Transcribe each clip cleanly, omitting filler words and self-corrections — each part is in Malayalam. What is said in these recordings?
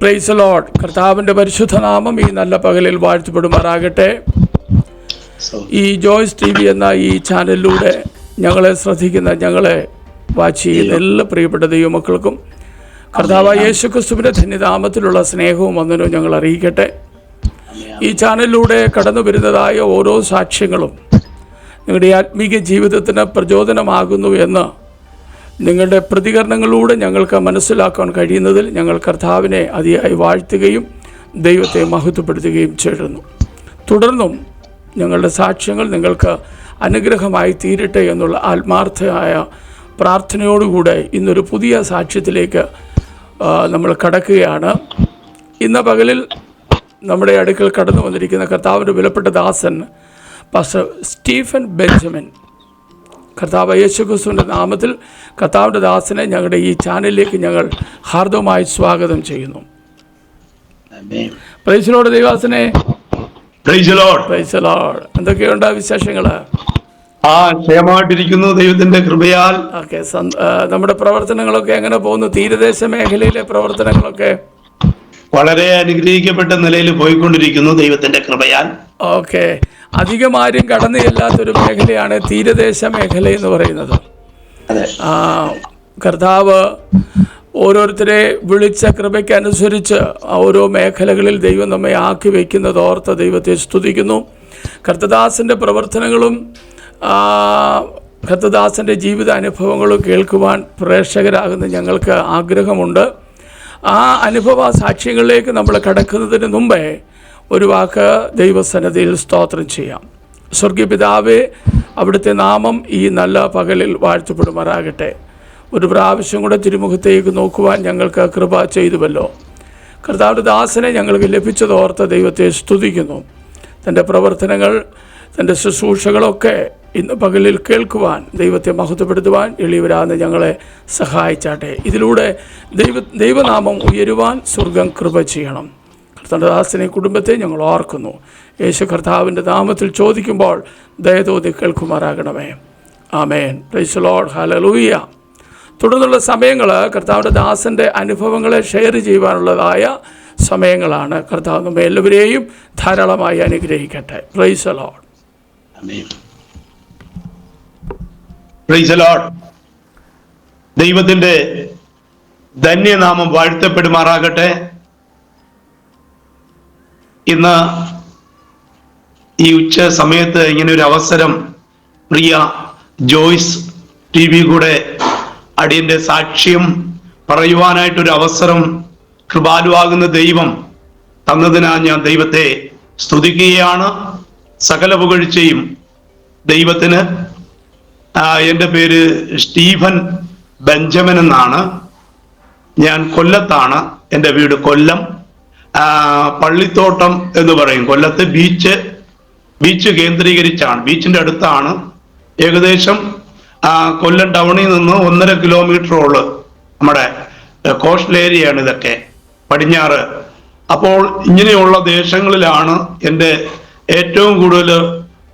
Price the Lord. കർത്താവിൻ്റെ പരിശുദ്ധ നാമം ഈ നല്ല പകലിൽ വാഴ്ത്തപ്പെടുമാറാകട്ടെ. ഈ ജോയ്സ് TV എന്ന ഈ ചാനലിലൂടെ ഞങ്ങളെ ശ്രദ്ധിക്കുന്ന, ഞങ്ങളെ വാച്ച് ചെയ്യുന്ന എല്ലാ പ്രിയപ്പെട്ട ദൈവമക്കൾക്കും കർത്താവായ യേശുക്രിസ്തുവിൻ്റെ ധന്യനാമത്തിലുള്ള സ്നേഹവും വന്ദനവും ഞങ്ങൾ അറിയിക്കട്ടെ. ഈ ചാനലിലൂടെ കടന്നു വരുന്നതായ ഓരോ സാക്ഷ്യങ്ങളും നിങ്ങളുടെ ആത്മീക ജീവിതത്തിന് പ്രചോദനമാകുന്നു എന്ന് നിങ്ങളുടെ പ്രതികരണങ്ങളിലൂടെ ഞങ്ങൾക്ക് മനസ്സിലാക്കാൻ കഴിയുന്നതിൽ ഞങ്ങൾ കർത്താവിനെ അതിയായി വാഴ്ത്തുകയും ദൈവത്തെ മഹത്വപ്പെടുത്തുകയും ചെയ്യുന്നു. തുടർന്നും ഞങ്ങളുടെ സാക്ഷ്യങ്ങൾ നിങ്ങൾക്ക് അനുഗ്രഹമായി തീരട്ടെ എന്നുള്ള ആത്മാർത്ഥമായ പ്രാർത്ഥനയോടുകൂടെ ഇന്നൊരു പുതിയ സാക്ഷ്യത്തിലേക്ക് നമ്മൾ കടക്കുകയാണ്. ഇന്ന് പകലിൽ നമ്മുടെ അടുക്കൽ കടന്നു വന്നിരിക്കുന്ന കർത്താവിൻ്റെ വിലപ്പെട്ട ദാസൻ പാസ്റ്റർ സ്റ്റീഫൻ ബെഞ്ചമിൻ. കർത്താവ് യേശുക്രിസ്തുവിൻ്റെ നാമത്തിൽ കർത്താവിൻ്റെ ദാസനെ ഞങ്ങളുടെ ഈ ചാനലിലേക്ക് ഞങ്ങൾ ഹാർദവമായി സ്വാഗതം ചെയ്യുന്നു. പ്രൈസ് ദി ലോർഡ് ദൈവദാസനെ. Praise the lord. Praise the lord. എന്തൊക്കെയുണ്ട് വിശേഷങ്ങൾ? ക്ഷേമമായിട്ടിരിക്കുന്നു ദൈവത്തിന്റെ കൃപയാൽ. ഓക്കെ. നമ്മുടെ പ്രവർത്തനങ്ങളൊക്കെ എങ്ങനെ പോകുന്നു? തീരദേശ മേഖലയിലെ പ്രവർത്തനങ്ങളൊക്കെ വളരെ അനുഗ്രഹിക്കപ്പെട്ട നിലയിൽ പോയിക്കൊണ്ടിരിക്കുന്നു ദൈവത്തിന്റെ കൃപയാൽ. ഓക്കെ. അധികം ആരും കടന്നു ചെല്ലാത്തൊരു മേഖലയാണ് തീരദേശ മേഖല എന്ന് പറയുന്നത്. കർത്താവ് ഓരോരുത്തരെ വിളിച്ച കൃപയ്ക്കനുസരിച്ച് ഓരോ മേഖലകളിൽ ദൈവം നമ്മെ ആക്കി വയ്ക്കുന്നത് ഓർത്ത് ദൈവത്തെ സ്തുതിക്കുന്നു. കർത്തദാസൻ്റെ പ്രവർത്തനങ്ങളും കർത്തദാസൻ്റെ ജീവിത അനുഭവങ്ങളും കേൾക്കുവാൻ പ്രേക്ഷകരാകുന്ന ഞങ്ങൾക്ക് ആഗ്രഹമുണ്ട്. ആ അനുഭവ സാക്ഷ്യങ്ങളിലേക്ക് നമ്മൾ കടക്കുന്നതിന് മുമ്പേ ഒരു വാക്ക് ദൈവസന്നിധിയിൽ സ്തോത്രം ചെയ്യാം. സ്വർഗീയ പിതാവേ, അവിടുത്തെ നാമം ഈ നല്ല പകലിൽ വാഴ്ത്തപ്പെടുമാറാകട്ടെ. ഒരു പ്രാവശ്യം കൂടെ തിരുമുഖത്തേക്ക് നോക്കുവാൻ ഞങ്ങൾക്ക് കൃപ ചെയ്തുവല്ലോ. കർത്താവിൻ്റെ ദാസനെ ഞങ്ങൾക്ക് ലഭിച്ചതോർത്ത് ദൈവത്തെ സ്തുതിക്കുന്നു. തൻ്റെ പ്രവർത്തനങ്ങൾ, തൻ്റെ ശുശ്രൂഷകളൊക്കെ ഇന്ന് പകലിൽ കേൾക്കുവാൻ, ദൈവത്തെ മഹത്വപ്പെടുത്തുവാൻ എളിയവരാന്ന് ഞങ്ങളെ സഹായിച്ചാട്ടെ. ഇതിലൂടെ ദൈവനാമം ഉയരുവാൻ സ്വർഗം കൃപ ചെയ്യണം. കർത്താവിൻ്റെ ദാസനെ കുടുംബത്തെ ഞങ്ങൾ ഓർക്കുന്നു. യേശു കർത്താവിൻ്റെ നാമത്തിൽ ചോദിക്കുമ്പോൾ ദയതോതി കേൾക്കുമാറാകണമേ. ആമേൻ. Praise the lord. ഹല്ലേലൂയ. തുടർന്നുള്ള സമയങ്ങൾ കർത്താവിൻ്റെ ദാസൻ്റെ അനുഭവങ്ങളെ ഷെയർ ചെയ്യുവാനുള്ളതായ സമയങ്ങളാണ്. കർത്താവ് നമ്മെ എല്ലാവരെയും ധാരാളമായി അനുഗ്രഹിക്കട്ടെ. Price the lord. Praise the Lord. ദൈവത്തിന്റെ ധന്യനാമം വാഴ്ത്തപ്പെടുമാറാകട്ടെ. ഇന്ന് ഈ ഉച്ച സമയത്ത് ഇങ്ങനെ ഒരു അവസരം പ്രിയ ജോയ്സ് TV കൂടെ അടിയന്റെ സാക്ഷ്യം പറയുവാനായിട്ടൊരു അവസരം കൃപാലുവാകുന്ന ദൈവം തന്നതിനാൽ ഞാൻ ദൈവത്തെ സ്തുതിക്കുകയാണ്. സകല പുകഴ്ചയും ദൈവത്തിന്. എൻ്റെ പേര് സ്റ്റീഫൻ ബെഞ്ചമിൻ എന്നാണ്. ഞാൻ കൊല്ലത്താണ്. എൻ്റെ വീട് കൊല്ലം പള്ളിത്തോട്ടം എന്ന് പറയും. കൊല്ലത്ത് ബീച്ച് കേന്ദ്രീകരിച്ചാണ്, ബീച്ചിന്റെ അടുത്താണ്. ഏകദേശം കൊല്ലം ടൗണിൽ നിന്ന് 1.5 കിലോമീറ്ററോള് നമ്മുടെ കോസ്റ്റൽ ഏരിയയാണ് ഇതൊക്കെ, പടിഞ്ഞാറ്. അപ്പോൾ ഇങ്ങനെയുള്ള ദേശങ്ങളിലാണ് എൻ്റെ ഏറ്റവും കൂടുതൽ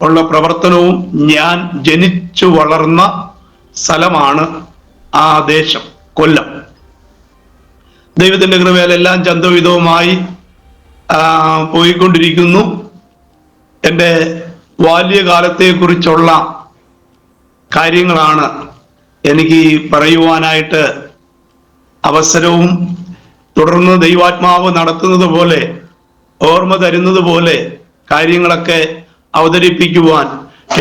ഉള്ള പ്രവർത്തനവും. ഞാൻ ജനിച്ചു വളർന്ന സ്ഥലമാണ് ആ ദേശം, കൊല്ലം. ദൈവത്തിന്റെ കൃപയാൽ എല്ലാം ചന്തവിധവുമായി പോയിക്കൊണ്ടിരിക്കുന്നു. എൻ്റെ ബാല്യകാലത്തെക്കുറിച്ചുള്ള കാര്യങ്ങളാണ് എനിക്ക് പറയുവാനായിട്ട് അവസരവും, തുടർന്ന് ദൈവാത്മാവ് നടത്തുന്നത് പോലെ, ഓർമ്മ തരുന്നത് പോലെ കാര്യങ്ങളൊക്കെ അവതരിപ്പിക്കുവാൻ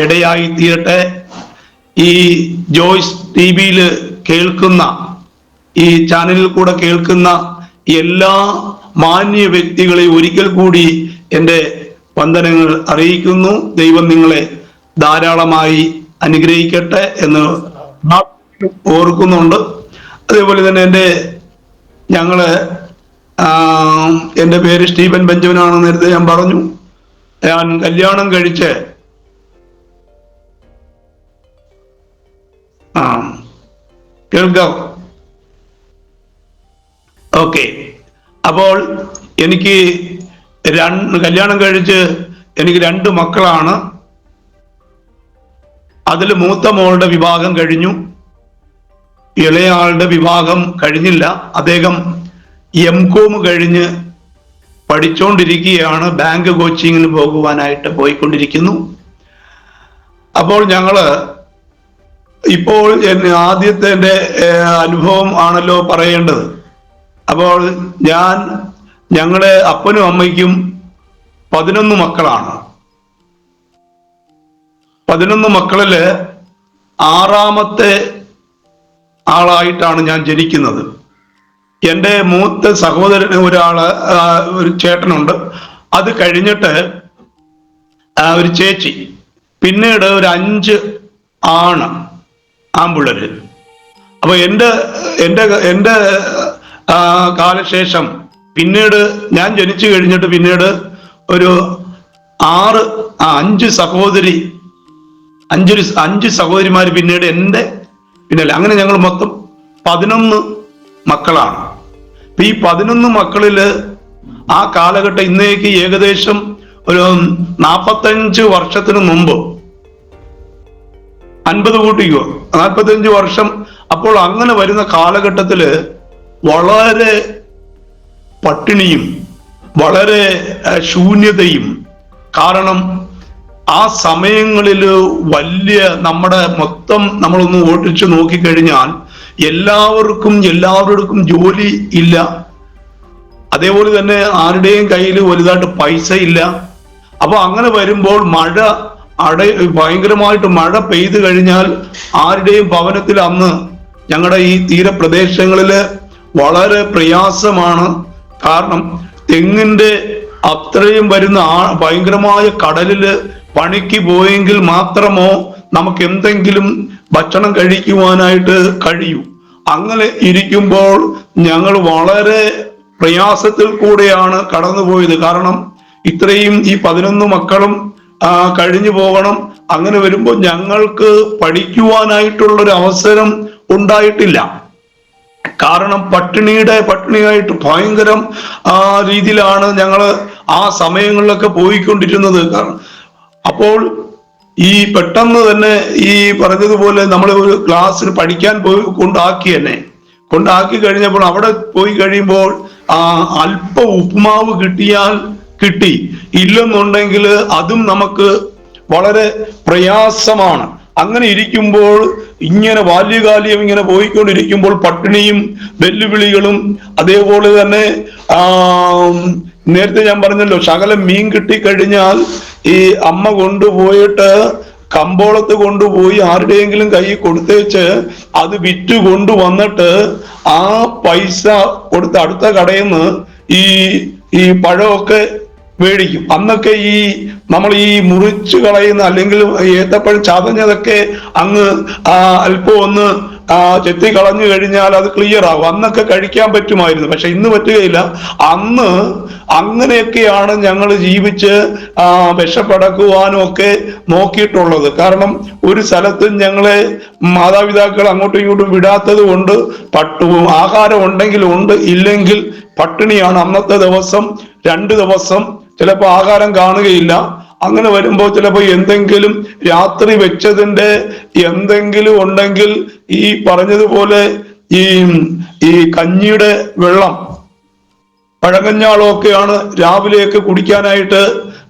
ഇടയായി തീരട്ടെ. ഈ ജോയ്സ് TVയിൽ കേൾക്കുന്ന, ഈ ചാനലിൽ കൂടെ കേൾക്കുന്ന എല്ലാ മാന്യ വ്യക്തികളെ ഒരിക്കൽ കൂടി എൻ്റെ വന്ദനങ്ങൾ അറിയിക്കുന്നു. ദൈവം നിങ്ങളെ ധാരാളമായി അനുഗ്രഹിക്കട്ടെ എന്ന് ഓർക്കുന്നുണ്ട്. അതേപോലെ തന്നെ എൻ്റെ പേര് സ്റ്റീഫൻ ബെഞ്ചമിനാണെന്ന് നേരത്തെ ഞാൻ പറഞ്ഞു. ഞാൻ കല്യാണം കഴിച്ച് കേൾക്കാം. ഓക്കെ. അപ്പോൾ എനിക്ക് കല്യാണം കഴിച്ച് എനിക്ക് 2 മക്കളാണ്. അതിൽ മൂത്ത മോളുടെ വിവാഹം കഴിഞ്ഞു, ഇളയാളുടെ വിവാഹം കഴിഞ്ഞില്ല. അദ്ദേഹം M.Com കഴിഞ്ഞ് പഠിച്ചുകൊണ്ടിരിക്കുകയാണ്. ബാങ്ക് കോച്ചിങ്ങിന് പോകുവാനായിട്ട് പോയിക്കൊണ്ടിരിക്കുന്നു. അപ്പോൾ ഞങ്ങള് ഇപ്പോൾ ആദ്യത്തെ എൻ്റെ അനുഭവം ആണല്ലോ പറയേണ്ടത്. അപ്പോൾ ഞങ്ങളുടെ അപ്പനും അമ്മയ്ക്കും 11 മക്കളാണ്. 11 മക്കളില് 6ാമത്തെ ആളായിട്ടാണ് ഞാൻ ജനിക്കുന്നത്. എൻ്റെ മൂത്ത സഹോദരന് ഒരു ചേട്ടനുണ്ട്. അത് കഴിഞ്ഞിട്ട് ഒരു ചേച്ചി, പിന്നീട് ഒരു 5 ആൺപിള്ളേര്. അപ്പൊ എൻ്റെ കാലശേഷം പിന്നീട് ഞാൻ ജനിച്ചു കഴിഞ്ഞിട്ട് പിന്നീട് ഒരു 5 സഹോദരിമാര് പിന്നീട് എൻ്റെ പിന്നല്ല. അങ്ങനെ ഞങ്ങൾ മൊത്തം 11 മക്കളാണ്. അപ്പൊ ഈ 11 മക്കളില് ആ കാലഘട്ടം ഇന്നേക്ക് ഏകദേശം ഒരു 45 വർഷത്തിന് മുമ്പ്, 50 കൂട്ടിക്കോ, 45 വർഷം. അപ്പോൾ അങ്ങനെ വരുന്ന കാലഘട്ടത്തില് വളരെ പട്ടിണിയും വളരെ ശൂന്യതയും. കാരണം ആ സമയങ്ങളിൽ വലിയ നമ്മളൊന്ന് ഓടിച്ചു നോക്കിക്കഴിഞ്ഞാൽ എല്ലാവർക്കും ജോലി ഇല്ല. അതേപോലെ തന്നെ ആരുടെയും കയ്യിൽ വലുതായിട്ട് പൈസ ഇല്ല. അപ്പൊ അങ്ങനെ വരുമ്പോൾ ഭയങ്കരമായിട്ട് മഴ പെയ്തു കഴിഞ്ഞാൽ ആരുടെയും ഭവനത്തിൽ അന്ന് ഞങ്ങളുടെ ഈ തീരപ്രദേശങ്ങളില് വളരെ പ്രയാസമാണ്. കാരണം തെങ്ങിന്റെ അത്രയും വരുന്ന ഭയങ്കരമായ കടലില് പണിക്ക് പോയെങ്കിൽ മാത്രമോ നമുക്ക് എന്തെങ്കിലും ഭക്ഷണം കഴിക്കുവാനായിട്ട് കഴിയൂ. അങ്ങനെ ഇരിക്കുമ്പോൾ ഞങ്ങൾ വളരെ പ്രയാസത്തിൽ കൂടെയാണ് കടന്നുപോയത്. കാരണം ഇത്രയും ഈ 11 മക്കളും കഴിഞ്ഞു പോകണം. അങ്ങനെ വരുമ്പോൾ ഞങ്ങൾക്ക് പഠിക്കുവാനായിട്ടുള്ളൊരു അവസരം ഉണ്ടായിട്ടില്ല. കാരണം പട്ടിണിയായിട്ട് ഭയങ്കരം രീതിയിലാണ് ഞങ്ങൾ ആ സമയങ്ങളിലൊക്കെ പോയിക്കൊണ്ടിരുന്നത്. അപ്പോൾ ഈ പെട്ടെന്ന് തന്നെ ഈ പറഞ്ഞതുപോലെ നമ്മൾ ഒരു ക്ലാസ്സിന് പഠിക്കാൻ കൊണ്ടാക്കി കഴിഞ്ഞപ്പോൾ അവിടെ പോയി കഴിയുമ്പോൾ അല്പ ഉപ്പുമാവ് കിട്ടി, ഇല്ലെന്നുണ്ടെങ്കിൽ അതും നമുക്ക് വളരെ പ്രയാസമാണ്. അങ്ങനെ ഇരിക്കുമ്പോൾ ഇങ്ങനെ ബാല്യകാലം ഇങ്ങനെ പോയിക്കൊണ്ടിരിക്കുമ്പോൾ പട്ടിണിയും വെല്ലുവിളികളും, അതേപോലെ തന്നെ നേരത്തെ ഞാൻ പറഞ്ഞല്ലോ, ശകലം മീൻ കിട്ടിക്കഴിഞ്ഞാൽ ഈ അമ്മ കൊണ്ടുപോയിട്ട് കമ്പോളത്ത് കൊണ്ടുപോയി ആരുടെയെങ്കിലും കൈ കൊടുത്തേച്ച് അത് വിറ്റ് കൊണ്ടുവന്നിട്ട് ആ പൈസ കൊടുത്ത് അടുത്ത കടയിൽ നിന്ന് ഈ പഴമൊക്കെ മേടിക്കും. അന്നൊക്കെ നമ്മൾ ഈ മുറിച്ച് കളയുന്ന അല്ലെങ്കിൽ ഏത്തപ്പഴം ചതഞ്ഞതൊക്കെ അങ്ങ് അല്പം ഒന്ന് ചെത്തി കളഞ്ഞു കഴിഞ്ഞാൽ അത് ക്ലിയർ ആകും. അന്നൊക്കെ കഴിക്കാൻ പറ്റുമായിരുന്നു. പക്ഷെ ഇന്ന് പറ്റുകയില്ല. അന്ന് അങ്ങനെയൊക്കെയാണ് ഞങ്ങൾ ജീവിച്ച് വിശപ്പടക്കുവാനും ഒക്കെ നോക്കിയിട്ടുള്ളത്. കാരണം ഒരു സ്ഥലത്തും ഞങ്ങളെ മാതാപിതാക്കൾ അങ്ങോട്ടും ഇങ്ങോട്ടും വിടാത്തത് കൊണ്ട് ആഹാരം ഉണ്ടെങ്കിൽ ഉണ്ട്, ഇല്ലെങ്കിൽ പട്ടിണിയാണ്. അന്നത്തെ ദിവസം 2 ദിവസം ചിലപ്പോൾ ആഹാരം കാണുകയില്ല. അങ്ങനെ വരുമ്പോൾ ചിലപ്പോൾ എന്തെങ്കിലും രാത്രി വെച്ചതിന്റെ എന്തെങ്കിലും ഉണ്ടെങ്കിൽ ഈ പറഞ്ഞതുപോലെ ഈ കഞ്ഞിയുടെ വെള്ളം, പഴങ്കഞ്ഞാളമൊക്കെയാണ് രാവിലെയൊക്കെ കുടിക്കാനായിട്ട്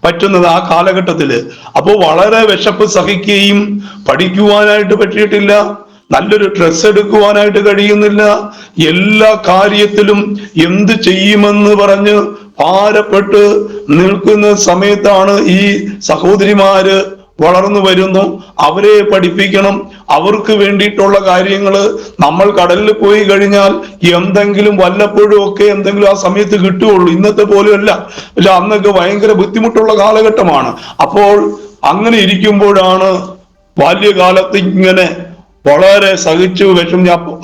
പറ്റുന്നത് ആ കാലഘട്ടത്തില്. അപ്പോൾ വളരെ വിശപ്പ് സഹിക്കുകയും പഠിക്കുവാനായിട്ട് പറ്റിയിട്ടില്ല, നല്ലൊരു ഡ്രസ്സ് എടുക്കുവാനായിട്ട് കഴിയുന്നില്ല. എല്ലാ കാര്യത്തിലും എന്ത് ചെയ്യുമെന്ന് പറഞ്ഞ് ഭാരപ്പെട്ട് നിൽക്കുന്ന സമയത്താണ് ഈ സഹോദരിമാര് വളർന്നു വരുന്നു. അവരെ പഠിപ്പിക്കണം. അവർക്ക് വേണ്ടിയിട്ടുള്ള കാര്യങ്ങള് നമ്മൾ കടലിൽ പോയി കഴിഞ്ഞാൽ എന്തെങ്കിലും വല്ലപ്പോഴും ഒക്കെ എന്തെങ്കിലും ആ സമയത്ത് കിട്ടുകയുള്ളൂ. ഇന്നത്തെ പോലെയല്ല. അന്നൊക്കെ ഭയങ്കര ബുദ്ധിമുട്ടുള്ള കാലഘട്ടമാണ്. അപ്പോൾ അങ്ങനെ ഇരിക്കുമ്പോഴാണ് ബാല്യകാലത്ത് ഇങ്ങനെ വളരെ സഹിച്ചു വിഷം.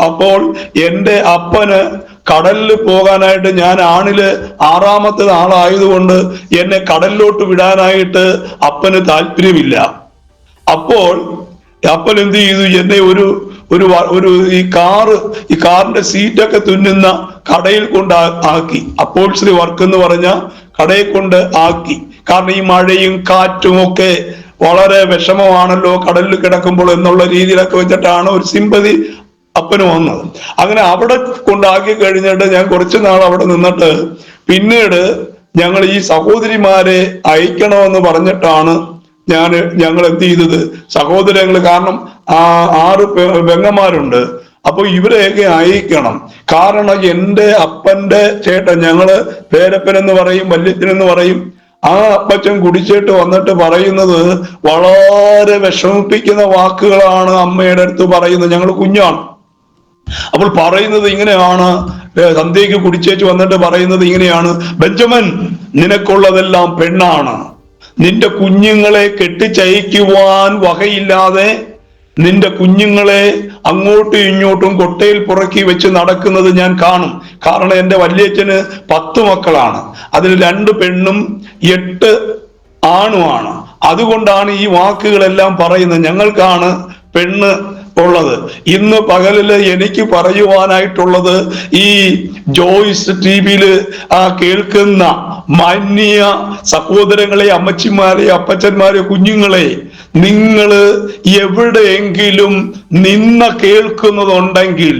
അപ്പോൾ എൻ്റെ അപ്പന് കടലിൽ പോകാനായിട്ട്, ഞാൻ 6ാമത്തെ ആളായതുകൊണ്ട് എന്നെ കടലിലോട്ട് വിടാനായിട്ട് അപ്പന് താല്പര്യമില്ല. അപ്പോൾ അപ്പൻ എന്ത് ചെയ്തു, എന്നെ ഈ കാറിന്റെ സീറ്റൊക്കെ തുന്നുന്ന കടയിൽ ആക്കി. അപ്പോൾസറി വർക്ക് എന്ന് പറഞ്ഞ കടയിൽ കൊണ്ട് ആക്കി. കാരണം ഈ മഴയും കാറ്റും ഒക്കെ വളരെ വിഷമമാണല്ലോ കടലിൽ കിടക്കുമ്പോൾ എന്നുള്ള രീതിയിലൊക്കെ വെച്ചിട്ടാണ് ഒരു സിമ്പതി അപ്പന് വന്നത്. അങ്ങനെ അവിടെ കൊണ്ടാക്കി കഴിഞ്ഞിട്ട് ഞാൻ കുറച്ചു നാൾ അവിടെ നിന്നിട്ട് പിന്നീട് ഞങ്ങൾ ഈ സഹോദരിമാരെ അയക്കണമെന്ന് പറഞ്ഞിട്ടാണ് ഞങ്ങൾ എന്ത് ചെയ്തത്, സഹോദരങ്ങൾ, കാരണം 6 പെങ്ങന്മാരുണ്ട്. അപ്പൊ ഇവരെയൊക്കെ അയക്കണം. കാരണം എൻ്റെ അപ്പന്റെ ചേട്ടൻ, ഞങ്ങള് പേരപ്പൻ എന്ന് പറയും, വല്യപ്പൻ എന്ന് പറയും, ആ അപ്പച്ചൻ കുടിച്ചിട്ട് വന്നിട്ട് പറയുന്നത് വളരെ വിഷമിപ്പിക്കുന്ന വാക്കുകളാണ് അമ്മയുടെ അടുത്ത് പറയുന്നത്. ഞങ്ങൾ കുഞ്ഞാണ്. അപ്പോൾ പറയുന്നത് ഇങ്ങനെയാണ്, സന്ധ്യയ്ക്ക് കുടിച്ചേച്ച് വന്നിട്ട് പറയുന്നത് ഇങ്ങനെയാണ്: ബെഞ്ചമിൻ, നിനക്കുള്ളതെല്ലാം പെണ്ണാണ്. നിന്റെ കുഞ്ഞുങ്ങളെ കെട്ടിച്ചയക്കുവാൻ വകയില്ലാതെ നിന്റെ കുഞ്ഞുങ്ങളെ അങ്ങോട്ടും ഇങ്ങോട്ടും കൊട്ടയിൽ പുറക്കി വെച്ച് നടക്കുന്നത് ഞാൻ കാണും. കാരണം എൻ്റെ വല്യച്ഛന് 10 മക്കളാണ്. അതിൽ 2 പെണ്ണും 8 ആണുമാണ്. അതുകൊണ്ടാണ് ഈ വാക്കുകളെല്ലാം പറയുന്നത്. ഞങ്ങൾക്കാണ് പെണ്ണ് ഉള്ളത്. ഇന്ന് പകലില് എനിക്ക് പറയുവാനായിട്ടുള്ളത്, ഈ ജോയ്സ് ടിവിയില് കേൾക്കുന്ന മാന്യ സഹോദരങ്ങളെ, അമ്മച്ചിമാരെ, അപ്പച്ചന്മാരെ, കുഞ്ഞുങ്ങളെ, നിങ്ങള് എവിടെയെങ്കിലും നിന്ന കേൾക്കുന്നതുണ്ടെങ്കിൽ,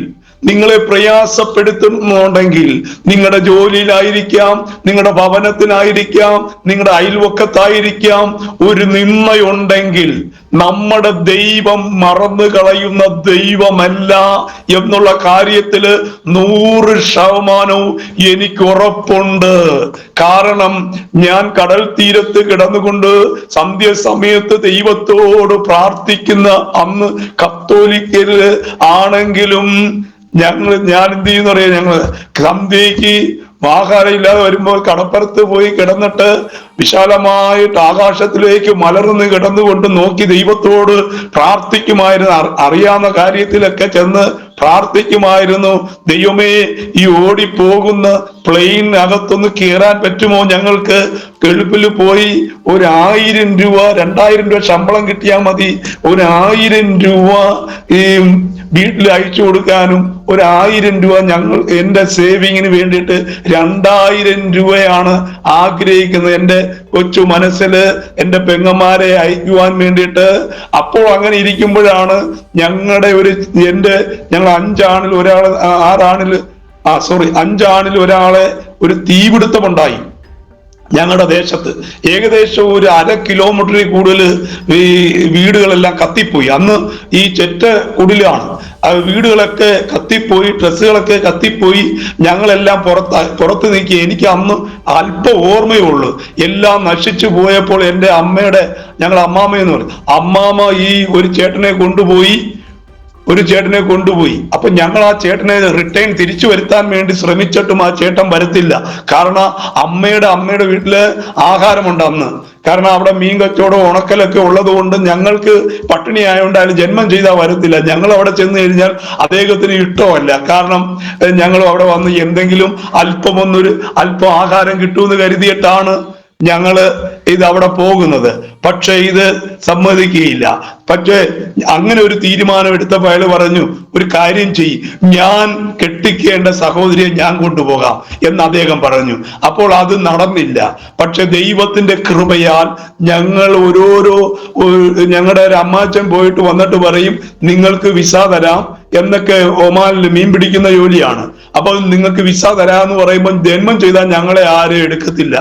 നിങ്ങളെ പ്രയാസപ്പെടുത്തുന്നുണ്ടെങ്കിൽ, നിങ്ങളുടെ ജോലിയിലായിരിക്കാം, നിങ്ങളുടെ ഭവനത്തിനായിരിക്കാം, നിങ്ങളുടെ അയൽവക്കത്തായിരിക്കാം, ഒരു നിന്ദയുണ്ടെങ്കിൽ നമ്മുടെ ദൈവം മറന്നു കളയുന്ന ദൈവമല്ല എന്നുള്ള കാര്യത്തില് 100% എനിക്ക് ഉറപ്പുണ്ട്. കാരണം ഞാൻ കടൽ തീരത്ത് കിടന്നുകൊണ്ട് സന്ധ്യാസമയത്ത് ദൈവത്തോട് പ്രാർത്ഥിക്കുന്ന അന്ന് കത്തോലിക്കല് ആണെങ്കിലും ഞാൻ എന്ത് ചെയ്യുന്ന പറയാ, ഞങ്ങള് സന്ധ്യയ്ക്ക് ആഹാരം ഇല്ലാതെ വരുമ്പോൾ കടപ്പുറത്ത് പോയി കിടന്നിട്ട് വിശാലമായിട്ട് ആകാശത്തിലേക്ക് മലർന്ന് കിടന്നുകൊണ്ട് നോക്കി ദൈവത്തോട് പ്രാർത്ഥിക്കുമായിരുന്നു. അറിയാവുന്ന കാര്യത്തിലൊക്കെ ചെന്ന് പ്രാർത്ഥിക്കുമായിരുന്നു. ദൈവമേ, ഈ ഓടിപ്പോകുന്ന പ്ലെയിനകത്തൊന്ന് കയറാൻ പറ്റുമോ ഞങ്ങൾക്ക്? ഗൾഫിൽ പോയി 1000 രൂപ 2000 രൂപ ശമ്പളം കിട്ടിയാൽ മതി. 1000 രൂപ ഈ വീട്ടിൽ അയച്ചു കൊടുക്കാനും 1000 രൂപ ഞങ്ങൾ എൻ്റെ സേവിങ്ങിന് വേണ്ടിയിട്ട് 2000 രൂപയാണ് ആഗ്രഹിക്കുന്നത് എൻ്റെ കൊച്ചു മനസ്സില്, എൻ്റെ പെങ്ങന്മാരെ അയക്കുവാൻ വേണ്ടിയിട്ട്. അപ്പോൾ അങ്ങനെ ഇരിക്കുമ്പോഴാണ് ഞങ്ങൾ 5 ആണിൽ ഒരാള് 5 ആണിൽ ഒരാളെ ഒരു തീപിടുത്തമുണ്ടായി ഞങ്ങളുടെ ദേശത്ത്. ഏകദേശം ഒരു 1/2 കിലോമീറ്ററിൽ കൂടുതൽ ഈ വീടുകളെല്ലാം കത്തിപ്പോയി. അന്ന് ഈ ചെറ്റ കുടിലാണ്. വീടുകളൊക്കെ കത്തിപ്പോയി, ഡ്രസ്സുകളൊക്കെ കത്തിപ്പോയി. ഞങ്ങളെല്ലാം പുറത്ത് നീക്കി. എനിക്ക് അന്ന് അല്പം ഓർമ്മയുള്ളൂ. എല്ലാം നശിച്ചു പോയപ്പോൾ എൻ്റെ ഞങ്ങളുടെ അമ്മാമ്മയെന്ന് പറയും, അമ്മാമ്മ ഈ ഒരു ചേട്ടനെ കൊണ്ടുപോയി. അപ്പൊ ഞങ്ങൾ ആ ചേട്ടനെ റിട്ടേൺ തിരിച്ചു വരുത്താൻ വേണ്ടി ശ്രമിച്ചിട്ടും ആ ചേട്ടൻ വരത്തില്ല. കാരണം അമ്മയുടെ വീട്ടില് ആഹാരമുണ്ട് അന്ന്. കാരണം അവിടെ മീൻ കച്ചവടം ഉണക്കലൊക്കെ ഉള്ളത് കൊണ്ട് ഞങ്ങൾക്ക് പട്ടിണി ആയതുകൊണ്ട് അയാൾ ജന്മം ചെയ്താൽ വരത്തില്ല. ഞങ്ങൾ അവിടെ ചെന്ന് കഴിഞ്ഞാൽ അദ്ദേഹത്തിന് ഇഷ്ടമല്ല. കാരണം ഞങ്ങൾ അവിടെ വന്ന് എന്തെങ്കിലും അല്പം ആഹാരം കിട്ടുമെന്ന് കരുതിയിട്ടാണ് ഇത് അവിടെ പോകുന്നത്. പക്ഷെ ഇത് സമ്മതിക്കുകയില്ല. പക്ഷേ അങ്ങനെ ഒരു തീരുമാനം എടുത്തപ്പോൾ അയാൾ പറഞ്ഞു, ഒരു കാര്യം ചെയ്യ്, ഞാൻ കെട്ടിക്കേണ്ട സഹോദരിയെ ഞാൻ കൊണ്ടുപോകാം എന്ന് അദ്ദേഹം പറഞ്ഞു. അപ്പോൾ അത് നടന്നില്ല. പക്ഷെ ദൈവത്തിന്റെ കൃപയാൽ ഞങ്ങൾ ഞങ്ങളുടെ ഒരു അമ്മാച്ചൻ പോയിട്ട് വന്നിട്ട് പറയും, നിങ്ങൾക്ക് വിസ തരാം എന്നൊക്കെ. ഒമാനിൽ മീൻ പിടിക്കുന്ന ജോലിയാണ്. അപ്പൊ നിങ്ങൾക്ക് വിസ തരാന്ന് പറയുമ്പോൾ ജന്മം ചെയ്താൽ ഞങ്ങളെ ആരും എടുക്കത്തില്ല.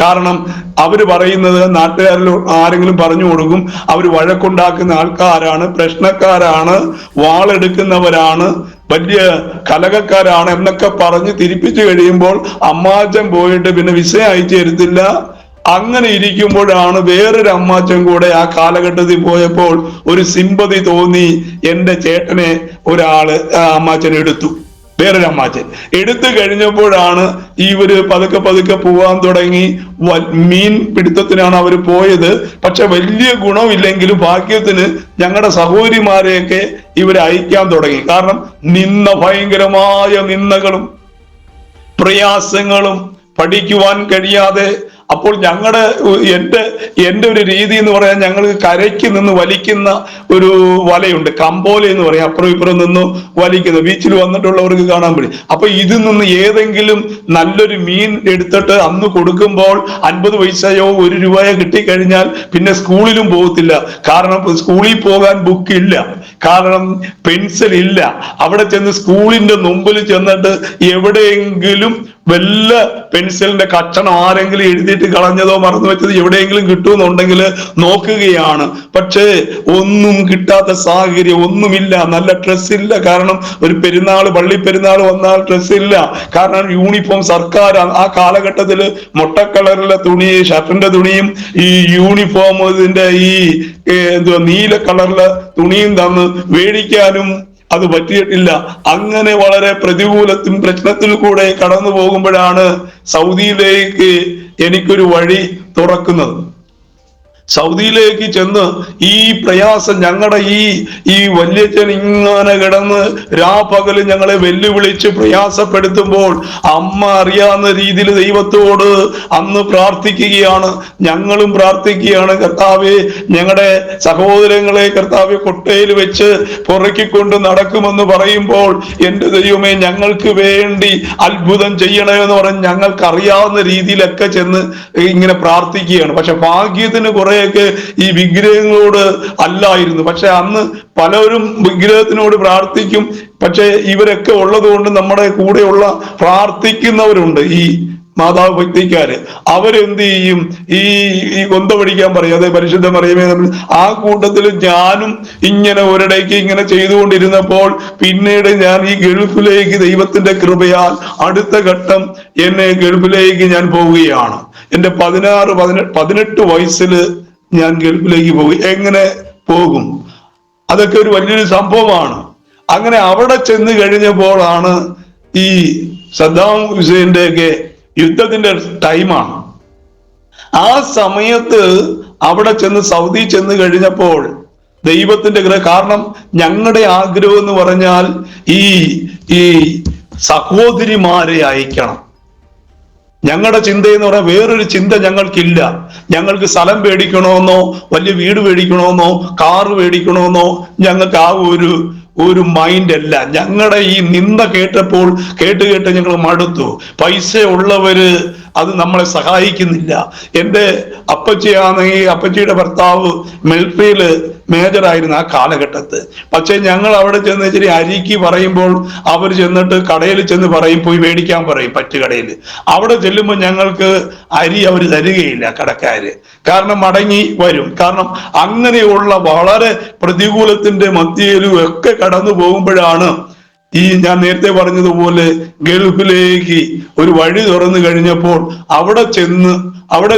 കാരണം അവര് പറയുന്നത് നാട്ടുകാരിൽ ആരെങ്കിലും പറഞ്ഞു കൊടുക്കും, അവർ വഴക്കുണ്ടാക്കുന്ന ആൾക്കാരാണ്, പ്രശ്നക്കാരാണ്, വാളെടുക്കുന്നവരാണ്, വലിയ കലകക്കാരാണ് എന്നൊക്കെ പറഞ്ഞ് തിരിപ്പിച്ചു കഴിയുമ്പോൾ അമ്മാച്ചൻ പോയിട്ട് പിന്നെ വിസ അയച്ചു തരത്തില്ല. അങ്ങനെ ഇരിക്കുമ്പോഴാണ് വേറൊരു അമ്മാച്ചൻ കൂടെ ആ കാലഘട്ടത്തിൽ പോയപ്പോൾ ഒരു സിമ്പതി തോന്നി. എൻ്റെ ചേട്ടനെ അമ്മാച്ചൻ എടുത്തു. വേറൊരു അമ്മാച്ചൻ എടുത്തു കഴിഞ്ഞപ്പോഴാണ് ഇവര് പതുക്കെ പോവാൻ തുടങ്ങി. മീൻ പിടുത്തത്തിനാണ് അവർ പോയത്. പക്ഷെ വലിയ ഗുണമില്ലെങ്കിലും ഭാഗ്യത്തിന് ഞങ്ങളുടെ സഹോദരിമാരെയൊക്കെ ഇവരെ അയക്കാൻ തുടങ്ങി. കാരണം ഭയങ്കരമായ നിന്ദകളും പ്രയാസങ്ങളും, പഠിക്കുവാൻ കഴിയാതെ അപ്പോൾ എന്റെ ഒരു രീതി എന്ന് പറയാൻ, ഞങ്ങൾക്ക് കരയ്ക്ക് നിന്ന് വലിക്കുന്ന ഒരു വലയുണ്ട്, കമ്പോല എന്ന് പറയാം, അപ്പുറം ഇപ്പുറം നിന്ന് വലിക്കുന്ന, ബീച്ചിൽ വന്നിട്ടുള്ളവർക്ക് കാണാൻ പറ്റും. അപ്പൊ ഇതിൽ നിന്ന് ഏതെങ്കിലും നല്ലൊരു മീൻ എടുത്തിട്ട് അന്ന് കൊടുക്കുമ്പോൾ 50 പൈസയോ 1 രൂപയോ കിട്ടിക്കഴിഞ്ഞാൽ പിന്നെ സ്കൂളിലും പോകത്തില്ല. കാരണം സ്കൂളിൽ പോകാൻ ബുക്ക് ഇല്ല, കാരണം പെൻസിൽ ഇല്ല. അവിടെ ചെന്ന് സ്കൂളിന്റെ മുമ്പിൽ ചെന്നിട്ട് എവിടെയെങ്കിലും വല്ല പെൻസിലിന്റെ കഷണം ആരെങ്കിലും എഴുതിയിട്ട് കളഞ്ഞതോ മറന്നു വെച്ചത് എവിടെയെങ്കിലും കിട്ടുമെന്നുണ്ടെങ്കിൽ നോക്കുകയാണ്. പക്ഷേ ഒന്നും കിട്ടാത്ത സാഹചര്യം, ഒന്നുമില്ല. നല്ല ഡ്രസ് ഇല്ല, കാരണം ഒരു പെരുന്നാൾ, പള്ളി പെരുന്നാൾ വന്നാൽ ഡ്രസ് ഇല്ല. കാരണം യൂണിഫോം സർക്കാർ ആ കാലഘട്ടത്തിൽ മുട്ട കളറിലെ തുണി, ഷർട്ടിന്റെ തുണിയും ഈ യൂണിഫോം ഇതിന്റെ ഈ നീല കളറിലെ തുണിയും തന്ന് മേടിക്കാനും അത് പറ്റിയിട്ടില്ല. അങ്ങനെ വളരെ പ്രതികൂലത്തും പ്രശ്നത്തിൽ കൂടെ കടന്നു പോകുമ്പോഴാണ് സൗദിയിലേക്ക് എനിക്കൊരു വഴി തുറക്കുന്നത്. സൗദിയിലേക്ക് ചെന്ന് ഈ പ്രയാസം, ഞങ്ങളുടെ ഈ വല്യച്ഛൻ ഇങ്ങനെ കിടന്ന് രാപ്പകല് ഞങ്ങളെ വെല്ലുവിളിച്ച് പ്രയാസപ്പെടുത്തുമ്പോൾ അമ്മ അറിയാവുന്ന രീതിയിൽ ദൈവത്തോട് അന്ന് പ്രാർത്ഥിക്കുകയാണ്. ഞങ്ങളും പ്രാർത്ഥിക്കുകയാണ്, കർത്താവേ ഞങ്ങളുടെ സഹോദരങ്ങളെ കർത്താവെ കൊട്ടയിൽ വെച്ച് പുറക്കിക്കൊണ്ട് നടക്കുമെന്ന് പറയുമ്പോൾ, എന്റെ ദൈവമേ ഞങ്ങൾക്ക് വേണ്ടി അത്ഭുതം ചെയ്യണമെന്ന് പറഞ്ഞ് ഞങ്ങൾക്ക് അറിയാവുന്ന രീതിയിലൊക്കെ ചെന്ന് ഇങ്ങനെ പ്രാർത്ഥിക്കുകയാണ്. പക്ഷെ ഭാഗ്യത്തിന് കുറെയൊക്കെ ഈ വിഗ്രഹങ്ങളോട് അല്ലായിരുന്നു. പക്ഷെ അന്ന് പലരും വിഗ്രഹത്തിനോട് പ്രാർത്ഥിക്കും. പക്ഷെ ഇവരൊക്കെ ഉള്ളത് കൊണ്ട് നമ്മുടെ കൂടെയുള്ള പ്രാർത്ഥിക്കുന്നവരുണ്ട്, ഈ മാതാവ് ഭക്തിക്കാര്. അവരെന്ത് ചെയ്യും, ഈ കൊന്ത പിടിക്കാൻ പറയും, അതെ പരിശുദ്ധ മറിയമേ. ആ കൂട്ടത്തിൽ ഞാനും ഇങ്ങനെ ഒരിടയ്ക്ക് ഇങ്ങനെ ചെയ്തുകൊണ്ടിരുന്നപ്പോൾ പിന്നീട് ഞാൻ ഈ ഗൾഫിലേക്ക് ദൈവത്തിന്റെ കൃപയാൽ അടുത്ത ഘട്ടം എന്നെ ഗൾഫിലേക്ക് ഞാൻ പോവുകയാണ്. എന്റെ 18 വയസ്സിൽ ഞാൻ ഗൾഫിലേക്ക് പോകും. എങ്ങനെ പോകും? അതൊക്കെ ഒരു വലിയൊരു സംഭവമാണ്. അങ്ങനെ അവിടെ ചെന്ന് കഴിഞ്ഞപ്പോഴാണ് ഈ സദ്ദാം ഹുസൈന്റെ ഒക്കെ യുദ്ധത്തിന്റെ ടൈമാണ്. ആ സമയത്ത് അവിടെ ചെന്ന് സൗദി ചെന്ന് കഴിഞ്ഞപ്പോൾ ദൈവത്തിന്റെ കാരണം ഞങ്ങളുടെ ആഗ്രഹം എന്ന് പറഞ്ഞാൽ ഈ സഹോദരിമാരെ അയക്കണം. ഞങ്ങളുടെ ചിന്തയെന്ന് പറഞ്ഞാൽ വേറൊരു ചിന്ത ഞങ്ങൾക്കില്ല. ഞങ്ങൾക്ക് സ്ഥലം മേടിക്കണമെന്നോ വലിയ വീട് മേടിക്കണമെന്നോ കാറ് മേടിക്കണമെന്നോ ഞങ്ങൾക്ക് ആ ഒരു മൈൻഡ് അല്ല. ഞങ്ങളുടെ ഈ നിന്ദ കേട്ട് ഞങ്ങൾ മടുത്തു. പൈസ ഉള്ളവര് അത് നമ്മളെ സഹായിക്കുന്നില്ല. എൻ്റെ അപ്പച്ചിയാണെങ്കിൽ അപ്പച്ചിയുടെ ഭർത്താവ് മിലിറ്ററിയില് മേജറായിരുന്നു ആ കാലഘട്ടത്ത്. പക്ഷെ ഞങ്ങൾ അവിടെ ചെന്ന് ഇച്ചിരി അരിക്ക് പറയുമ്പോൾ അവർ ചെന്നിട്ട് കടയിൽ ചെന്ന് പറയും, പോയി മേടിക്കാൻ പറയും പറ്റുകടയിൽ. അവിടെ ചെല്ലുമ്പോൾ ഞങ്ങൾക്ക് അരി അവർ തരികയില്ല കടക്കാര്, കാരണം മടങ്ങി വരും. കാരണം അങ്ങനെയുള്ള വളരെ പ്രതികൂലത്തിന്റെ മധ്യയിലും ഒക്കെ കടന്നു പോകുമ്പോഴാണ് ഞാൻ നേരത്തെ പറഞ്ഞതുപോലെ ഗൾഫിലേക്ക് ഒരു വഴി തുറന്നു കഴിഞ്ഞപ്പോൾ അവിടെ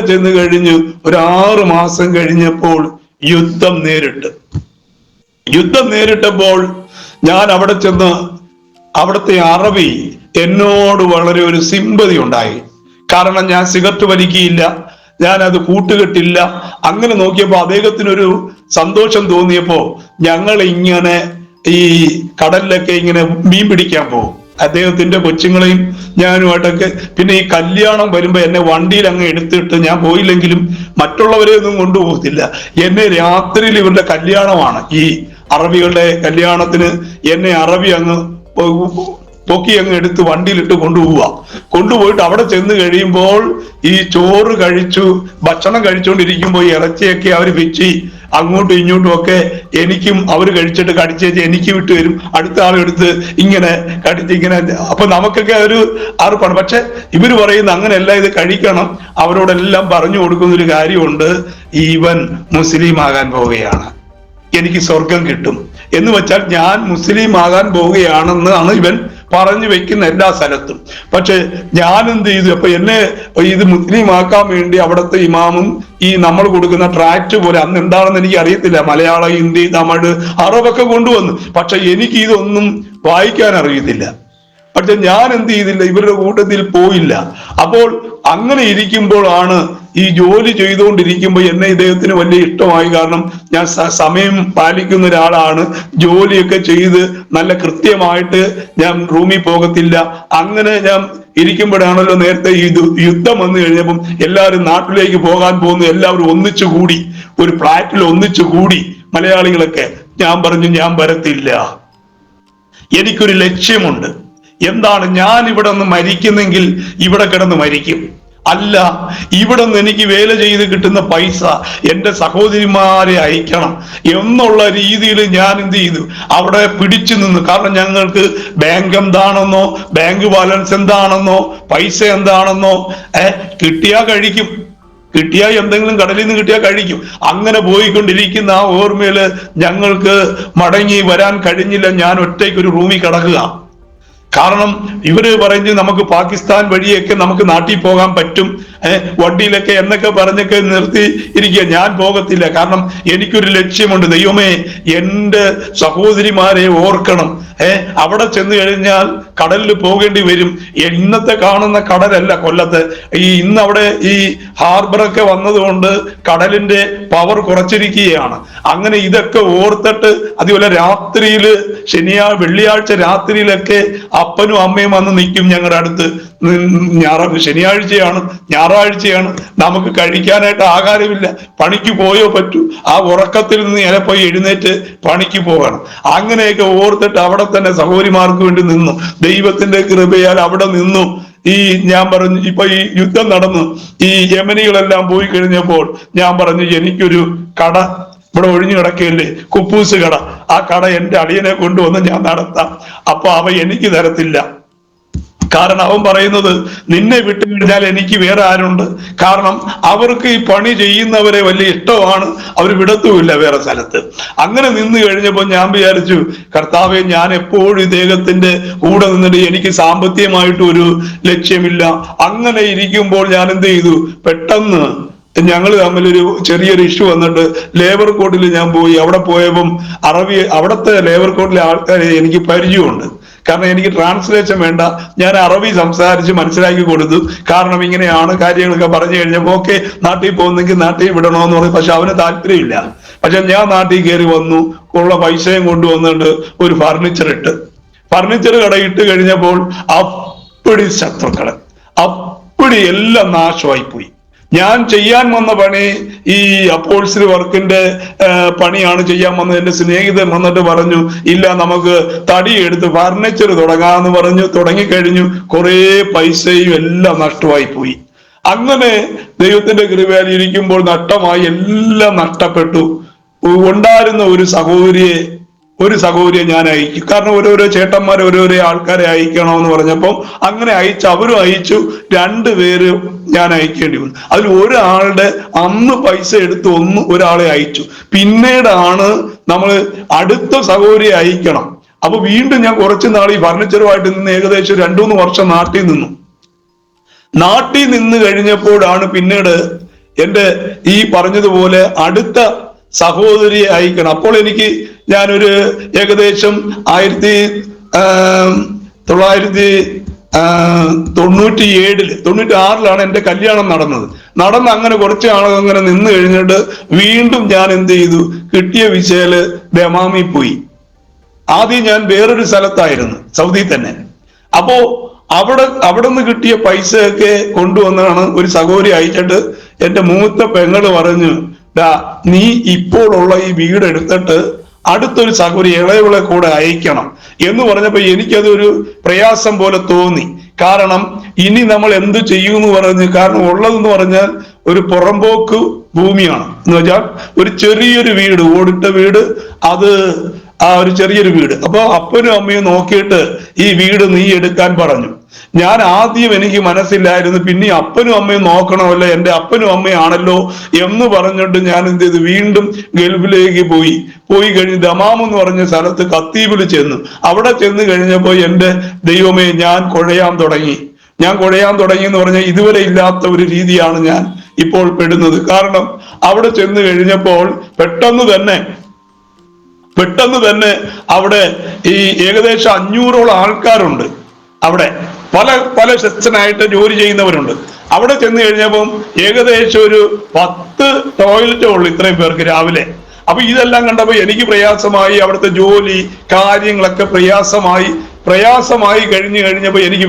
ചെന്ന് കഴിഞ്ഞ് ഒരു 6 മാസം കഴിഞ്ഞപ്പോൾ യുദ്ധം നേരിട്ടപ്പോൾ ഞാൻ അവിടെ ചെന്ന് അവിടുത്തെ അറബി എന്നോട് വളരെ ഒരു സിമ്പതി ഉണ്ടായി. കാരണം ഞാൻ സിഗരറ്റ് വലിക്കുകയില്ല, ഞാൻ അത് കൂട്ടുകെട്ടില്ല. അങ്ങനെ നോക്കിയപ്പോ അദ്ദേഹത്തിനൊരു സന്തോഷം തോന്നിയപ്പോ ഞങ്ങൾ ഇങ്ങനെ ഈ കടലിലൊക്കെ ഇങ്ങനെ മീൻ പിടിക്കാൻ പോകും, അദ്ദേഹത്തിന്റെ കൊച്ചുങ്ങളെയും ഞാനുമായിട്ടൊക്കെ. പിന്നെ ഈ കല്യാണം വരുമ്പോ എന്നെ വണ്ടിയിൽ അങ്ങ് എടുത്തിട്ട്, ഞാൻ പോയില്ലെങ്കിലും മറ്റുള്ളവരെ ഒന്നും കൊണ്ടുപോകത്തില്ല, എന്നെ രാത്രിയിൽ ഇവരുടെ കല്യാണമാണ്, ഈ അറബികളുടെ കല്യാണത്തിന് എന്നെ അറബി അങ്ങ് പൊക്കി അങ്ങ് എടുത്ത് വണ്ടിയിലിട്ട് കൊണ്ടുപോയിട്ട് അവിടെ ചെന്ന് കഴിയുമ്പോൾ ഈ ചോറ് ഭക്ഷണം കഴിച്ചുകൊണ്ടിരിക്കുമ്പോൾ ഈ ഇറച്ചിയൊക്കെ അവർ വെച്ച് അങ്ങോട്ടും ഇങ്ങോട്ടും ഒക്കെ എനിക്കും അവർ കഴിച്ചിട്ട് കടിച്ചേച്ച് എനിക്ക് വിട്ടു വരും, അടുത്ത ആളെടുത്ത് ഇങ്ങനെ കടിച്ചിങ്ങനെ. അപ്പൊ നമുക്കൊക്കെ ഒരു അറുപ്പാണ്. പക്ഷെ ഇവര് പറയുന്ന അങ്ങനെയല്ല, ഇത് കഴിക്കണം. അവരോടെല്ലാം പറഞ്ഞു കൊടുക്കുന്ന ഒരു കാര്യമുണ്ട്, ഇവൻ മുസ്ലിം ആകാൻ പോവുകയാണ്, എനിക്ക് സ്വർഗം കിട്ടും എന്ന് വെച്ചാൽ ഞാൻ മുസ്ലിം ആകാൻ പോവുകയാണെന്നാണ് ഇവൻ പറഞ്ഞു വെക്കുന്ന എല്ലാ സ്ഥലത്തും. പക്ഷെ ഞാൻ എന്ത് ചെയ്തു, അപ്പൊ എന്നെ ഇത് മുസ്ലിം ആക്കാൻ വേണ്ടി അവിടുത്തെ ഇമാമും ഈ നമ്മൾ കൊടുക്കുന്ന ട്രാക്ട് പോലെ, അന്ന് എന്താണെന്ന് എനിക്ക് അറിയത്തില്ല, മലയാളം, ഹിന്ദി, തമിഴ്, അറബൊക്കെ കൊണ്ടുവന്നു. പക്ഷെ എനിക്ക് ഇതൊന്നും വായിക്കാൻ അറിയത്തില്ല. പക്ഷെ ഞാൻ എന്ത് ചെയ്തില്ല, ഇവരുടെ കൂട്ടത്തിൽ പോയില്ല. അപ്പോൾ അങ്ങനെ ഇരിക്കുമ്പോഴാണ് ഈ ജോലി ചെയ്തുകൊണ്ടിരിക്കുമ്പോൾ എന്നെ ഇദ്ദേഹത്തിന് വലിയ ഇഷ്ടമായി. കാരണം ഞാൻ സമയം പാലിക്കുന്ന ഒരാളാണ്, ജോലിയൊക്കെ ചെയ്ത് നല്ല കൃത്യമായിട്ട് ഞാൻ റൂമിൽ പോകത്തില്ല. അങ്ങനെ ഞാൻ ഇരിക്കുമ്പോഴാണല്ലോ നേരത്തെ ഈ യുദ്ധം വന്നു കഴിഞ്ഞപ്പം എല്ലാവരും നാട്ടിലേക്ക് പോകാൻ പോകുന്നു, എല്ലാവരും ഒന്നിച്ചു കൂടി, ഒരു ഫ്ലാറ്റിൽ ഒന്നിച്ചു കൂടി മലയാളികളൊക്കെ. ഞാൻ പറഞ്ഞു ഞാൻ വരത്തില്ല, എനിക്കൊരു ലക്ഷ്യമുണ്ട്. എന്താണ്? ഞാൻ ഇവിടെ നിന്ന് മരിക്കുന്നെങ്കിൽ ഇവിടെ കിടന്ന് മരിക്കും. അല്ല, ഇവിടെ നിന്ന് എനിക്ക് വേല ചെയ്ത് കിട്ടുന്ന പൈസ എൻ്റെ സഹോദരിമാരെ അയക്കണം എന്നുള്ള രീതിയിൽ ഞാൻ എന്ത് ചെയ്തു, അവിടെ പിടിച്ചു നിന്നു. കാരണം ഞങ്ങൾക്ക് ബാങ്ക് എന്താണെന്നോ ബാങ്ക് ബാലൻസ് എന്താണെന്നോ പൈസ എന്താണെന്നോ കിട്ടിയാ കഴിക്കും, കിട്ടിയാൽ എന്തെങ്കിലും കടലിൽ നിന്ന് കിട്ടിയാൽ കഴിക്കും. അങ്ങനെ പോയിക്കൊണ്ടിരിക്കുന്ന ആ ഓർമ്മയില് ഞങ്ങൾക്ക് മടങ്ങി വരാൻ കഴിഞ്ഞില്ല. ഞാൻ ഒറ്റയ്ക്ക് ഒരു റൂമിൽ കിടക്കുക. കാരണം ഇവര് പറഞ്ഞു നമുക്ക് പാകിസ്ഥാൻ വഴിയൊക്കെ നമുക്ക് നാട്ടിൽ പോകാൻ പറ്റും, വണ്ടിയിലൊക്കെ എന്നൊക്കെ പറഞ്ഞൊക്കെ നിർത്തി ഇരിക്കുക. ഞാൻ പോകത്തില്ല. കാരണം എനിക്കൊരു ലക്ഷ്യമുണ്ട്. ദൈവമേ, എൻ്റെ സഹോദരിമാരെ ഓർക്കണം. അവിടെ ചെന്ന് കഴിഞ്ഞാൽ കടലിൽ പോകേണ്ടി വരും. ഇന്നത്തെ കാണുന്ന കടലല്ല കൊല്ലത്ത്. ഇന്ന് അവിടെ ഈ ഹാർബറൊക്കെ വന്നതുകൊണ്ട് കടലിന്റെ പവർ കുറച്ചിരിക്കുകയാണ്. അങ്ങനെ ഇതൊക്കെ ഓർത്തിട്ട് അതുപോലെ രാത്രിയില് വെള്ളിയാഴ്ച രാത്രിയിലൊക്കെ അപ്പനും അമ്മയും വന്ന് നിൽക്കും ഞങ്ങളുടെ അടുത്ത്. ശനിയാഴ്ചയാണ്, ഞായറാഴ്ചയാണ്, നമുക്ക് കഴിക്കാനായിട്ട് ആഹാരമില്ല, പണിക്ക് പോയോ പറ്റൂ. ആ ഉറക്കത്തിൽ നിന്ന് ചിലപ്പോൾ എഴുന്നേറ്റ് പണിക്ക് പോകണം. അങ്ങനെയൊക്കെ ഓർത്തിട്ട് അവിടെ തന്നെ സഹോദരിമാർക്ക് വേണ്ടി നിന്നു. ദൈവത്തിന്റെ കൃപയാൽ അവിടെ നിന്നു. ഞാൻ പറഞ്ഞു, ഇപ്പൊ ഈ യുദ്ധം നടന്നു, ഈ യമനികളെല്ലാം പോയി കഴിഞ്ഞപ്പോൾ ഞാൻ പറഞ്ഞു എനിക്കൊരു കട ഇവിടെ ഒഴിഞ്ഞു കിടക്കുകയല്ലേ, കുപ്പൂസ് കട, ആ കട എൻ്റെ അളിയനെ കൊണ്ടുവന്ന് ഞാൻ നടത്താം. അപ്പൊ അവ എനിക്ക് തരത്തില്ല. കാരണം അവൻ പറയുന്നത് നിന്നെ വിട്ടു കഴിഞ്ഞാൽ എനിക്ക് വേറെ ആരുണ്ട്. കാരണം അവർക്ക് ഈ പണി ചെയ്യുന്നവരെ വലിയ ഇഷ്ടമാണ്, അവർ വിടത്തുമില്ല വേറെ സ്ഥലത്ത്. അങ്ങനെ നിന്ന് കഴിഞ്ഞപ്പോൾ ഞാൻ വിചാരിച്ചു, കർത്താവെ, ഞാൻ എപ്പോഴും ഇദ്ദേഹത്തിന്റെ കൂടെ നിന്നിട്ട് എനിക്ക് സാമ്പത്തികമായിട്ട് ഒരു ലക്ഷ്യമില്ല. അങ്ങനെ ഇരിക്കുമ്പോൾ ഞാൻ എന്ത് ചെയ്തു, പെട്ടെന്ന് ഞങ്ങൾ തമ്മിലൊരു ചെറിയൊരു ഇഷ്യൂ വന്നിട്ട് ലേബർ കോർട്ടിൽ ഞാൻ പോയി. അവിടെ പോയപ്പം അവിടുത്തെ ലേബർ കോർട്ടിലെ ആൾക്കാരെ എനിക്ക് പരിചയമുണ്ട്. കാരണം എനിക്ക് ട്രാൻസ്ലേഷൻ വേണ്ട, ഞാൻ അറബി സംസാരിച്ച് മനസ്സിലാക്കി കൊടുത്തു. കാരണം ഇങ്ങനെയാണ് കാര്യങ്ങളൊക്കെ പറഞ്ഞു കഴിഞ്ഞപ്പോൾ ഓക്കെ, നാട്ടിൽ പോകുന്നെങ്കിൽ നാട്ടിൽ വിടണമെന്ന് പറഞ്ഞു. പക്ഷെ അവന് താല്പര്യമില്ല. പക്ഷെ ഞാൻ നാട്ടിൽ കയറി വന്നു, ഉള്ള പൈസയും കൊണ്ടുവന്നിട്ട് ഒരു ഫർണിച്ചർ കട ഇട്ട് കഴിഞ്ഞപ്പോൾ അപ്പടി ശത്രുക്കള്, അപ്പടി എല്ലാം നാശമായി പോയി. ഞാൻ ചെയ്യാൻ വന്ന പണി ഈ അപ്പോൾസറി വർക്കിന്റെ പണിയാണ് ചെയ്യാൻ വന്നത്. എന്റെ സ്നേഹിതൻ വന്നിട്ട് പറഞ്ഞു, ഇല്ല നമുക്ക് തടിയെടുത്ത് ഫർണിച്ചർ തുടങ്ങാന്ന് പറഞ്ഞു. തുടങ്ങിക്കഴിഞ്ഞു, കുറെ പൈസയും എല്ലാം നഷ്ടമായി പോയി. അങ്ങനെ ദൈവത്തിന്റെ കൃപയാൽ ഇരിക്കുമ്പോൾ നഷ്ടമായി, എല്ലാം നഷ്ടപ്പെട്ടു. ഉണ്ടായിരുന്ന ഒരു സഹോദരിയെ ഞാൻ അയച്ചു. കാരണം ഓരോരോ ചേട്ടന്മാരെ ഓരോരോ ആൾക്കാരെ അയക്കണമെന്ന് പറഞ്ഞപ്പോൾ അങ്ങനെ അയച്ചു. അവരും അയച്ചു, 2 പേര് ഞാൻ അയക്കേണ്ടി വന്നു. അതിൽ ഒരാളുടെ അന്ന് പൈസ എടുത്ത് ഒരാളെ അയച്ചു. പിന്നീടാണ് നമ്മൾ അടുത്ത സഹോദരിയെ അയക്കണം. അപ്പൊ വീണ്ടും ഞാൻ കുറച്ചു നാൾ ഈ ഫർണിച്ചറുമായിട്ട് നിന്ന് ഏകദേശം 2-3 വർഷം നാട്ടിൽ നിന്ന് കഴിഞ്ഞപ്പോഴാണ് പിന്നീട് എൻ്റെ ഈ പറഞ്ഞതുപോലെ അടുത്ത സഹോദരിയെ അയക്കണം. അപ്പോൾ ഞാനൊരു ഏകദേശം 1996 എൻ്റെ കല്യാണം നടന്ന് അങ്ങനെ കുറച്ച് ആളുകൾ അങ്ങനെ നിന്ന് കഴിഞ്ഞിട്ട് വീണ്ടും ഞാൻ എന്ത് ചെയ്തു, കിട്ടിയ വിസയില് ദമാമി പോയി. ആദ്യം ഞാൻ വേറൊരു സ്ഥലത്തായിരുന്നു, സൗദി തന്നെ. അപ്പോ അവിടെ നിന്ന് കിട്ടിയ പൈസയൊക്കെ കൊണ്ടുവന്നാണ് ഒരു സഹോദരി അയച്ചിട്ട് എൻ്റെ മൂത്ത പെങ്ങള് പറഞ്ഞു, നീ ഇപ്പോഴുള്ള ഈ വീട് എടുത്തിട്ട് അടുത്തൊരു സഹോദരി ഇളയവളെ കൂടെ അയക്കണം എന്ന് പറഞ്ഞപ്പോ എനിക്കതൊരു പ്രയാസം പോലെ തോന്നി. കാരണം ഇനി നമ്മൾ എന്ത് ചെയ്യുമെന്ന് പറഞ്ഞു. കാരണം ഉള്ളതെന്ന് പറഞ്ഞാൽ ഒരു പുറമ്പോക്ക് ഭൂമിയാണ്. എന്ന് വെച്ചാൽ ഒരു ചെറിയൊരു വീട്, ഓടിട്ട വീട്, അത് ഒരു ചെറിയൊരു വീട്. അപ്പൊ അപ്പനും അമ്മയും നോക്കിയിട്ട് ഈ വീട് നീ എടുക്കാൻ പറഞ്ഞു. ഞാൻ ആദ്യം എനിക്ക് മനസ്സിലായിരുന്നു, പിന്നെ അപ്പനും അമ്മയും നോക്കണമല്ലോ, എൻ്റെ അപ്പനും അമ്മയാണല്ലോ എന്ന് പറഞ്ഞിട്ട് ഞാൻ എന്ത് ചെയ്തു, വീണ്ടും ഗൾഫിലേക്ക് പോയി കഴിഞ്ഞ് ദമാം എന്ന് പറഞ്ഞ സ്ഥലത്ത് ഖത്തീബിൽ ചെന്നു. അവിടെ ചെന്ന് കഴിഞ്ഞപ്പോൾ എൻ്റെ ദൈവമേ, ഞാൻ കുഴയാൻ തുടങ്ങി എന്ന് പറഞ്ഞാൽ ഇതുവരെ ഇല്ലാത്ത ഒരു രീതിയാണ് ഞാൻ ഇപ്പോൾ പെടുന്നത്. കാരണം അവിടെ ചെന്ന് കഴിഞ്ഞപ്പോൾ പെട്ടെന്ന് തന്നെ അവിടെ ഈ ഏകദേശം 500ഓളം ആൾക്കാരുണ്ട് അവിടെ. പല പല സെക്ഷനായിട്ട് ജോലി ചെയ്യുന്നവരുണ്ട്. അവിടെ ചെന്ന് കഴിഞ്ഞപ്പം ഏകദേശം ഒരു 10 ടോയ്ലറ്റേ ഉള്ളൂ ഇത്രയും പേർക്ക് രാവിലെ. അപ്പൊ ഇതെല്ലാം കണ്ടപ്പോ എനിക്ക് പ്രയാസമായി, അവിടുത്തെ ജോലി കാര്യങ്ങളൊക്കെ പ്രയാസമായി കഴിഞ്ഞപ്പോ എനിക്ക്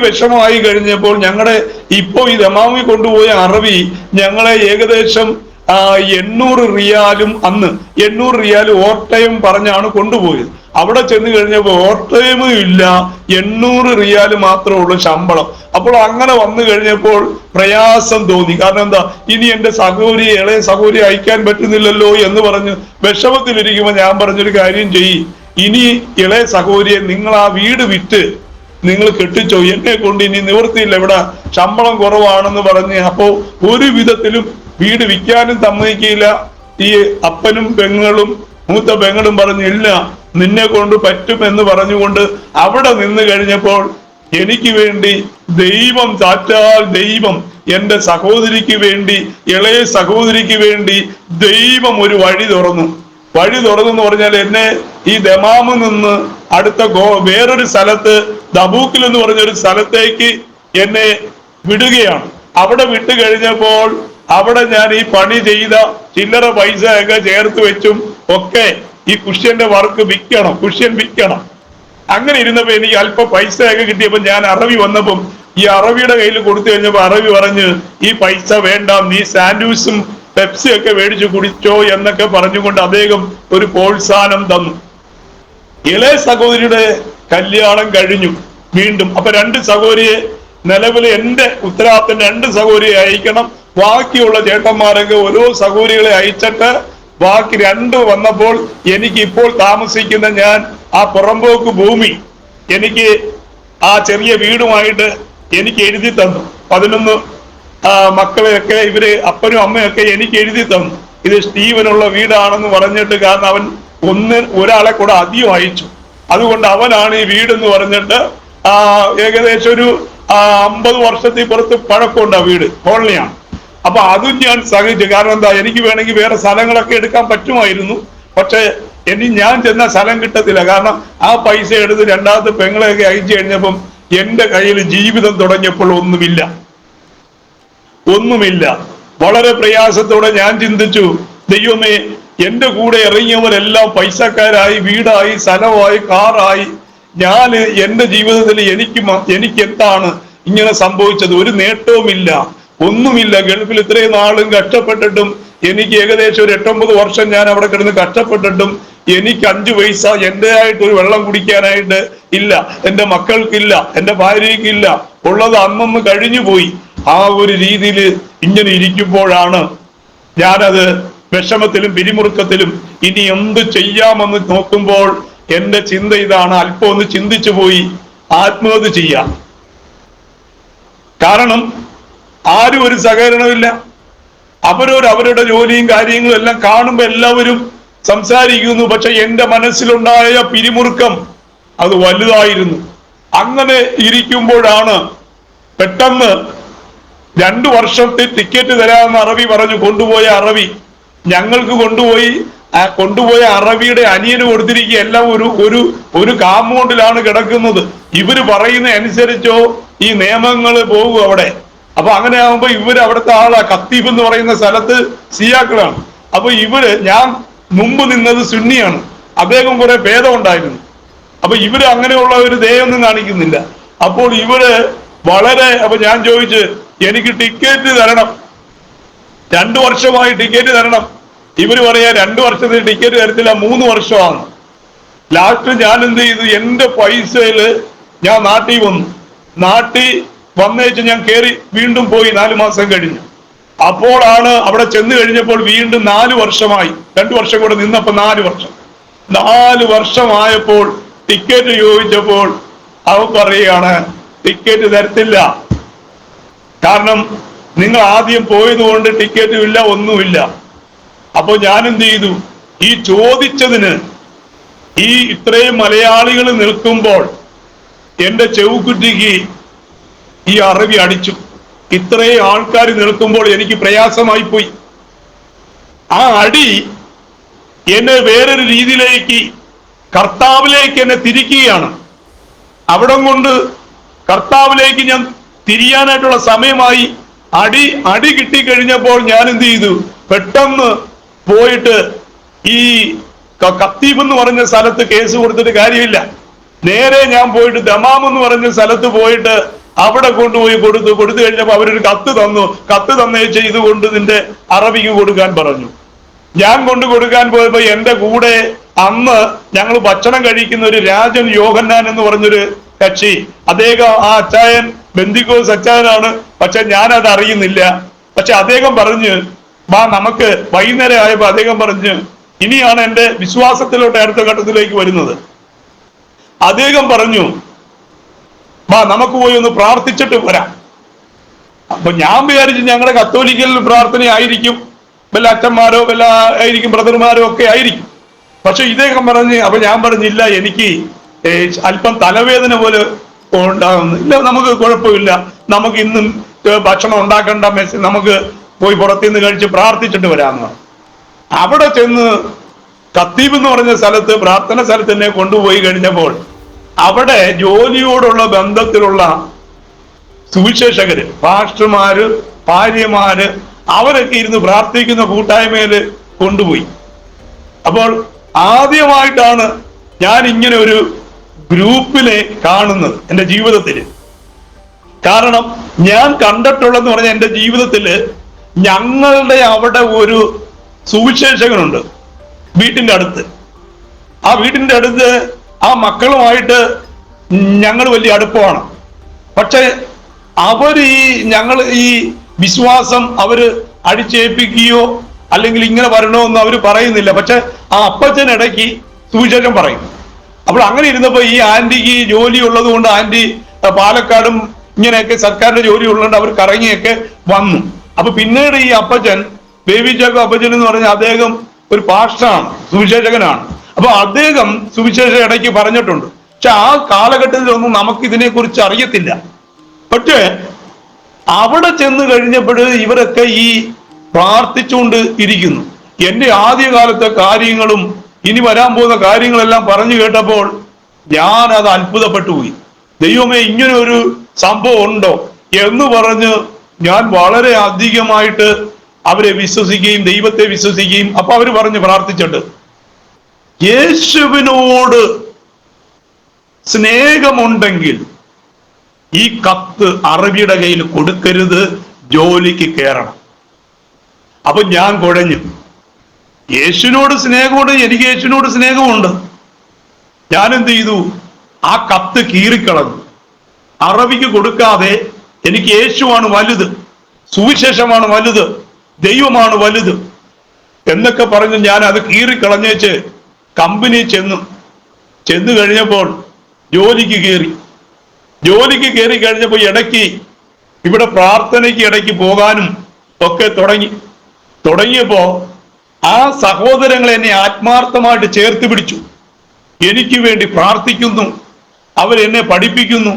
വിഷമമായി കഴിഞ്ഞപ്പോൾ ഞങ്ങളുടെ ഇപ്പൊ ഈ ദമാമി കൊണ്ടുപോയ അറബി ഞങ്ങളെ ഏകദേശം 800 റിയാലും അന്ന് 800 റിയാൽ ഓവർ ടൈം പറഞ്ഞാണ് കൊണ്ടുപോയത്. അവിടെ ചെന്ന് കഴിഞ്ഞപ്പോൾ ഓവർ ടൈമും ഇല്ല, 800 റിയാൽ മാത്രമേ ഉള്ളൂ ശമ്പളം. അപ്പോൾ അങ്ങനെ വന്നു കഴിഞ്ഞപ്പോൾ പ്രയാസം തോന്നി. കാരണം എന്താ, ഇനി എന്റെ ഇളയ സഹോദരി അയക്കാൻ പറ്റുന്നില്ലല്ലോ എന്ന് പറഞ്ഞ് വിഷമത്തിലിരിക്കുമ്പോൾ ഞാൻ പറഞ്ഞൊരു കാര്യം ചെയ്യ്, ഇനി ഇളയ സഹോദരിയെ നിങ്ങൾ ആ വീട് വിറ്റ് നിങ്ങൾ കെട്ടിച്ചോ, എന്നെ കൊണ്ട് ഇനി നിവൃത്തിയില്ല, ഇവിടെ ശമ്പളം കുറവാണെന്ന് പറഞ്ഞ്. അപ്പോ ഒരു വിധത്തിലും വീട് വിൽക്കാനും സമ്മതിക്കില്ല. ഈ അപ്പനും പെങ്ങളും മൂത്ത പെങ്ങളും പറഞ്ഞു ഇല്ല, നിന്നെ കൊണ്ട് പറ്റും എന്ന് പറഞ്ഞുകൊണ്ട് അവിടെ നിന്ന് കഴിഞ്ഞപ്പോൾ എനിക്ക് വേണ്ടി ദൈവം എന്റെ സഹോദരിക്ക് വേണ്ടി, ഇളയ സഹോദരിക്ക് വേണ്ടി ദൈവം ഒരു വഴി തുറന്നു എന്ന് പറഞ്ഞാൽ എന്നെ ഈ ദമാമിൽ നിന്ന് അടുത്ത വേറൊരു സ്ഥലത്ത് ദബൂക്കിൽ എന്ന് പറഞ്ഞൊരു സ്ഥലത്തേക്ക് എന്നെ വിടുകയാണ്. അവിടെ വിട്ടു കഴിഞ്ഞപ്പോൾ അവിടെ ഞാൻ ഈ പണി ചെയ്ത ചില്ലറ പൈസ ഒക്കെ ചേർത്ത് വെച്ചും ഒക്കെ ഈ കുഷ്യന്റെ വർക്ക് വിൽക്കണം. അങ്ങനെ ഇരുന്നപ്പോ എനിക്ക് അല്പം പൈസ ഒക്കെ കിട്ടിയപ്പോ ഞാൻ അറബി വന്നപ്പം ഈ അറബിയുടെ കയ്യിൽ കൊടുത്തു കഴിഞ്ഞപ്പോ അറബി പറഞ്ഞ് ഈ പൈസ വേണ്ട, നീ സാൻഡ്വിച്ചും പെപ്സി ഒക്കെ മേടിച്ചു കുടിച്ചോ എന്നൊക്കെ പറഞ്ഞുകൊണ്ട് അദ്ദേഹം ഒരു പ്രോത്സാഹനം തന്നു. ഇളയ സഹോദരിയുടെ കല്യാണം കഴിഞ്ഞു വീണ്ടും. അപ്പൊ 2 സഹോദരിയെ നിലവിൽ എന്റെ ഉത്തരവാദിത്തം 2 സഹോദരിയെ അയക്കണം. ബാക്കിയുള്ള ചേട്ടന്മാരൊക്കെ ഓരോ സഹോദരികളെ അയച്ചിട്ട് ബാക്കി 2 വന്നപ്പോൾ എനിക്ക് ഇപ്പോൾ താമസിക്കുന്ന ഞാൻ ആ പുറമ്പോക്ക് ഭൂമി എനിക്ക് ആ ചെറിയ വീടുമായിട്ട് എനിക്ക് എഴുതി തന്നു. 11 മക്കളെയൊക്കെ ഇവര് അപ്പനും അമ്മയൊക്കെ എനിക്ക് എഴുതി തന്നു. ഇത് സ്റ്റീവനുള്ള വീടാണെന്ന് പറഞ്ഞിട്ട്, കാരണം അവൻ ഒരാളെ കൂടെ അധികം അയച്ചു, അതുകൊണ്ട് അവനാണ് ഈ വീടെന്ന് പറഞ്ഞിട്ട് ഏകദേശം ഒരു 50 വർഷത്തിൽ പുറത്ത് പഴക്കമുണ്ട് ആ വീട്, കോളനിയാണ്. അപ്പൊ അതും ഞാൻ സഹിച്ചു. കാരണം എന്താ, എനിക്ക് വേണമെങ്കിൽ വേറെ സ്ഥലങ്ങളൊക്കെ എടുക്കാൻ പറ്റുമായിരുന്നു, പക്ഷെ ഞാൻ ചെന്ന സ്ഥലം കിട്ടത്തില്ല. കാരണം ആ പൈസ എടുത്ത് 2ാമത്തെ പെങ്ങളെയൊക്കെ അയച്ചു കഴിഞ്ഞപ്പം എന്റെ കയ്യിൽ ജീവിതം തുടങ്ങിയപ്പോൾ ഒന്നുമില്ല. വളരെ പ്രയാസത്തോടെ ഞാൻ ചിന്തിച്ചു, ദൈവമേ, എന്റെ കൂടെ ഇറങ്ങിയവരെല്ലാം പൈസക്കാരായി, വീടായി, സ്ഥലമായി, കാറായി. ഞാൻ എന്റെ ജീവിതത്തിൽ എനിക്ക് എന്താണ് ഇങ്ങനെ സംഭവിച്ചത്? ഒരു നേട്ടവുമില്ല, ഒന്നുമില്ല. ഗൾഫിൽ ഇത്രയും നാളും കഷ്ടപ്പെട്ടിട്ടും എനിക്ക് ഏകദേശം ഒരു 8-9 വർഷം ഞാൻ അവിടെ കിടന്ന് കഷ്ടപ്പെട്ടിട്ടും എനിക്ക് 5 പൈസ എന്റേതായിട്ട് ഒരു വെള്ളം കുടിക്കാനായിട്ട് ഇല്ല, എന്റെ മക്കൾക്കില്ല, എന്റെ ഭാര്യയ്ക്കില്ല, ഉള്ളത് അന്നൊന്ന് കഴിഞ്ഞു പോയി. ആ ഒരു രീതിയിൽ ഇങ്ങനെ ഇരിക്കുമ്പോഴാണ് ഞാനത് വിഷമത്തിലും പിരിമുറുക്കത്തിലും ഇനി എന്ത് ചെയ്യാമെന്ന് നോക്കുമ്പോൾ എന്റെ ചിന്ത ഇതാണ്, അല്പം ഒന്ന് ചിന്തിച്ചു പോയി, ആത്മഹത്യ ചെയ്യാം. കാരണം ആരും ഒരു സഹകരണമില്ല. അവരുടെ ജോലിയും കാര്യങ്ങളും എല്ലാം കാണുമ്പോൾ എല്ലാവരും സംസാരിക്കുന്നു, പക്ഷെ എന്റെ മനസ്സിലുണ്ടായ പിരിമുറുക്കം അത് വലുതായിരുന്നു. അങ്ങനെ ഇരിക്കുമ്പോഴാണ് പെട്ടെന്ന് 2 വർഷത്തെ ടിക്കറ്റ് തരാമെന്ന് അറബി പറഞ്ഞു. ഞങ്ങൾക്ക് കൊണ്ടുപോയ അറബിയുടെ അനിയന് കൊടുത്തിരിക്കുക. എല്ലാം ഒരു കാമ്പൗണ്ടിലാണ് കിടക്കുന്നത്. ഇവര് പറയുന്ന അനുസരിച്ചോ ഈ നിയമങ്ങൾ പോകും അവിടെ. അപ്പൊ അങ്ങനെ ആകുമ്പോ ഇവര് അവിടുത്തെ ആളാ, ഖത്തീബ് എന്ന് പറയുന്ന സ്ഥലത്ത് സിയാക്കളാണ്. അപ്പൊ ഞാൻ മുമ്പ് നിന്നത് സുന്നിയാണ്, അദ്ദേഹം കുറെ ഭേദം ഉണ്ടായിരുന്നു. അപ്പൊ ഇവര് അങ്ങനെയുള്ള ഒരു ദയൊന്നും കാണിക്കുന്നില്ല. അപ്പോൾ ഇവര് അപ്പൊ ഞാൻ ചോദിച്ച്, എനിക്ക് ടിക്കറ്റ് തരണം, 2 വർഷമായി ടിക്കറ്റ് തരണം. ഇവര് പറയാ 2 വർഷത്തിൽ ടിക്കറ്റ് തരത്തില്ല, 3 വർഷമാണ്. ലാസ്റ്റ് ഞാൻ എന്ത് ചെയ്തു, എന്റെ പൈസയില് ഞാൻ നാട്ടിൽ വന്നേച്ച് ഞാൻ കയറി വീണ്ടും പോയി. 4 മാസം കഴിഞ്ഞു. അപ്പോഴാണ് അവിടെ ചെന്ന് കഴിഞ്ഞപ്പോൾ വീണ്ടും 4 വർഷമായി. 2 വർഷം കൂടെ നിന്നപ്പോ 4 വർഷമായപ്പോൾ ടിക്കറ്റ് ചോദിച്ചപ്പോൾ അവൻ പറയുകയാണ്, ടിക്കറ്റ് തരത്തില്ല, കാരണം നിങ്ങൾ ആദ്യം പോയതുകൊണ്ട് ടിക്കറ്റും ഇല്ല, ഒന്നുമില്ല. അപ്പൊ ഞാൻ എന്ത് ചെയ്തു, ഈ ചോദിച്ചതിന് ഈ ഇത്രയും മലയാളികൾ നിൽക്കുമ്പോൾ എന്റെ ചെവുക്കുറ്റിക്ക് ഈ അറബി അടിച്ചു. ഇത്രയും ആൾക്കാർ നിൽക്കുമ്പോൾ എനിക്ക് പ്രയാസമായി പോയി. ആ അടി എന്നെ വേറൊരു രീതിയിലേക്ക്, കർത്താവിലേക്ക് എന്നെ തിരിക്കുകയാണ്. അവിടം കൊണ്ട് കർത്താവിലേക്ക് ഞാൻ തിരിയാനായിട്ടുള്ള സമയമായി. അടി കിട്ടിക്കഴിഞ്ഞപ്പോൾ ഞാൻ എന്ത് ചെയ്തു? പെട്ടെന്ന് പോയിട്ട് ഈ കത്തീബ് എന്ന് പറഞ്ഞ സ്ഥലത്ത് കേസ് കൊടുത്തിട്ട് കാര്യമില്ല. നേരെ ഞാൻ പോയിട്ട് ദമാം എന്ന് പറഞ്ഞ സ്ഥലത്ത് പോയിട്ട് അവിടെ കൊണ്ടുപോയി കൊടുത്തു കഴിഞ്ഞപ്പോൾ അവരൊരു കത്ത് തന്നു. കത്ത് തന്നേച്ച് ഇതുകൊണ്ട് നിന്റെ അറബിക്ക് കൊടുക്കാൻ പറഞ്ഞു. ഞാൻ കൊണ്ട് കൊടുക്കാൻ പോയപ്പോ എന്റെ കൂടെ അന്ന് ഞങ്ങൾ ഭക്ഷണം കഴിക്കുന്ന ഒരു രാജൻ യോഹന്നാൻ എന്ന് പറഞ്ഞൊരു കക്ഷി, അദ്ദേഹം ആ അച്ചായൻ ബന്ദിക്കോസ് അച്ചായനാണ്. പക്ഷെ ഞാനത് അറിയുന്നില്ല. പക്ഷെ അദ്ദേഹം പറഞ്ഞ് വാ നമുക്ക്, വൈകുന്നേരം ആയപ്പോ അദ്ദേഹം പറഞ്ഞ് ഇനിയാണ് എന്റെ വിശ്വാസത്തിലോട്ട് അടുത്ത ഘട്ടത്തിലേക്ക് വരുന്നത്. അദ്ദേഹം പറഞ്ഞു വാ നമുക്ക് പോയി ഒന്ന് പ്രാർത്ഥിച്ചിട്ട് വരാം. അപ്പൊ ഞാൻ വിചാരിച്ചു ഞങ്ങളുടെ കത്തോലിക്കൽ പ്രാർത്ഥന ആയിരിക്കും, വല്ല അച്ഛന്മാരോ വല്ല ആയിരിക്കും, ബ്രദർമാരോ ഒക്കെ ആയിരിക്കും. പക്ഷെ ഇദ്ദേഹം പറഞ്ഞ്, അപ്പൊ ഞാൻ പറഞ്ഞില്ല, എനിക്ക് അല്പം തലവേദന പോലെ ഉണ്ടാകുന്നു. ഇല്ല, നമുക്ക് കുഴപ്പമില്ല, നമുക്ക് ഇന്നും ഭക്ഷണം ഉണ്ടാക്കേണ്ട, നമുക്ക് പോയി പുറത്തുനിന്ന് കഴിച്ച് പ്രാർത്ഥിച്ചിട്ട് വരാമെന്ന്. അവിടെ ചെന്ന് കത്തീബ് എന്ന് പറഞ്ഞ സ്ഥലത്ത്, പ്രാർത്ഥന സ്ഥലത്ത് എന്നെ കൊണ്ടുപോയി കഴിഞ്ഞപ്പോൾ അവിടെ ജോലിയോടുള്ള ബന്ധത്തിലുള്ള സുവിശേഷകര്, പാസ്റ്റർമാര്, ഭാര്യമാര്, അവരൊക്കെ ഇരുന്ന് പ്രാർത്ഥിക്കുന്ന കൂട്ടായ്മയില് കൊണ്ടുപോയി. അപ്പോൾ ആദ്യമായിട്ടാണ് ഞാൻ ഇങ്ങനെ ഒരു ഗ്രൂപ്പിനെ കാണുന്നത് എന്റെ ജീവിതത്തില്. കാരണം ഞാൻ കണ്ടിട്ടുള്ളതെന്ന് പറഞ്ഞാൽ എന്റെ ജീവിതത്തില് ഞങ്ങളുടെ അവിടെ ഒരു സുവിശേഷകനുണ്ട് വീട്ടിന്റെ അടുത്ത്. ആ വീട്ടിന്റെ അടുത്ത് ആ മക്കളുമായിട്ട് ഞങ്ങൾ വലിയ അടുപ്പമാണ്. പക്ഷെ ഞങ്ങൾ ഈ വിശ്വാസം അവര് അടിച്ചേൽപ്പിക്കുകയോ അല്ലെങ്കിൽ ഇങ്ങനെ വരണമെന്ന് അവര് പറയുന്നില്ല. പക്ഷെ ആ അപ്പച്ചൻ ഇടയ്ക്ക് സുവിശേഷം പറയും. അപ്പോൾ അങ്ങനെ ഇരുന്നപ്പോ ഈ ആന്റിക്ക് ജോലി ഉള്ളത് കൊണ്ട് ആന്റി പാലക്കാടും ഇങ്ങനെയൊക്കെ സർക്കാരിന്റെ ജോലി ഉള്ളതുകൊണ്ട് അവർ കറങ്ങിയൊക്കെ വന്നു. അപ്പൊ പിന്നീട് ഈ അപ്പച്ചൻ, ബേബി ജാക്കോ അപ്പച്ചൻ എന്ന് പറഞ്ഞ അദ്ദേഹം ഒരു പാസ്റ്ററാണ്, സുവിശേഷകനാണ്. അപ്പൊ അദ്ദേഹം സുവിശേഷം ഇടയ്ക്ക് പറഞ്ഞിട്ടുണ്ട്. പക്ഷെ ആ കാലഘട്ടത്തിലൊന്നും നമുക്ക് ഇതിനെക്കുറിച്ച് അറിയത്തില്ല. പക്ഷേ അവിടെ ചെന്ന് കഴിഞ്ഞപ്പോൾ ഇവരൊക്കെ ഈ പ്രാർത്ഥിച്ചുകൊണ്ട് ഇരിക്കുന്നു. എന്റെ ആദ്യകാലത്തെ കാര്യങ്ങളും ഇനി വരാൻ പോകുന്ന കാര്യങ്ങളെല്ലാം പറഞ്ഞു കേട്ടപ്പോൾ ഞാൻ അത് അത്ഭുതപ്പെട്ടു പോയി. ദൈവമേ, ഇങ്ങനെ ഒരു സംഭവം ഉണ്ടോ എന്ന് പറഞ്ഞ് ഞാൻ വളരെ അധികമായിട്ട് അവരെ വിശ്വസിക്കുകയും ദൈവത്തെ വിശ്വസിക്കുകയും. അപ്പൊ അവര് പറഞ്ഞു പ്രാർത്ഥിച്ചിട്ട്, യേശുവിനോട് സ്നേഹമുണ്ടെങ്കിൽ ഈ കത്ത് അറബിയുടെ കയ്യിൽ കൊടുക്കരുത്, ജോലിക്ക് കയറണം. അപ്പൊ ഞാൻ കുഴഞ്ഞു. യേശുവിനോട് സ്നേഹമുണ്ട്, എനിക്ക് യേശുവിനോട് സ്നേഹമുണ്ട്. ഞാൻ എന്ത് ചെയ്തു? ആ കത്ത് കീറിക്കളഞ്ഞു. അറബിക്ക് കൊടുക്കാതെ എനിക്ക് യേശുവാണ് വലുത്, സുവിശേഷമാണ് വലുത്, ദൈവമാണ് വലുത് എന്നൊക്കെ പറഞ്ഞ് ഞാൻ അത് കീറിക്കളഞ്ഞേച്ച് കമ്പനി ചെന്നു കഴിഞ്ഞപ്പോൾ ജോലിക്ക് കയറി കഴിഞ്ഞപ്പോൾ ഇടയ്ക്ക് ഇവിടെ പ്രാർത്ഥനയ്ക്ക് ഇടയ്ക്ക് പോകാനും ഒക്കെ തുടങ്ങിയപ്പോ ആ സഹോദരങ്ങൾ എന്നെ ആത്മാർത്ഥമായിട്ട് ചേർത്ത് പിടിച്ചു. എനിക്ക് വേണ്ടി പ്രാർത്ഥിക്കുന്നു, അവരെന്നെ പഠിപ്പിക്കുന്നു.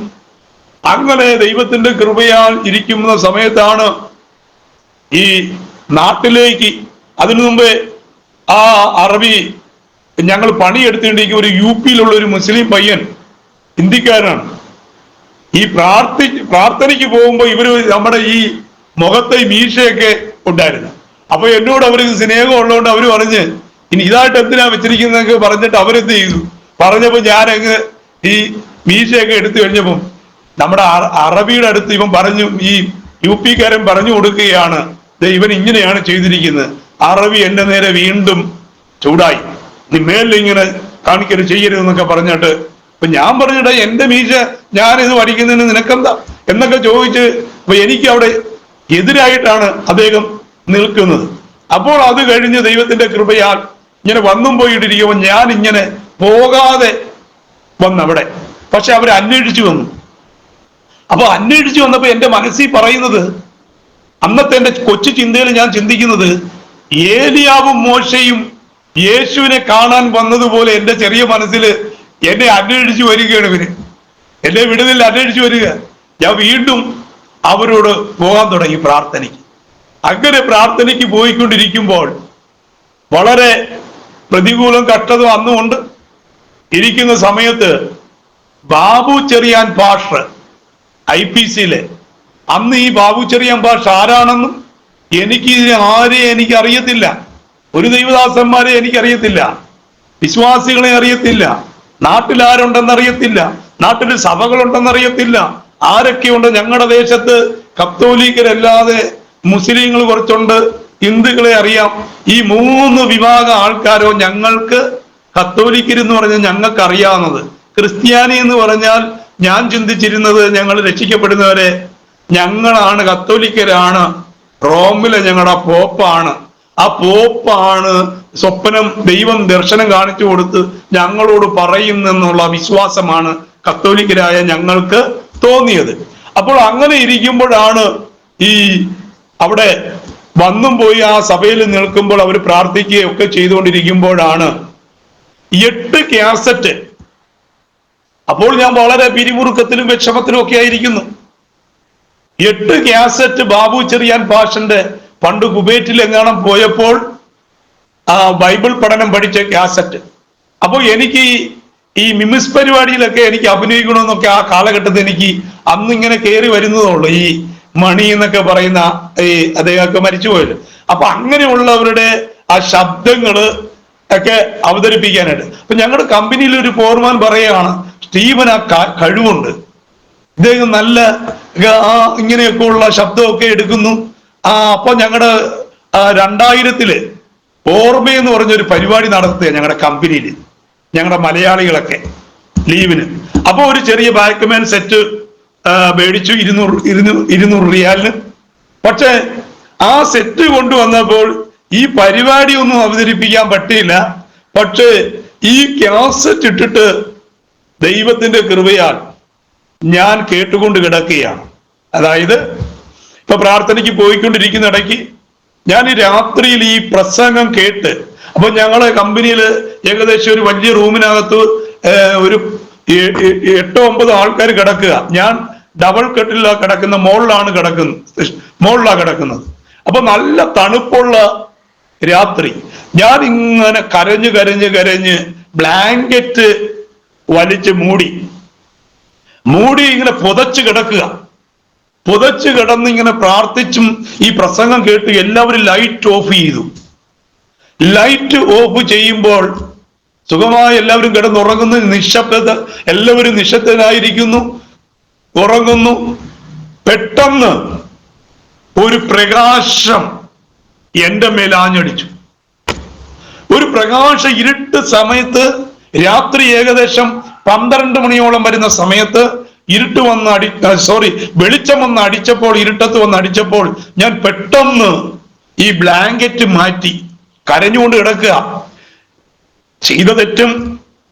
അങ്ങനെ ദൈവത്തിന്റെ കൃപയാൽ ഇരിക്കുന്ന സമയത്താണ് ഈ നാട്ടിലേക്ക്, അതിനു മുമ്പേ ആ അറബി ഞങ്ങൾ പണിയെടുത്തിട്ടുണ്ടെങ്കിൽ ഒരു UP-യിലുള്ള ഒരു മുസ്ലിം പയ്യൻ, ഹിന്ദിക്കാരനാണ്. ഈ പ്രാർത്ഥനയ്ക്ക് പോകുമ്പോ ഇവര് നമ്മുടെ ഈ മുഖത്തെ മീശയൊക്കെ ഉണ്ടായിരുന്നു. അപ്പൊ എന്നോട് അവർക്ക് സ്നേഹം ഉള്ളതുകൊണ്ട് അവര് പറഞ്ഞ് ഇനി ഇതായിട്ട് എന്തിനാ വെച്ചിരിക്കുന്നതൊക്കെ പറഞ്ഞിട്ട് അവരെന്ത് ചെയ്തു പറഞ്ഞപ്പോ ഞാനങ്ങ് ഈ മീശയൊക്കെ എടുത്തു കഴിഞ്ഞപ്പം നമ്മുടെ അറബിയുടെ അടുത്ത് ഇവൻ പറഞ്ഞു, ഈ UP-കാരൻ പറഞ്ഞു കൊടുക്കുകയാണ്, ഇവൻ ഇങ്ങനെയാണ് ചെയ്തിരിക്കുന്നത്. അറബി എന്റെ നേരെ വീണ്ടും ചൂടായി, നീ മേലിൽ ഇങ്ങനെ കാണിക്കരുത്, ചെയ്യരുതെന്നൊക്കെ പറഞ്ഞിട്ട്. അപ്പൊ ഞാൻ പറഞ്ഞിട്ട് എന്റെ മീശ ഞാനിത് വടിക്കുന്നതിന് നിനക്കെന്താ എന്നൊക്കെ ചോദിച്ച്, അപ്പൊ എനിക്ക് അവിടെ എതിരായിട്ടാണ് അദ്ദേഹം നിൽക്കുന്നത്. അപ്പോൾ അത് കഴിഞ്ഞ് ദൈവത്തിന്റെ കൃപയാൽ ഇങ്ങനെ വന്നും പോയിട്ടിരിക്കുമ്പോൾ ഞാൻ ഇങ്ങനെ പോകാതെ വന്നവിടെ. പക്ഷെ അവർ അന്വേഷിച്ചു വന്നു. അപ്പൊ അന്വേഷിച്ചു വന്നപ്പോ എന്റെ മനസ്സിൽ പറയുന്നത്, അന്നത്തെ എന്റെ കൊച്ചു ചിന്തയിൽ ഞാൻ ചിന്തിക്കുന്നത്, ഏലിയാവും മോശയും യേശുവിനെ കാണാൻ വന്നതുപോലെ എന്റെ ചെറിയ മനസ്സിൽ എന്നെ അന്വേഷിച്ചു വരികയാണ്. ഇവര് എന്നെ വിടുന്നില്ല, അന്വേഷിച്ചു വരിക. ഞാൻ വീണ്ടും അവരോട് പോകാൻ തുടങ്ങി പ്രാർത്ഥനയ്ക്ക്. അങ്ങനെ പ്രാർത്ഥനയ്ക്ക് പോയിക്കൊണ്ടിരിക്കുമ്പോൾ വളരെ പ്രതികൂലം കഷ്ടതും അന്നുകൊണ്ട് ഇരിക്കുന്ന സമയത്ത് ബാബു ചെറിയാൻ പാഷ് IPCയിലെ, അന്ന് ഈ ബാബു ചെറിയാൻ പാഷ് ആരാണെന്നും എനിക്ക് അറിയത്തില്ല. ഒരു ദൈവദാസന്മാരെ എനിക്കറിയത്തില്ല, വിശ്വാസികളെ അറിയത്തില്ല, നാട്ടിൽ ആരുണ്ടെന്ന് അറിയത്തില്ല, നാട്ടിൽ സഭകളുണ്ടെന്ന് അറിയത്തില്ല, ആരൊക്കെയുണ്ട്. ഞങ്ങളുടെ ദേശത്ത് കത്തോലിക്കരല്ലാതെ മുസ്ലിങ്ങൾ കുറച്ചുണ്ട്, ഹിന്ദുക്കളെ അറിയാം. ഈ 3 വിഭാഗം ആൾക്കാരോ ഞങ്ങൾക്ക്, കത്തോലിക്കരെന്ന് പറഞ്ഞാൽ ഞങ്ങൾക്ക് അറിയാവുന്നത്. ക്രിസ്ത്യാനി എന്ന് പറഞ്ഞാൽ ഞാൻ ചിന്തിച്ചിരുന്നത് ഞങ്ങൾ രക്ഷിക്കപ്പെടുന്നവരെ ഞങ്ങളാണ്, കത്തോലിക്കരാണ്, റോമിലെ ഞങ്ങളുടെ പോപ്പാണ്. ആ പോപ്പാണ് സ്വപ്നം, ദൈവം ദർശനം കാണിച്ചു കൊടുത്ത് ഞങ്ങളോട് പറയുന്നെന്നുള്ള വിശ്വാസമാണ് കത്തോലിക്കരായ ഞങ്ങൾക്ക് തോന്നിയത്. അപ്പോൾ അങ്ങനെ ഇരിക്കുമ്പോഴാണ് ഈ അവിടെ വന്നും പോയി ആ സഭയിൽ നിൽക്കുമ്പോൾ അവർ പ്രാർത്ഥിക്കുകയൊക്കെ ചെയ്തുകൊണ്ടിരിക്കുമ്പോഴാണ് 8 കാസറ്റ്. അപ്പോൾ ഞാൻ വളരെ പിരിമുറുക്കത്തിലും വിഷമത്തിലും ഒക്കെ ആയിരിക്കുന്നു. 8 കാസറ്റ് ബാബു ചെറിയാൻ പാഷന്റെ പണ്ട് കുബേറ്റിൽ എങ്ങാനും പോയപ്പോൾ ബൈബിൾ പഠനം പഠിച്ച കാസറ്റ്. അപ്പോൾ എനിക്ക് ഈ മിമിസ് പരിപാടിയിലൊക്കെ എനിക്ക് അഭിനയിക്കണമെന്നൊക്കെ ആ കാലഘട്ടത്തിൽ എനിക്ക് അന്നിങ്ങനെ കയറി വരുന്നതുള്ളൂ. ഈ മണി എന്നൊക്കെ പറയുന്ന ഈ അദ്ദേഹമൊക്കെ മരിച്ചുപോയല്ലോ. അപ്പൊ അങ്ങനെയുള്ളവരുടെ ആ ശബ്ദങ്ങള് ഒക്കെ അവതരിപ്പിക്കാനായിട്ട്. അപ്പൊ ഞങ്ങളുടെ കമ്പനിയിൽ ഒരു ഫോർമാൻ പറയുകയാണ്, സ്റ്റീവൻ ആ കഴിവുണ്ട്, ഇദ്ദേഹം നല്ല ഇങ്ങനെയൊക്കെ ഉള്ള ശബ്ദമൊക്കെ എടുക്കുന്നു. അപ്പൊ ഞങ്ങളുടെ 2000 ഓർമ്മയെന്ന് പറഞ്ഞൊരു പരിപാടി നടത്തുക ഞങ്ങളുടെ കമ്പനിയിൽ, ഞങ്ങളുടെ മലയാളികളൊക്കെ ലീവിന്. അപ്പൊ ഒരു ചെറിയ ബാക്ക്മാൻ സെറ്റ് മേടിച്ചു 200 റിയാലിന്. പക്ഷെ ആ സെറ്റ് കൊണ്ടുവന്നപ്പോൾ ഈ പരിപാടി ഒന്നും അവതരിപ്പിക്കാൻ പറ്റിയില്ല. പക്ഷേ ഈ കാസറ്റ് ഇട്ടിട്ട് ദൈവത്തിന്റെ കൃപയാൽ ഞാൻ കേട്ടുകൊണ്ട് കിടക്കുകയാണ്. അതായത് ഇപ്പൊ പ്രാർത്ഥനയ്ക്ക് പോയിക്കൊണ്ടിരിക്കുന്ന ഇടയ്ക്ക് ഞാൻ ഈ രാത്രിയിൽ ഈ പ്രസംഗം കേട്ട്, അപ്പൊ ഞങ്ങളെ കമ്പനിയിൽ ഏകദേശം ഒരു വലിയ റൂമിനകത്ത് ഒരു 8-9 ആൾക്കാർ കിടക്കുക. ഞാൻ ഡബിൾ കെട്ടിലാണ് കിടക്കുന്ന, മുകളിലാണ് കിടക്കുന്നത്. അപ്പൊ നല്ല തണുപ്പുള്ള രാത്രി ഞാൻ ഇങ്ങനെ കരഞ്ഞ് ബ്ലാങ്കറ്റ് വലിച്ച് മൂടി ഇങ്ങനെ പുതച്ച് കിടന്ന് ഇങ്ങനെ പ്രാർത്ഥിച്ചും ഈ പ്രസംഗം കേട്ട് എല്ലാവരും ലൈറ്റ് ഓഫ് ചെയ്തു. ലൈറ്റ് ഓഫ് ചെയ്യുമ്പോൾ സുഖമായി എല്ലാവരും കിടന്നുറങ്ങുന്നു. നിശബ്ദത, എല്ലാവരും നിശബ്ദരായിരിക്കുന്നു, ഉറങ്ങുന്നു. പെട്ടെന്ന് ഒരു പ്രകാശം എന്റെ മേൽ ആഞ്ഞടിച്ചു. ഒരു പ്രകാശ ഇരുട്ട് സമയത്ത്, രാത്രി ഏകദേശം 12 മണിയോളം വരുന്ന സമയത്ത് വെളിച്ചം വന്ന് അടിച്ചപ്പോൾ, ഇരുട്ടത്ത് വന്ന് അടിച്ചപ്പോൾ ഞാൻ പെട്ടെന്ന് ഈ ബ്ലാങ്കറ്റ് മാറ്റി കരഞ്ഞുകൊണ്ട് കിടക്കുക. ചെയ്ത തെറ്റും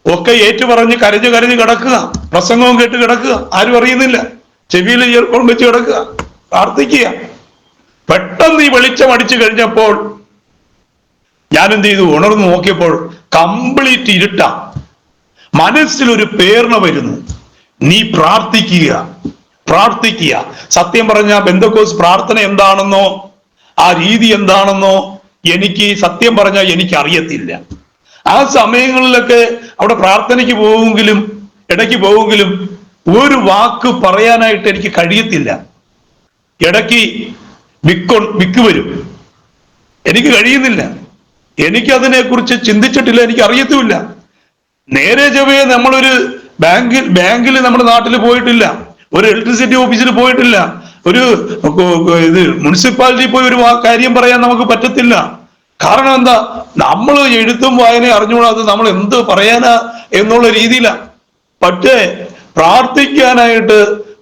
ഒക്കെ ഏറ്റു പറഞ്ഞ് കരഞ്ഞ് കിടക്കുക, പ്രസംഗവും കേട്ട് കിടക്കുക, ആരും അറിയുന്നില്ല, ചെവിയിൽ ഇയർഫോൺ വെച്ച് കിടക്കുക, പ്രാർത്ഥിക്കുക. പെട്ടെന്ന് ഈ വെളിച്ചം അടിച്ചു കഴിഞ്ഞപ്പോൾ ഞാൻ എന്ത് ചെയ്തു? ഉണർന്നു നോക്കിയപ്പോൾ കംപ്ലീറ്റ് ഇരുട്ട. മനസ്സിലൊരു പേർണ വരുന്നു, നീ പ്രാർത്ഥിക്കുക. സത്യം പറഞ്ഞ ബെന്തക്കോസ് പ്രാർത്ഥന എന്താണെന്നോ ആ രീതി എന്താണെന്നോ എനിക്ക് സത്യം പറഞ്ഞാൽ എനിക്ക് അറിയത്തില്ല. ആ സമയങ്ങളിലൊക്കെ അവിടെ പ്രാർത്ഥനയ്ക്ക് ഇടയ്ക്ക് പോവുമെങ്കിലും ഒരു വാക്ക് പറയാനായിട്ട് എനിക്ക് കഴിയത്തില്ല. ഇടയ്ക്ക് വിക്ക് വരും, എനിക്ക് കഴിയുന്നില്ല. എനിക്കതിനെക്കുറിച്ച് ചിന്തിച്ചിട്ടില്ല, എനിക്ക് അറിയത്തുമില്ല. നേരെ ചൊവ്വേ നമ്മളൊരു ബാങ്കിൽ നമ്മുടെ നാട്ടിൽ പോയിട്ടില്ല, ഒരു ഇലക്ട്രിസിറ്റി ഓഫീസിൽ പോയിട്ടില്ല, ഒരു മുനിസിപ്പാലിറ്റി പോയി ഒരു കാര്യം പറയാൻ നമുക്ക് പറ്റത്തില്ല. കാരണം എന്താ? നമ്മൾ എഴുത്തും വായനയും അറിഞ്ഞുകൂടാതെ നമ്മൾ എന്ത് പറയാനാ എന്നുള്ള രീതിയിലാണ്. പക്ഷേ പ്രാർത്ഥിക്കാനായിട്ട്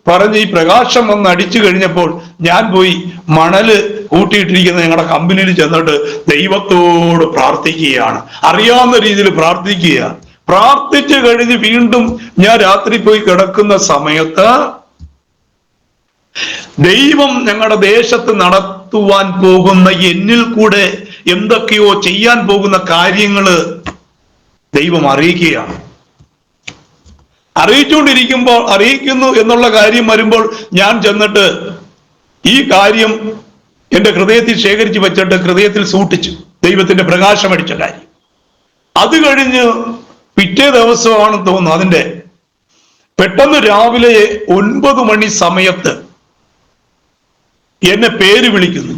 പറഞ്ഞ് ഈ പ്രകാശം വന്ന് അടിച്ചു കഴിഞ്ഞപ്പോൾ ഞാൻ പോയി മണല് കൂട്ടിയിട്ടിരിക്കുന്ന ഞങ്ങളുടെ കമ്പനിയിൽ ചെന്നിട്ട് ദൈവത്തോട് പ്രാർത്ഥിക്കുകയാണ്. അറിയാവുന്ന രീതിയിൽ പ്രാർത്ഥിച്ചു കഴിഞ്ഞ് വീണ്ടും ഞാൻ രാത്രി പോയി കിടക്കുന്ന സമയത്ത് ദൈവം ഞങ്ങളുടെ ദേശത്ത് നടത്തുവാൻ പോകുന്ന, എന്നിൽ കൂടെ എന്തൊക്കെയോ ചെയ്യാൻ പോകുന്ന കാര്യങ്ങള് ദൈവം അറിയിക്കുകയാണ്. അറിയിക്കുന്നു എന്നുള്ള കാര്യം വരുമ്പോൾ ഞാൻ ചെന്നിട്ട് ഈ കാര്യം എന്റെ ഹൃദയത്തിൽ ശേഖരിച്ചു വെച്ചിട്ട് ഹൃദയത്തിൽ സൂക്ഷിച്ചു, ദൈവത്തിന്റെ പ്രകാശം അടിച്ച കാര്യം. അത് കഴിഞ്ഞ് പിറ്റേ ദിവസമാണെന്ന് തോന്നുന്നു, അതിന്റെ പെട്ടെന്ന് രാവിലെ 9 മണി സമയത്ത് എന്നെ പേര് വിളിക്കുന്നു.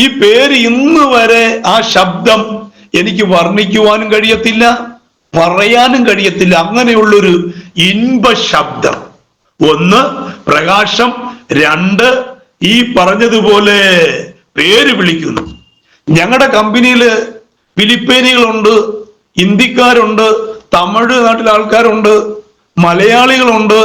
ഈ പേര് ഇന്ന് വരെ ആ ശബ്ദം എനിക്ക് വർണ്ണിക്കുവാനും കഴിയത്തില്ല, പറയാനും കഴിയത്തില്ല. അങ്ങനെയുള്ളൊരു ഇൻപ ശബ്ദം. ഒന്ന് പ്രകാശം, രണ്ട് ഈ പറഞ്ഞതുപോലെ പേര് വിളിക്കുന്നു. ഞങ്ങളുടെ കമ്പനിയിൽ ഫിലിപ്പീനികളുണ്ട്, ഇന്ത്യക്കാരുണ്ട്, തമിഴ് നാട്ടിലെ ആൾക്കാരുണ്ട്, മലയാളികളുണ്ട്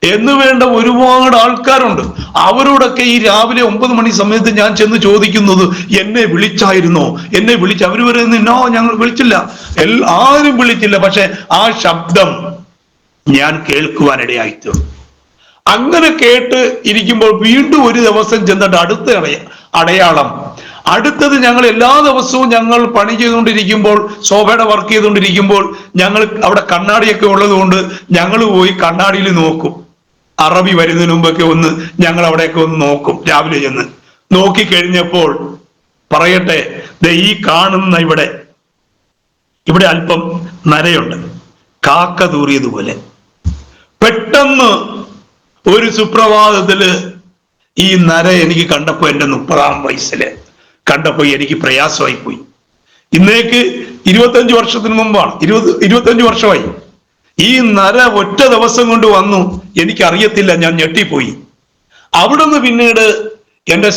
എന്ന് വേണ്ട ഒരുപാട് ആൾക്കാരുണ്ട്. അവരോടൊക്കെ ഈ രാവിലെ 9 മണി സമയത്ത് ഞാൻ ചെന്ന് ചോദിക്കുന്നത്, എന്നെ വിളിച്ചായിരുന്നോ, എന്നെ വിളിച്ച? അവര് പറയുന്നോ, ഞങ്ങൾ വിളിച്ചില്ല, ആരും വിളിച്ചില്ല. പക്ഷെ ആ ശബ്ദം ഞാൻ കേൾക്കുവാനിടയായിത്തീർന്നു. അങ്ങനെ കേട്ട് ഇരിക്കുമ്പോൾ വീണ്ടും ഒരു ദിവസം ചെന്നിട്ട് അടുത്ത അടയാളം. അടുത്തത്, ഞങ്ങൾ എല്ലാ ദിവസവും ഞങ്ങൾ പണി ചെയ്തുകൊണ്ടിരിക്കുമ്പോൾ, സോഫയുടെ വർക്ക് ചെയ്തുകൊണ്ടിരിക്കുമ്പോൾ, ഞങ്ങൾ അവിടെ കണ്ണാടിയൊക്കെ ഉള്ളത് കൊണ്ട് ഞങ്ങൾ പോയി കണ്ണാടിയിൽ നോക്കും. അറബി വരുന്നതിന് മുമ്പൊക്കെ ഒന്ന് ഞങ്ങൾ അവിടെയൊക്കെ ഒന്ന് നോക്കും. രാവിലെ ചെന്ന് നോക്കിക്കഴിഞ്ഞപ്പോൾ പറയട്ടെ, ഈ കാണുന്ന ഇവിടെ അല്പം നരയുണ്ട്, കാക്ക തൂറിയതുപോലെ. പെട്ടെന്ന് ഒരു സുപ്രഭാതത്തില് ഈ നര എനിക്ക് കണ്ടപ്പോ, എന്റെ 30-ാം വയസ്സില് കണ്ടപ്പോ എനിക്ക് പ്രയാസമായി പോയി. ഇന്നേക്ക് 25 വർഷത്തിന് മുമ്പാണ്, 25 വർഷമായി. ഈ നര ഒറ്റ ദിവസം കൊണ്ട് വന്നു, എനിക്കറിയത്തില്ല, ഞാൻ ഞെട്ടിപ്പോയി. അവിടുന്ന് പിന്നീട് എന്റെ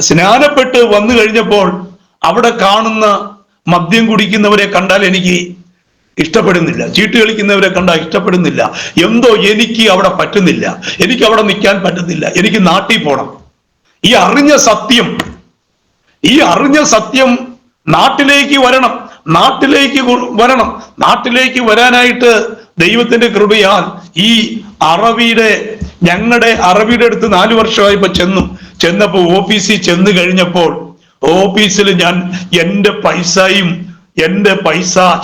സ്നാനപ്പെട്ട് വന്നു കഴിഞ്ഞപ്പോൾ അവിടെ കാണുന്ന മദ്യം കുടിക്കുന്നവരെ കണ്ടാൽ എനിക്ക് ഇഷ്ടപ്പെടുന്നില്ല, ചീട്ട് കളിക്കുന്നവരെ കണ്ടാൽ ഇഷ്ടപ്പെടുന്നില്ല. എന്തോ എനിക്ക് അവിടെ പറ്റുന്നില്ല, എനിക്ക് അവിടെ നിൽക്കാൻ പറ്റുന്നില്ല, എനിക്ക് നാട്ടിൽ പോണം. ഈ അറിഞ്ഞ സത്യം നാട്ടിലേക്ക് വരണം. നാട്ടിലേക്ക് വരാനായിട്ട് ദൈവത്തിന്റെ കൃപയാൽ ഈ ഞങ്ങളുടെ അറബിയുടെ അടുത്ത് 4 വർഷമായപ്പോ ചെന്നപ്പോ ഓഫീസിൽ ചെന്ന് കഴിഞ്ഞപ്പോൾ, ഓഫീസിൽ ഞാൻ എന്റെ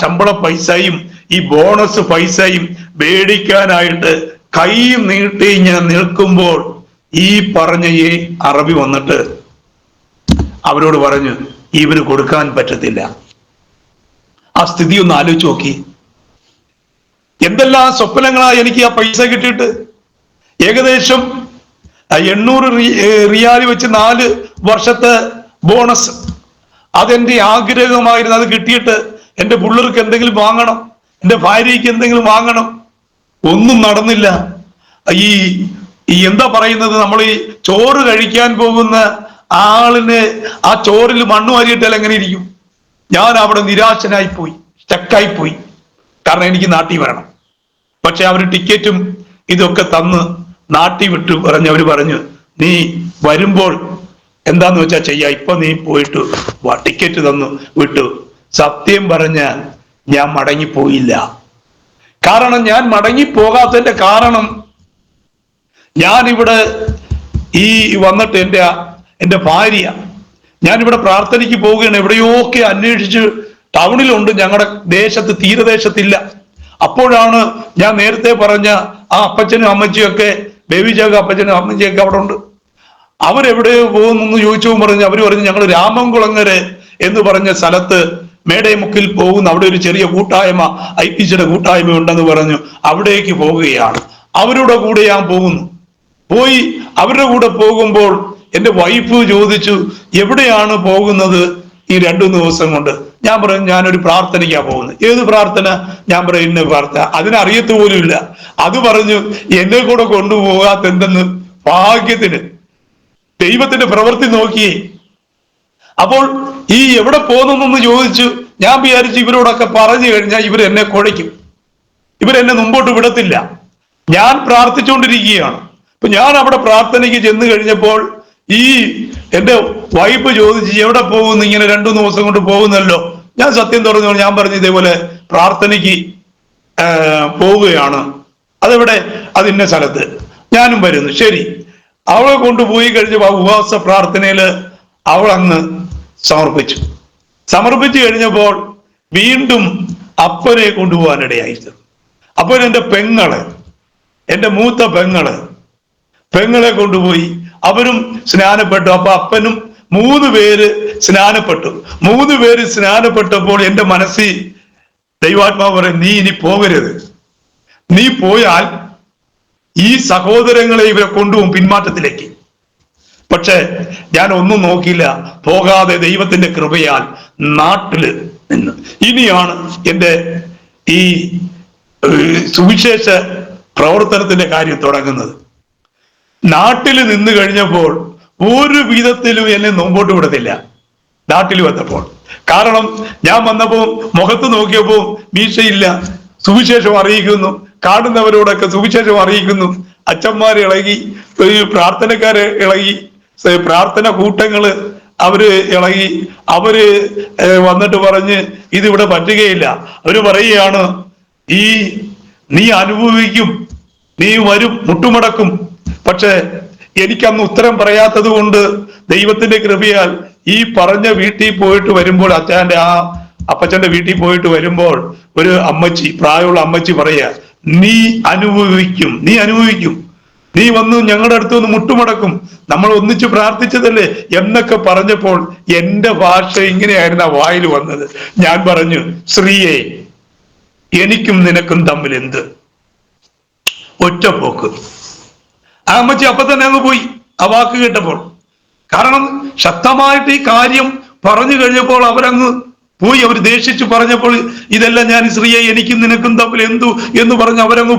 ശമ്പള പൈസയും ഈ ബോണസ് പൈസയും മേടിക്കാനായിട്ട് കൈ നീട്ടി ഞാൻ നിൽക്കുമ്പോൾ ഈ പറഞ്ഞ ഈ അറബി വന്നിട്ട് അവരോട് പറഞ്ഞു, ഇവന് കൊടുക്കാൻ പറ്റത്തില്ല. ആ സ്ഥിതി ഒന്ന് ആലോചിച്ച് നോക്കി. എന്തെല്ലാം സ്വപ്നങ്ങളാ എനിക്ക് ആ പൈസ കിട്ടിയിട്ട്. ഏകദേശം 800 റിയാൽ വെച്ച് 4 വർഷത്തെ ബോണസ്. അതെന്റെ ആഗ്രഹമായിരുന്നു. അത് കിട്ടിയിട്ട് എന്റെ പിള്ളേർക്ക് എന്തെങ്കിലും വാങ്ങണം, എന്റെ ഭാര്യയ്ക്ക് എന്തെങ്കിലും വാങ്ങണം. ഒന്നും നടന്നില്ല. ഈ എന്താ പറയുന്നത്, നമ്മൾ ഈ ചോറ് കഴിക്കാൻ പോകുന്ന ആളിന് ആ ചോറിൽ മണ്ണ് വാരിയിട്ടാൽ എങ്ങനെ ഇരിക്കും? ഞാൻ അവിടെ നിരാശനായിപ്പോയി, സ്റ്റക്കായിപ്പോയി. കാരണം എനിക്ക് നാട്ടിൽ വരണം. പക്ഷെ അവർ ടിക്കറ്റും ഇതൊക്കെ തന്ന് നാട്ടിൽ വിട്ടു. അവര് പറഞ്ഞു, നീ വരുമ്പോൾ എന്താന്ന് വെച്ചാ ചെയ്യാ, ഇപ്പൊ നീ പോയിട്ട് ടിക്കറ്റ് തന്നു വിട്ടു. സത്യം പറഞ്ഞാൽ ഞാൻ മടങ്ങിപ്പോയില്ല. കാരണം ഞാൻ മടങ്ങിപ്പോകാത്തതിന്റെ കാരണം, ഞാനിവിടെ വന്നിട്ട് എന്റെ ഭാര്യ, ഞാനിവിടെ പ്രാർത്ഥനയ്ക്ക് പോവുകയാണ്. എവിടെയൊക്കെ അന്വേഷിച്ച്, ടൗണിലുണ്ട്, ഞങ്ങളുടെ തീരദേശത്തില്ല. അപ്പോഴാണ് ഞാൻ നേരത്തെ പറഞ്ഞ ആ അപ്പച്ചനും അമ്മച്ചിയും ഒക്കെ, ബേബി ജാഗ അപ്പച്ചനും അമ്മച്ചിയൊക്കെ അവിടെ ഉണ്ട്. അവരെവിടെയോ പോകുന്നു ചോദിച്ചു അവര് പറഞ്ഞു, ഞങ്ങൾ രാമൻകുളങ്ങര എന്ന് പറഞ്ഞ സ്ഥലത്ത് മേടേമുക്കിൽ പോകുന്നു, അവിടെ ഒരു ചെറിയ കൂട്ടായ്മ, ഐപിസിയുടെ കൂട്ടായ്മ ഉണ്ടെന്ന് പറഞ്ഞു. അവിടേക്ക് പോവുകയാണ്. അവരുടെ കൂടെ ഞാൻ പോയി അവരുടെ കൂടെ പോകുമ്പോൾ എന്റെ വൈഫ് ചോദിച്ചു, എവിടെയാണ് പോകുന്നത് ഈ 2 ദിവസം കൊണ്ട്? ഞാൻ പറഞ്ഞു, ഞാനൊരു പ്രാർത്ഥനയ്ക്കാ പോകുന്നത്. ഏത് പ്രാർത്ഥന? ഞാൻ പറയും, ഇന്ന പ്രാർത്ഥന. അതിനറിയത്ത് പോലും ഇല്ല. അത് പറഞ്ഞു, എന്നെ കൂടെ കൊണ്ടുപോകാത്ത എന്തെന്ന് ഭാഗ്യത്തിന് ദൈവത്തിന്റെ പ്രവൃത്തി നോക്കിയേ. അപ്പോൾ ഈ എവിടെ പോകുന്നെന്ന് ചോദിച്ചു. ഞാൻ വിചാരിച്ചു ഇവരോടൊക്കെ പറഞ്ഞു കഴിഞ്ഞാൽ ഇവരെന്നെ കുഴയ്ക്കും, ഇവരെന്നെ മുമ്പോട്ട് വിടത്തില്ല. ഞാൻ പ്രാർത്ഥിച്ചുകൊണ്ടിരിക്കുകയാണ്. അപ്പൊ ഞാൻ അവിടെ പ്രാർത്ഥനയ്ക്ക് ചെന്ന് കഴിഞ്ഞപ്പോൾ എന്റെ വൈഫ് ചോദിച്ചു, എവിടെ പോകുന്നു? ഇങ്ങനെ 2 ദിവസം കൊണ്ട് പോകുന്നല്ലോ. ഞാൻ സത്യം തുറന്നു ഞാൻ പറഞ്ഞു, ഇതേപോലെ പ്രാർത്ഥനയ്ക്ക് പോവുകയാണ്. അതെവിടെ? അതിന്റെ സ്ഥലത്ത്. ഞാനും വരുന്നു. ശരി. അവളെ കൊണ്ടുപോയി കഴിഞ്ഞപ്പോൾ ഉപവാസ പ്രാർത്ഥനയില് അവൾ അങ്ങ് സമർപ്പിച്ചു കഴിഞ്ഞപ്പോൾ വീണ്ടും അപ്പനെ കൊണ്ടുപോകാനിടയായിട്ട്. അപ്പോൾ എന്റെ മൂത്ത പെങ്ങളെ കൊണ്ടുപോയി. അവരും സ്നാനപ്പെട്ടു. അപ്പൊ അപ്പനും 3 പേര് സ്നാനപ്പെട്ടു. 3 പേര് സ്നാനപ്പെട്ടപ്പോൾ എന്റെ മനസ്സിൽ ദൈവാത്മാവ് പറയും, നീ ഇനി പോകരുത്. നീ പോയാൽ ഈ സഹോദരങ്ങളെ ഇവരെ കൊണ്ടുപോകും പിന്മാറ്റത്തിലേക്ക്. പക്ഷെ ഞാൻ ഒന്നും നോക്കിയില്ല, പോകാതെ ദൈവത്തിന്റെ കൃപയാൽ നാട്ടില് നിന്ന് ഇനിയാണ് എൻ്റെ ഈ സുവിശേഷ പ്രവർത്തനത്തിന്റെ കാര്യം തുടങ്ങുന്നത്. നാട്ടിൽ നിന്ന് കഴിഞ്ഞപ്പോൾ ഒരു വിധത്തിലും എന്നെ മുമ്പോട്ട് വിടത്തില്ല നാട്ടിൽ വന്നപ്പോൾ. കാരണം ഞാൻ വന്നപ്പോൾ മുഖത്ത് നോക്കിയപ്പോൾ മീശയില്ല, സുവിശേഷം അറിയിക്കുന്നു, കാണുന്നവരോടൊക്കെ സുവിശേഷം അറിയിക്കുന്നു. അച്ഛന്മാര് ഇളകി, പ്രാർത്ഥനക്കാര് ഇളകി, പ്രാർത്ഥന കൂട്ടങ്ങള് അവര് ഇളകി. അവര് വന്നിട്ട് പറഞ്ഞ് ഇതിവിടെ പറ്റുകയില്ല. അവര് പറയുകയാണ്, നീ അനുഭവിക്കും, നീ വരും, മുട്ടുമടക്കും. പക്ഷെ എനിക്കന്ന് ഉത്തരം പറയാത്തത് കൊണ്ട് ദൈവത്തിന്റെ കൃപയാൽ ഈ പറഞ്ഞ വീട്ടിൽ പോയിട്ട് വരുമ്പോൾ, അപ്പച്ചന്റെ വീട്ടിൽ പോയിട്ട് വരുമ്പോൾ ഒരു അമ്മച്ചി, പ്രായമുള്ള അമ്മച്ചി പറയാ, നീ അനുഭവിക്കും, നീ വന്ന് ഞങ്ങളുടെ അടുത്ത് വന്ന് മുട്ടുമടക്കും, നമ്മൾ ഒന്നിച്ച് പ്രാർത്ഥിച്ചതല്ലേ എന്നൊക്കെ പറഞ്ഞപ്പോൾ എന്റെ ഭാഷ ഇങ്ങനെയായിരുന്നു ആ വായിൽ വന്നത്. ഞാൻ പറഞ്ഞു, ശ്രീയെ, എനിക്കും നിനക്കും തമ്മിൽ എന്ത്? ഒറ്റപ്പോക്ക്. ആ അമ്മച്ചി അപ്പൊ തന്നെ അങ്ങ് പോയി ആ വാക്ക് കേട്ടപ്പോൾ. കാരണം ശക്തമായിട്ട് ഈ കാര്യം പറഞ്ഞു കഴിഞ്ഞപ്പോൾ അവരങ്ങ് പോയി. അവർ ദേഷിച്ച് പറഞ്ഞപ്പോൾ ഇതെല്ലാം ഞാൻ ശ്രീയെ, എനിക്കും നിനക്കും തമ്മിൽ എന്തു എന്ന് പറഞ്ഞ് അവരങ്ങ്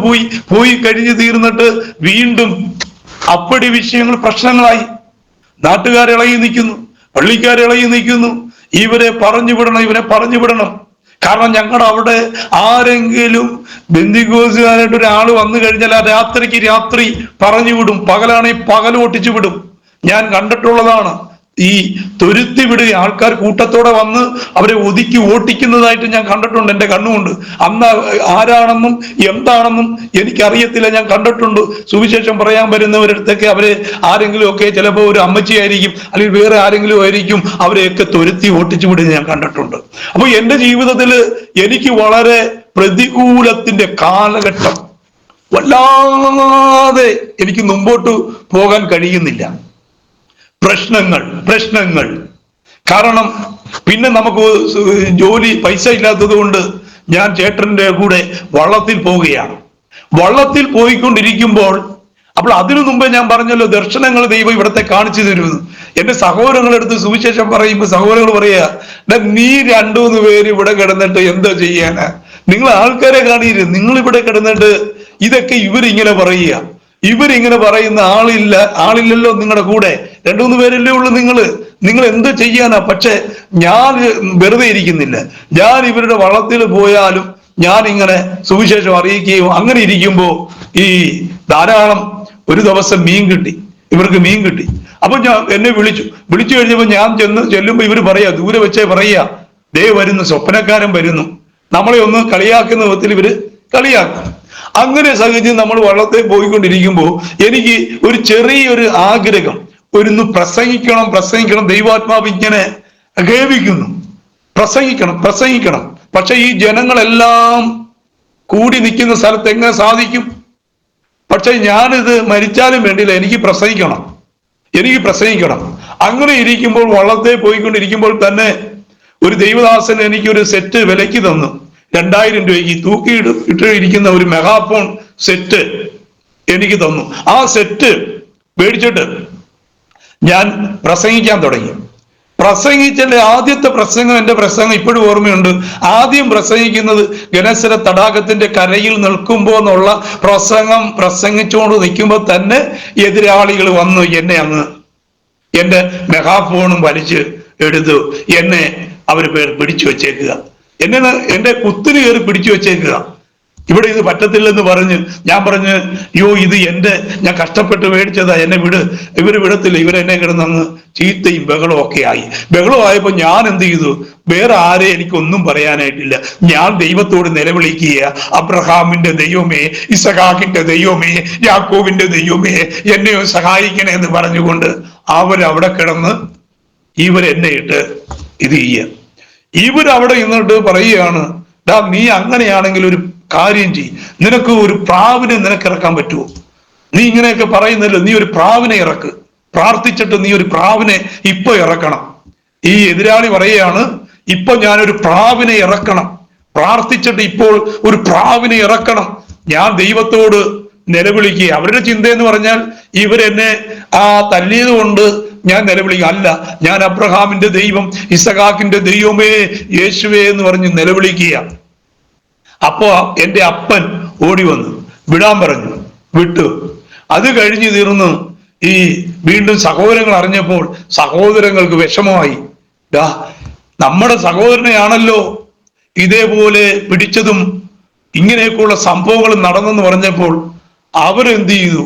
പോയി കഴിഞ്ഞ് തീർന്നിട്ട് വീണ്ടും അപ്പടി വിഷയങ്ങൾ പ്രശ്നങ്ങളായി. നാട്ടുകാരിളകി നിൽക്കുന്നു, പള്ളിക്കാരിളകി നിൽക്കുന്നു. ഇവരെ പറഞ്ഞു വിടണം. കാരണം ഞങ്ങളുടെ അവിടെ ആരെങ്കിലും ബന്ദിഗോസുകാരായിട്ട് ഒരാൾ വന്നു കഴിഞ്ഞാൽ ആ രാത്രിക്ക് രാത്രി പറഞ്ഞു വിടും, പകലാണെങ്കിൽ പകൽ ഒട്ടിച്ചു വിടും. ഞാൻ കണ്ടിട്ടുള്ളതാണ്. ഈ തുരുത്തി വിടുക, ആൾക്കാർ കൂട്ടത്തോടെ വന്ന് അവരെ ഒതുക്കി ഓട്ടിക്കുന്നതായിട്ട് ഞാൻ കണ്ടിട്ടുണ്ട് എൻ്റെ കണ്ണുകൊണ്ട്. അന്ന് ആരാണെന്നും എന്താണെന്നും എനിക്കറിയത്തില്ല, ഞാൻ കണ്ടിട്ടുണ്ട്. സുവിശേഷം പറയാൻ വരുന്നവരടുത്തൊക്കെ അവരെ ആരെങ്കിലും ഒക്കെ, ചിലപ്പോൾ ഒരു അമ്മച്ചിയായിരിക്കും അല്ലെങ്കിൽ വേറെ ആരെങ്കിലും ആയിരിക്കും, അവരെയൊക്കെ തുരുത്തി ഓട്ടിച്ചു വിടുക ഞാൻ കണ്ടിട്ടുണ്ട്. അപ്പൊ എൻ്റെ ജീവിതത്തിൽ എനിക്ക് വളരെ പ്രതികൂലത്തിന്റെ കാലഘട്ടം, വല്ലാതെ എനിക്ക് മുമ്പോട്ട് പോകാൻ കഴിയുന്നില്ല. പ്രശ്നങ്ങൾ കാരണം പിന്നെ നമുക്ക് ജോലി, പൈസ ഇല്ലാത്തത് കൊണ്ട് ഞാൻ ചേട്ടന്റെ കൂടെ വള്ളത്തിൽ പോവുകയാണ്. വള്ളത്തിൽ പോയിക്കൊണ്ടിരിക്കുമ്പോൾ, അപ്പോൾ അതിനു മുമ്പേ ഞാൻ പറഞ്ഞല്ലോ, ദർശനങ്ങൾ ദൈവം ഇവിടത്തെ കാണിച്ചു തരുമെന്ന്. എന്റെ സഹോദരങ്ങളെടുത്ത് സുവിശേഷം പറയുമ്പോൾ സഹോദരങ്ങൾ പറയാ, നീ 2-3 പേര് ഇവിടെ കിടന്നിട്ട് എന്താ ചെയ്യാനാ? നിങ്ങൾ ആൾക്കാരെ കാണീര്, നിങ്ങൾ ഇവിടെ കിടന്നിട്ട് ഇതൊക്കെ ഇവരിങ്ങനെ പറയുന്ന ആളില്ലല്ലോ നിങ്ങളുടെ കൂടെ, 2-3 പേരല്ലേ ഉള്ളു. നിങ്ങൾ എന്ത് ചെയ്യാനാ? പക്ഷെ ഞാൻ വെറുതെ ഇരിക്കുന്നില്ല. ഞാൻ ഇവരുടെ വള്ളത്തിൽ പോയാലും ഞാൻ ഇങ്ങനെ സുവിശേഷം അറിയിക്കുകയും അങ്ങനെ ഇരിക്കുമ്പോ ഈ ധാരാളം ഒരു ദിവസം ഇവർക്ക് മീൻ കിട്ടി. അപ്പൊ എന്നെ വിളിച്ചു കഴിഞ്ഞപ്പോ ഞാൻ ചെല്ലുമ്പോ ഇവര് പറയാ, ദൂരെ വെച്ചേ പറയാ, ദേ വരുന്നു, സ്വപ്നക്കാരൻ വരുന്നു. നമ്മളെ ഒന്ന് കളിയാക്കുന്ന വിധത്തിൽ ഇവര് കളിയാക്കും. അങ്ങനെ സാഹചര്യം നമ്മൾ വള്ളത്തിൽ പോയിക്കൊണ്ടിരിക്കുമ്പോ എനിക്ക് ഒരു ചെറിയൊരു ആഗ്രഹം, ഒന്ന് പ്രസംഗിക്കണം. ദൈവാത്മാവ് ഇങ്ങനെ കേൾപ്പിക്കുന്നു, പ്രസംഗിക്കണം. പക്ഷെ ഈ ജനങ്ങളെല്ലാം കൂടി നിൽക്കുന്ന സ്ഥലത്ത് എങ്ങനെ സാധിക്കും? പക്ഷെ ഞാനിത് മരിച്ചാലും വേണ്ടിയില്ല, എനിക്ക് പ്രസംഗിക്കണം. അങ്ങനെ ഇരിക്കുമ്പോൾ, വള്ളത്തെ പോയിക്കൊണ്ടിരിക്കുമ്പോൾ തന്നെ ഒരു ദൈവദാസൻ എനിക്കൊരു സെറ്റ് വിലയ്ക്ക് തന്നു. 2000 രൂപയ്ക്ക് തൂക്കിയിട്ടിരിക്കുന്ന ഒരു മെഗാഫോൺ സെറ്റ് എനിക്ക് തന്നു. ആ സെറ്റ് മേടിച്ചിട്ട് ഞാൻ പ്രസംഗിക്കാൻ തുടങ്ങി. പ്രസംഗിച്ചതിന്റെ ആദ്യത്തെ പ്രസംഗം, എൻ്റെ പ്രസംഗം ഇപ്പോഴും ഓർമ്മയുണ്ട്. ആദ്യം പ്രസംഗിക്കുന്നത് ഗണേശ്വര തടാകത്തിന്റെ കരയിൽ നിൽക്കുമ്പോ എന്നുള്ള പ്രസംഗിച്ചുകൊണ്ട് നിൽക്കുമ്പോൾ തന്നെ എതിരാളികൾ വന്നു എന്നെ അങ്ങ് എൻ്റെ മെഗാഫോണും വലിച്ച് എടുത്തു എന്നെ അവർ പിടിച്ചു വെച്ചേക്കുക. എന്റെ കുത്തിന് കയറി പിടിച്ചു വെച്ചേക്കുക. ഇവിടെ ഇത് പറ്റത്തില്ലെന്ന് പറഞ്ഞ് ഞാൻ പറഞ്ഞ്, ഇത് ഞാൻ കഷ്ടപ്പെട്ട് മേടിച്ചതാ, എന്നെ ഇവര് വിടത്തില്ല. ഇവരെന്നെ കിടന്നങ്ങ് ചീത്തയും ബഹളവും ഒക്കെ ആയി. ബഹളമായപ്പോ ഞാൻ എന്ത് ചെയ്തു? വേറെ ആരെ എനിക്കൊന്നും പറയാനായിട്ടില്ല. ഞാൻ ദൈവത്തോട് നിലവിളിക്കുക, അബ്രഹാമിന്റെ ദൈവമേ, ഇസഹാക്കിന്റെ ദൈവമേ, യാക്കോബിന്റെ ദൈവമേ, എന്നെയോ സഹായിക്കണേ എന്ന് പറഞ്ഞുകൊണ്ട് അവരവിടെ കിടന്ന് ഇവരെന്നെ ഇട്ട് ഇത് ചെയ്യുക. ഇവരവിടെ നിന്നിട്ട് പറയുകയാണ്, നീ അങ്ങനെയാണെങ്കിൽ ഒരു കാര്യം ചെയ്യും, നിനക്ക് ഒരു പ്രാവിനെ ഇറക്കാൻ പറ്റുമോ? നീ ഇങ്ങനെയൊക്കെ പറയുന്നല്ലോ, നീ ഒരു പ്രാവിനെ ഇറക്ക്, പ്രാർത്ഥിച്ചിട്ട് നീ ഒരു പ്രാവിനെ ഇപ്പൊ ഇറക്കണം. ഈ എതിരാളി പറയുകയാണ്, ഇപ്പൊ ഞാനൊരു പ്രാവിനെ ഇറക്കണം, പ്രാർത്ഥിച്ചിട്ട് ഇപ്പോൾ ഒരു പ്രാവിനെ ഇറക്കണം, ഞാൻ ദൈവത്തോട് നിലവിളിക്കുക. അവരുടെ ചിന്ത എന്ന് പറഞ്ഞാൽ ഇവരെന്നെ തല്ലിയത് കൊണ്ട് ഞാൻ നിലവിളിക്കുക അല്ല, ഞാൻ അബ്രഹാമിന്റെ ദൈവം, ഇസഹാക്കിന്റെ ദൈവമേ യേശുവേ എന്ന് പറഞ്ഞ് നിലവിളിക്കുക. അപ്പോ എന്റെ അപ്പൻ ഓടി വന്നു വിടാൻ പറഞ്ഞു, വിട്ടു. അത് കഴിഞ്ഞ് തീർന്ന് ഈ വീണ്ടും സഹോദരങ്ങൾ അറിഞ്ഞപ്പോൾ സഹോദരങ്ങൾക്ക് വിഷമമായി. നമ്മുടെ സഹോദരനെയാണല്ലോ ഇതേപോലെ പിടിച്ചതും ഇങ്ങനെയൊക്കെയുള്ള സംഭവങ്ങൾ നടന്നെന്ന് പറഞ്ഞപ്പോൾ അവരെന്ത് ചെയ്തു,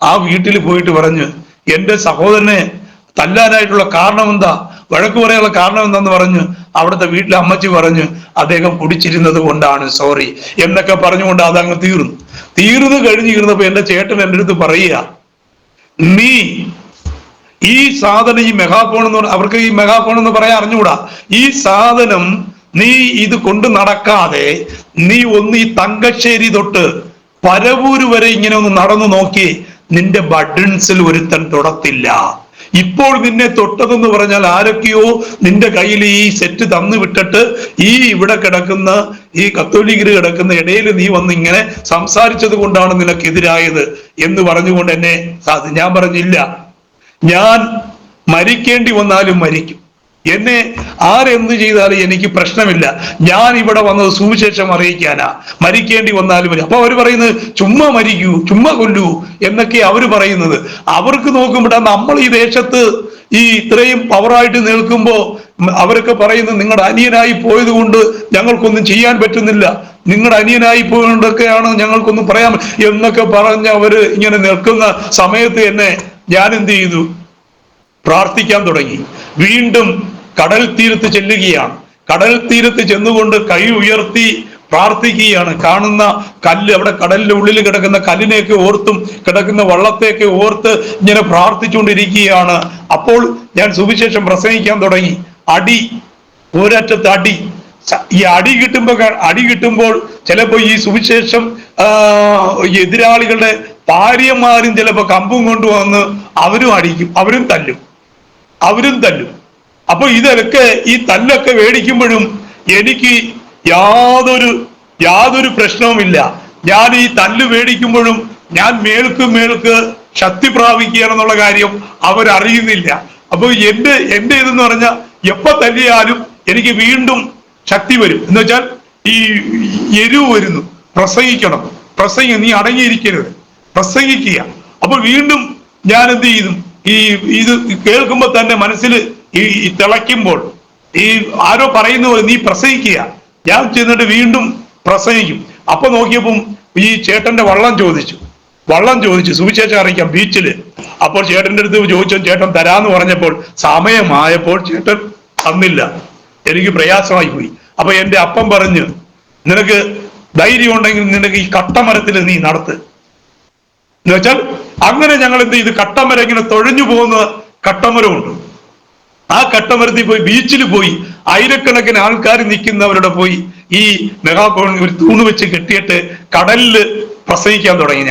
ആ വീട്ടിൽ പോയിട്ട് പറഞ്ഞു, എന്റെ സഹോദരനെ തല്ലാനായിട്ടുള്ള കാരണം എന്താ, വഴക്ക് പറയാനുള്ള കാരണം എന്താന്ന് പറഞ്ഞ് അവിടുത്തെ വീട്ടിലെ അമ്മച്ചി പറഞ്ഞു, അദ്ദേഹം കുടിച്ചിരുന്നത് കൊണ്ടാണ്, സോറി എന്നൊക്കെ പറഞ്ഞുകൊണ്ട് അതങ്ങ് തീർന്നു കഴിഞ്ഞിരുന്നപ്പോ എന്റെ ചേട്ടൻ എൻ്റെ അടുത്ത് പറയുക, നീ ഈ സാധനം, ഈ മെഗാഫോൺ എന്ന് പറഞ്ഞ, അവർക്ക് ഈ മെഗാഫോൺ എന്ന് പറയാൻ അറിഞ്ഞുകൂടാ, ഈ സാധനം നീ ഇത് കൊണ്ട് നടക്കാതെ നീ ഒന്ന് ഈ തങ്കശ്ശേരി തൊട്ട് പരവൂര് വരെ ഇങ്ങനെ ഒന്ന് നടന്നു നോക്കി, നിന്റെ ബട്ടൺസിൽ ഒരുത്തൻ തൊടത്തില്ല. ഇപ്പോൾ നിന്നെ തൊട്ടതെന്ന് പറഞ്ഞാൽ ആരൊക്കെയോ നിന്റെ കയ്യിൽ ഈ സെറ്റ് തന്നു വിട്ടിട്ട് ഈ ഇവിടെ കിടക്കുന്ന ഈ കത്തോലിക്കര് കിടക്കുന്ന ഇടയിൽ നീ വന്ന് ഇങ്ങനെ സംസാരിച്ചത് കൊണ്ടാണ് നിനക്കെതിരായത് എന്ന് പറഞ്ഞുകൊണ്ട് എന്നെ ഞാൻ പറഞ്ഞില്ല, ഞാൻ മരിക്കേണ്ടി വന്നാലും മരിക്കും, എന്നെ ആരെന്ത് ചെയ്താലും എനിക്ക് പ്രശ്നമില്ല, ഞാൻ ഇവിടെ വന്നത് സുവിശേഷം അറിയിക്കാനാ, മരിക്കേണ്ടി വന്നാലും മതി. അപ്പൊ അവര് പറയുന്നത് ചുമ്മാ മരിക്കൂ, ചുമ്മാ കൊല്ലൂ എന്നൊക്കെ അവര് പറയുന്നത്. അവർക്ക് നോക്കുമ്പോഴാ നമ്മൾ ഈ ദേശത്ത് ഈ ഇത്രയും പവറായിട്ട് നിൽക്കുമ്പോ അവരൊക്കെ പറയുന്നത് നിങ്ങളുടെ അനിയനായി പോയത് കൊണ്ട് ഞങ്ങൾക്കൊന്നും ചെയ്യാൻ പറ്റുന്നില്ല, നിങ്ങളുടെ അനിയനായി പോയതുകൊണ്ടൊക്കെയാണ് ഞങ്ങൾക്കൊന്നും പറയാൻ എന്നൊക്കെ പറഞ്ഞ് അവര് ഇങ്ങനെ നിൽക്കുന്ന സമയത്ത് എന്നെ ഞാൻ എന്ത് ചെയ്തു, പ്രാർത്ഥിക്കാൻ തുടങ്ങി. വീണ്ടും കടൽ തീരത്ത് ചെല്ലുകയാണ്. കടൽ തീരത്ത് ചെന്നുകൊണ്ട് കൈ ഉയർത്തി പ്രാർത്ഥിക്കുകയാണ്. കാണുന്ന കല്ല്, അവിടെ കടലിന്റെ ഉള്ളിൽ കിടക്കുന്ന കല്ലിനെയൊക്കെ ഓർത്തും കിടക്കുന്ന വള്ളത്തെയൊക്കെ ഓർത്ത് ഇങ്ങനെ പ്രാർത്ഥിച്ചുകൊണ്ടിരിക്കുകയാണ്. അപ്പോൾ ഞാൻ സുവിശേഷം പ്രസംഗിക്കാൻ തുടങ്ങി. അടി, ഒരറ്റത്ത് അടി. ഈ അടി കിട്ടുമ്പോൾ ചിലപ്പോ ഈ സുവിശേഷം എതിരാളികളുടെ ഭാര്യമാരും ചിലപ്പോ കമ്പും കൊണ്ടുവന്ന് അവരും അടിക്കും, അവരും തല്ലും. അപ്പൊ ഇതൊക്കെ ഈ തല്ലൊക്കെ മേടിക്കുമ്പോഴും എനിക്ക് യാതൊരു പ്രശ്നവുമില്ല. ഞാൻ ഈ തല്ല് മേടിക്കുമ്പോഴും ഞാൻ മേൾക്ക് ശക്തി പ്രാപിക്കുകയാണെന്നുള്ള കാര്യം അവരറിയുന്നില്ല. അപ്പൊ എന്റെ ഇതെന്ന് പറഞ്ഞാൽ എപ്പോ തല്ലിയാലും എനിക്ക് വീണ്ടും ശക്തി വരും. എന്ന് വെച്ചാൽ ഈ എരിവ് വരുന്നു, പ്രസംഗിക്കണം, നീ അടങ്ങിയിരിക്കരുത്, പ്രസംഗിക്കുക. അപ്പൊ വീണ്ടും ഞാൻ എന്ത് ചെയ്തു, ഇത് കേൾക്കുമ്പോൾ തന്നെ മനസ്സിൽ ഈ തിളയ്ക്കുമ്പോൾ ഈ ആരോ പറയുന്ന പോലെ നീ പ്രസംഗിക്കുക, ഞാൻ ചെന്നിട്ട് വീണ്ടും പ്രസംഗിക്കും. അപ്പൊ നോക്കിയപ്പം ഈ ചേട്ടന്റെ വള്ളം ചോദിച്ചു സുവിശേഷം അറിയിക്കാം ബീച്ചില്. അപ്പോൾ ചേട്ടന്റെ അടുത്ത് ചോദിച്ചു, ചേട്ടൻ തരാന്ന് പറഞ്ഞപ്പോൾ സമയമായപ്പോൾ ചേട്ടൻ തന്നില്ല. എനിക്ക് പ്രയാസമായി പോയി. അപ്പൊ എന്റെ അപ്പം പറഞ്ഞു, നിനക്ക് ധൈര്യം ഉണ്ടെങ്കിൽ നിനക്ക് ഈ കട്ടമരത്തിൽ നീ നടത്ത് എന്ന് വെച്ചാൽ അങ്ങനെ ഞങ്ങൾ എന്ത് ചെയ്ത്, കട്ടമരം ഇങ്ങനെ തൊഴഞ്ഞു പോകുന്ന കട്ടമരമുണ്ട്. ആ കട്ടമരത്തിൽ പോയി, ബീച്ചിൽ പോയി, ആയിരക്കണക്കിന് ആൾക്കാർ നിൽക്കുന്നവരുടെ പോയി ഈ മെഗാഫോൺ ഒരു തൂണ് വെച്ച് കെട്ടിയിട്ട് കടലില് പ്രസംഗിക്കാൻ തുടങ്ങി.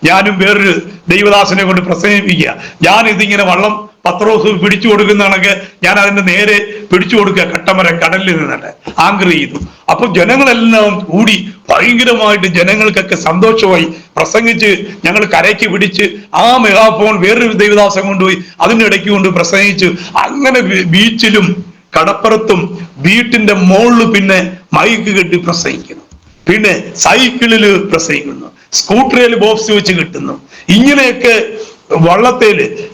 ഞാനും വേറൊരു ദൈവദാസനെ കൊണ്ട് പ്രസംഗിപ്പിക്കുക. ഞാൻ ഇതിങ്ങനെ വള്ളം പത്രോസ് പിടിച്ചു കൊടുക്കുന്നതാണൊക്കെ ഞാൻ അതിന്റെ നേരെ പിടിച്ചു കൊടുക്കുക, കട്ടമരം കടലിൽ നിന്നിട്ട് ആങ്കർ ചെയ്തു. അപ്പൊ ജനങ്ങളെല്ലാം കൂടി ഭയങ്കരമായിട്ട് ജനങ്ങൾക്കൊക്കെ സന്തോഷമായി പ്രസംഗിച്ച് ഞങ്ങൾ കരയ്ക്ക് പിടിച്ച് ആ മെഗാഫോൺ വേറൊരു ദൈവദാസം കൊണ്ടുപോയി അതിനിടയ്ക്ക് കൊണ്ട് പ്രസംഗിച്ചു. അങ്ങനെ ബീച്ചിലും കടപ്പുറത്തും വീട്ടിന്റെ മുകളിൽ പിന്നെ മൈക്ക് കെട്ടി പ്രസംഗിക്കുന്നു, പിന്നെ സൈക്കിളില് പ്രസംഗിക്കുന്നു, സ്കൂട്ടറിൽ ബോക്സ് വെച്ച് കിട്ടുന്നു. ഇങ്ങനെയൊക്കെ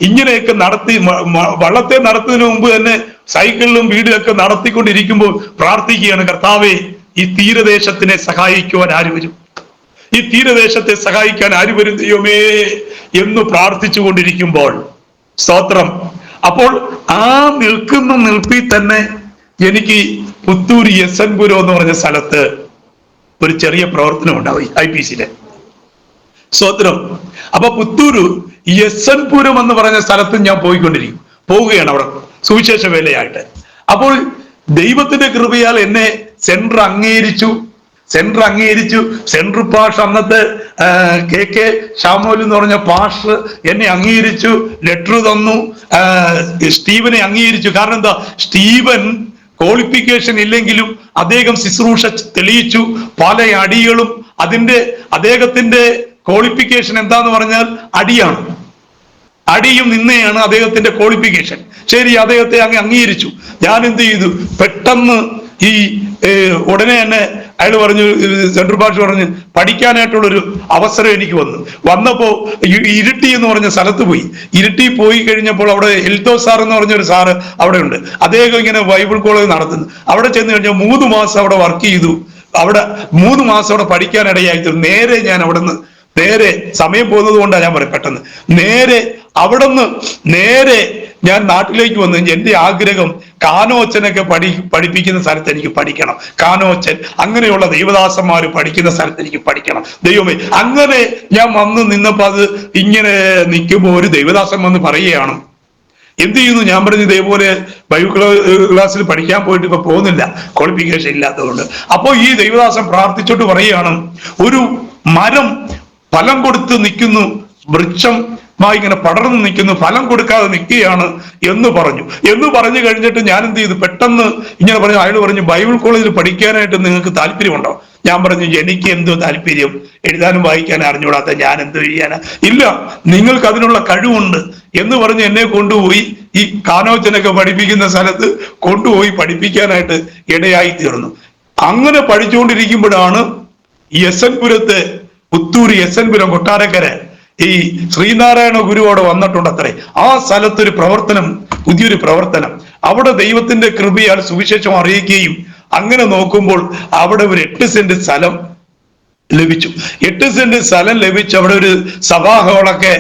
ഇങ്ങനെയൊക്കെ വള്ളത്തെ നടത്തുന്നതിന് മുമ്പ് തന്നെ സൈക്കിളിലും വീടിലൊക്കെ നടത്തിക്കൊണ്ടിരിക്കുമ്പോൾ പ്രാർത്ഥിക്കുകയാണ്, കർത്താവേ ഈ തീരദേശത്തിനെ സഹായിക്കുവാൻ ആര് വരും, ഈ തീരദേശത്തെ സഹായിക്കാൻ ആര് വരും ദൈവമേ എന്ന് പ്രാർത്ഥിച്ചു കൊണ്ടിരിക്കുമ്പോൾ സ്തോത്രം. അപ്പോൾ ആ നിൽക്കുന്ന നിൽപ്പിൽ തന്നെ എനിക്ക് പുത്തൂർ എസ് എൻ പുരം എന്ന് പറഞ്ഞ സ്ഥലത്ത് ഒരു ചെറിയ പ്രവർത്തനം ഉണ്ടാവും IPCയിലെ സ്തോത്രം. അപ്പൊ പുത്തൂര് എസ് എൻ പുരം എന്ന് പറഞ്ഞ സ്ഥലത്ത് ഞാൻ പോവുകയാണ് അവിടെ സുവിശേഷ വേലയായിട്ട്. അപ്പോൾ ദൈവത്തിന്റെ കൃപയാൽ എന്നെ സെൻട്രൽ അംഗീകരിച്ചു. സെൻട്രൽ പാഷ അന്നത്തെ KK ഷാമോൽ എന്ന് പറഞ്ഞ പാഷ് എന്നെ അംഗീകരിച്ചു, ലെറ്റർ തന്നു. സ്റ്റീവനെ അംഗീകരിച്ചു. കാരണം എന്താ, സ്റ്റീവൻ ക്വാളിഫിക്കേഷൻ ഇല്ലെങ്കിലും അദ്ദേഹം ശുശ്രൂഷ തെളിയിച്ചു. പല അടികളും അദ്ദേഹത്തിന്റെ ക്വാളിഫിക്കേഷൻ എന്താന്ന് പറഞ്ഞാൽ അടിയാണ്. അടിയും നിന്നയാണ് അദ്ദേഹത്തിന്റെ ക്വാളിഫിക്കേഷൻ. ശരി, അദ്ദേഹത്തെ അംഗീകരിച്ചു. ഞാൻ എന്ത് ചെയ്തു, പെട്ടെന്ന് ഈ ഉടനെ തന്നെ അയാൾ പറഞ്ഞു, സെൻട്രൽ ഭാഷ പറഞ്ഞു പഠിക്കാനായിട്ടുള്ളൊരു അവസരം എനിക്ക് വന്നപ്പോ ഇരിട്ടി എന്ന് പറഞ്ഞ സ്ഥലത്ത് പോയി. ഇരിട്ടി പോയി കഴിഞ്ഞപ്പോൾ അവിടെ എൽത്തോ സാർ എന്ന് പറഞ്ഞൊരു സാറ് അവിടെ ഉണ്ട്. അദ്ദേഹം ഇങ്ങനെ ബൈബിൾ കോളേജ് നടത്തുന്നു. അവിടെ ചെന്ന് കഴിഞ്ഞാൽ 3 മാസം അവിടെ വർക്ക് ചെയ്തു. അവിടെ 3 മാസം അവിടെ പഠിക്കാനിടയായി. നേരെ ഞാൻ അവിടുന്ന് സമയം പോകുന്നത് കൊണ്ടാണ് ഞാൻ പറയും പെട്ടെന്ന് നേരെ ഞാൻ നാട്ടിലേക്ക് വന്നു. എന്റെ ആഗ്രഹം കാനോച്ചനൊക്കെ പഠിപ്പിക്കുന്ന സ്ഥലത്ത് എനിക്ക് പഠിക്കണം. കാനോച്ചൻ അങ്ങനെയുള്ള ദൈവദാസന്മാർ പഠിക്കുന്ന സ്ഥലത്ത് എനിക്ക് പഠിക്കണം. ദൈവമേ, അങ്ങനെ ഞാൻ വന്ന് നിന്നപ്പോ അത് ഇങ്ങനെ നിൽക്കുമ്പോൾ ഒരു ദൈവദാസൻ വന്ന് പറയുകയാണ്, എന്ത് ചെയ്യുന്നു? ഞാൻ പറഞ്ഞു ഇതേപോലെ ബൈബിൾ ക്ലാസ്സിൽ പഠിക്കാൻ പോയിട്ട് ഇപ്പൊ പോകുന്നില്ല, ക്വാളിഫിക്കേഷൻ ഇല്ലാത്തതുകൊണ്ട്. അപ്പോ ഈ ദൈവദാസൻ പ്രാർത്ഥിച്ചോട്ട് പറയുകയാണ്, ഒരു മരം ഫലം കൊടുത്ത് നിൽക്കുന്നു, വൃക്ഷമായി ഇങ്ങനെ പടർന്നു നിൽക്കുന്നു, ഫലം കൊടുക്കാതെ നിൽക്കുകയാണ് എന്ന് പറഞ്ഞു കഴിഞ്ഞിട്ട് ഞാൻ എന്ത് ചെയ്തു, പെട്ടെന്ന് ഇങ്ങനെ പറഞ്ഞു. അയാൾ പറഞ്ഞു, ബൈബിൾ കോളേജിൽ പഠിക്കാനായിട്ട് നിങ്ങൾക്ക് താല്പര്യമുണ്ടോ? ഞാൻ പറഞ്ഞു, എനിക്ക് എന്തോ താല്പര്യം, എഴുതാനും വായിക്കാനും അറിഞ്ഞുകൂടാത്ത ഞാൻ എന്തോ ചെയ്യാനാ? ഇല്ല, നിങ്ങൾക്ക് അതിനുള്ള കഴിവുണ്ട് എന്ന് പറഞ്ഞ് എന്നെ കൊണ്ടുപോയി ഈ കാനോച്ചനൊക്കെ പഠിപ്പിക്കുന്ന സ്ഥലത്ത് കൊണ്ടുപോയി പഠിപ്പിക്കാനായിട്ട് ഇടയായി തീർന്നു. അങ്ങനെ പഠിച്ചുകൊണ്ടിരിക്കുമ്പോഴാണ് യശൻപുരത്ത്, പുത്തൂര് യശൻപുരം കൊട്ടാരക്കര ഈ ശ്രീനാരായണ ഗുരു അവിടെ വന്നിട്ടുണ്ട് അത്രേ. ആ സ്ഥലത്തൊരു പ്രവർത്തനം, പുതിയൊരു പ്രവർത്തനം. അവിടെ ദൈവത്തിന്റെ കൃപയാൽ സുവിശേഷം അറിയിക്കുകയും അങ്ങനെ നോക്കുമ്പോൾ അവിടെ ഒരു 8 സെന്റ് സ്ഥലം ലഭിച്ചു. 8 സെന്റ് സ്ഥലം ലഭിച്ച് അവിടെ ഒരു സഭാഹോളൊക്കെ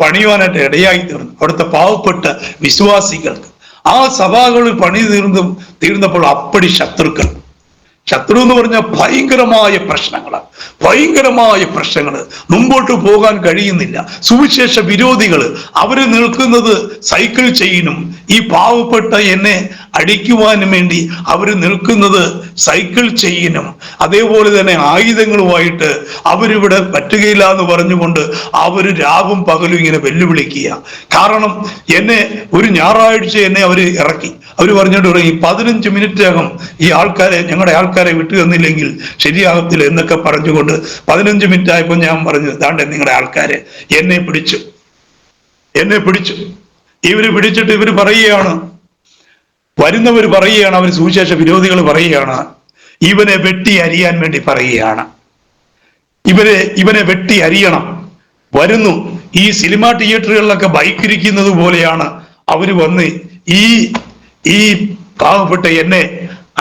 പണിയുവാനായിട്ട് ഇടയായി തീർന്നു. അവിടുത്തെ പാവപ്പെട്ട വിശ്വാസികൾക്ക് ആ സഭാകളിൽ പണി തീർന്നപ്പോൾ അപ്പടി ശത്രു എന്ന് പറഞ്ഞാൽ ഭയങ്കരമായ പ്രശ്നങ്ങൾ, മുമ്പോട്ട് പോകാൻ കഴിയുന്നില്ല. സുവിശേഷ വിരോധികൾ അവര് നിൽക്കുന്നത് സൈക്കിൾ ചെയിനും ഈ പാവപ്പെട്ട എന്നെ അടിക്കുവാനും വേണ്ടി അവര് നിൽക്കുന്നത് സൈക്കിൾ ചെയിനും അതേപോലെ തന്നെ ആയുധങ്ങളുമായിട്ട് അവരിവിടെ പറ്റുകയില്ല എന്ന് പറഞ്ഞുകൊണ്ട് അവര് രാവും പകലും ഇങ്ങനെ വെല്ലുവിളിക്കുക. കാരണം എന്നെ ഒരു ഞായറാഴ്ച എന്നെ അവര് ഇറക്കി. അവര് പറഞ്ഞിട്ട് തുടങ്ങി, 15 മിനിറ്റകം ഞങ്ങളുടെ ആൾക്കാരെ വിട്ടു തന്നില്ലെങ്കിൽ ശരിയാകത്തില്ല എന്നൊക്കെ പറഞ്ഞുകൊണ്ട് 15 മിനിറ്റ് ആയപ്പോൾ ഞാൻ പറഞ്ഞു, താണ്ടെ നിങ്ങളുടെ ആൾക്കാരെ എന്നെ പിടിച്ചു. ഇവര് പിടിച്ചിട്ട് ഇവര് പറയുകയാണ്, വരുന്നവർ പറയുകയാണ്, അവർ സുവിശേഷ വിരോധികൾ പറയുകയാണ്, ഇവനെ വെട്ടി അരിയാൻ വേണ്ടി പറയുകയാണ്. ഇവനെ വെട്ടി അരിയണം. വരുന്നു. ഈ സിനിമാ തിയേറ്ററുകളിലൊക്കെ ബൈക്കിരിക്കുന്നത് പോലെയാണ് അവര് വന്ന് ഈ പാവപ്പെട്ട എന്നെ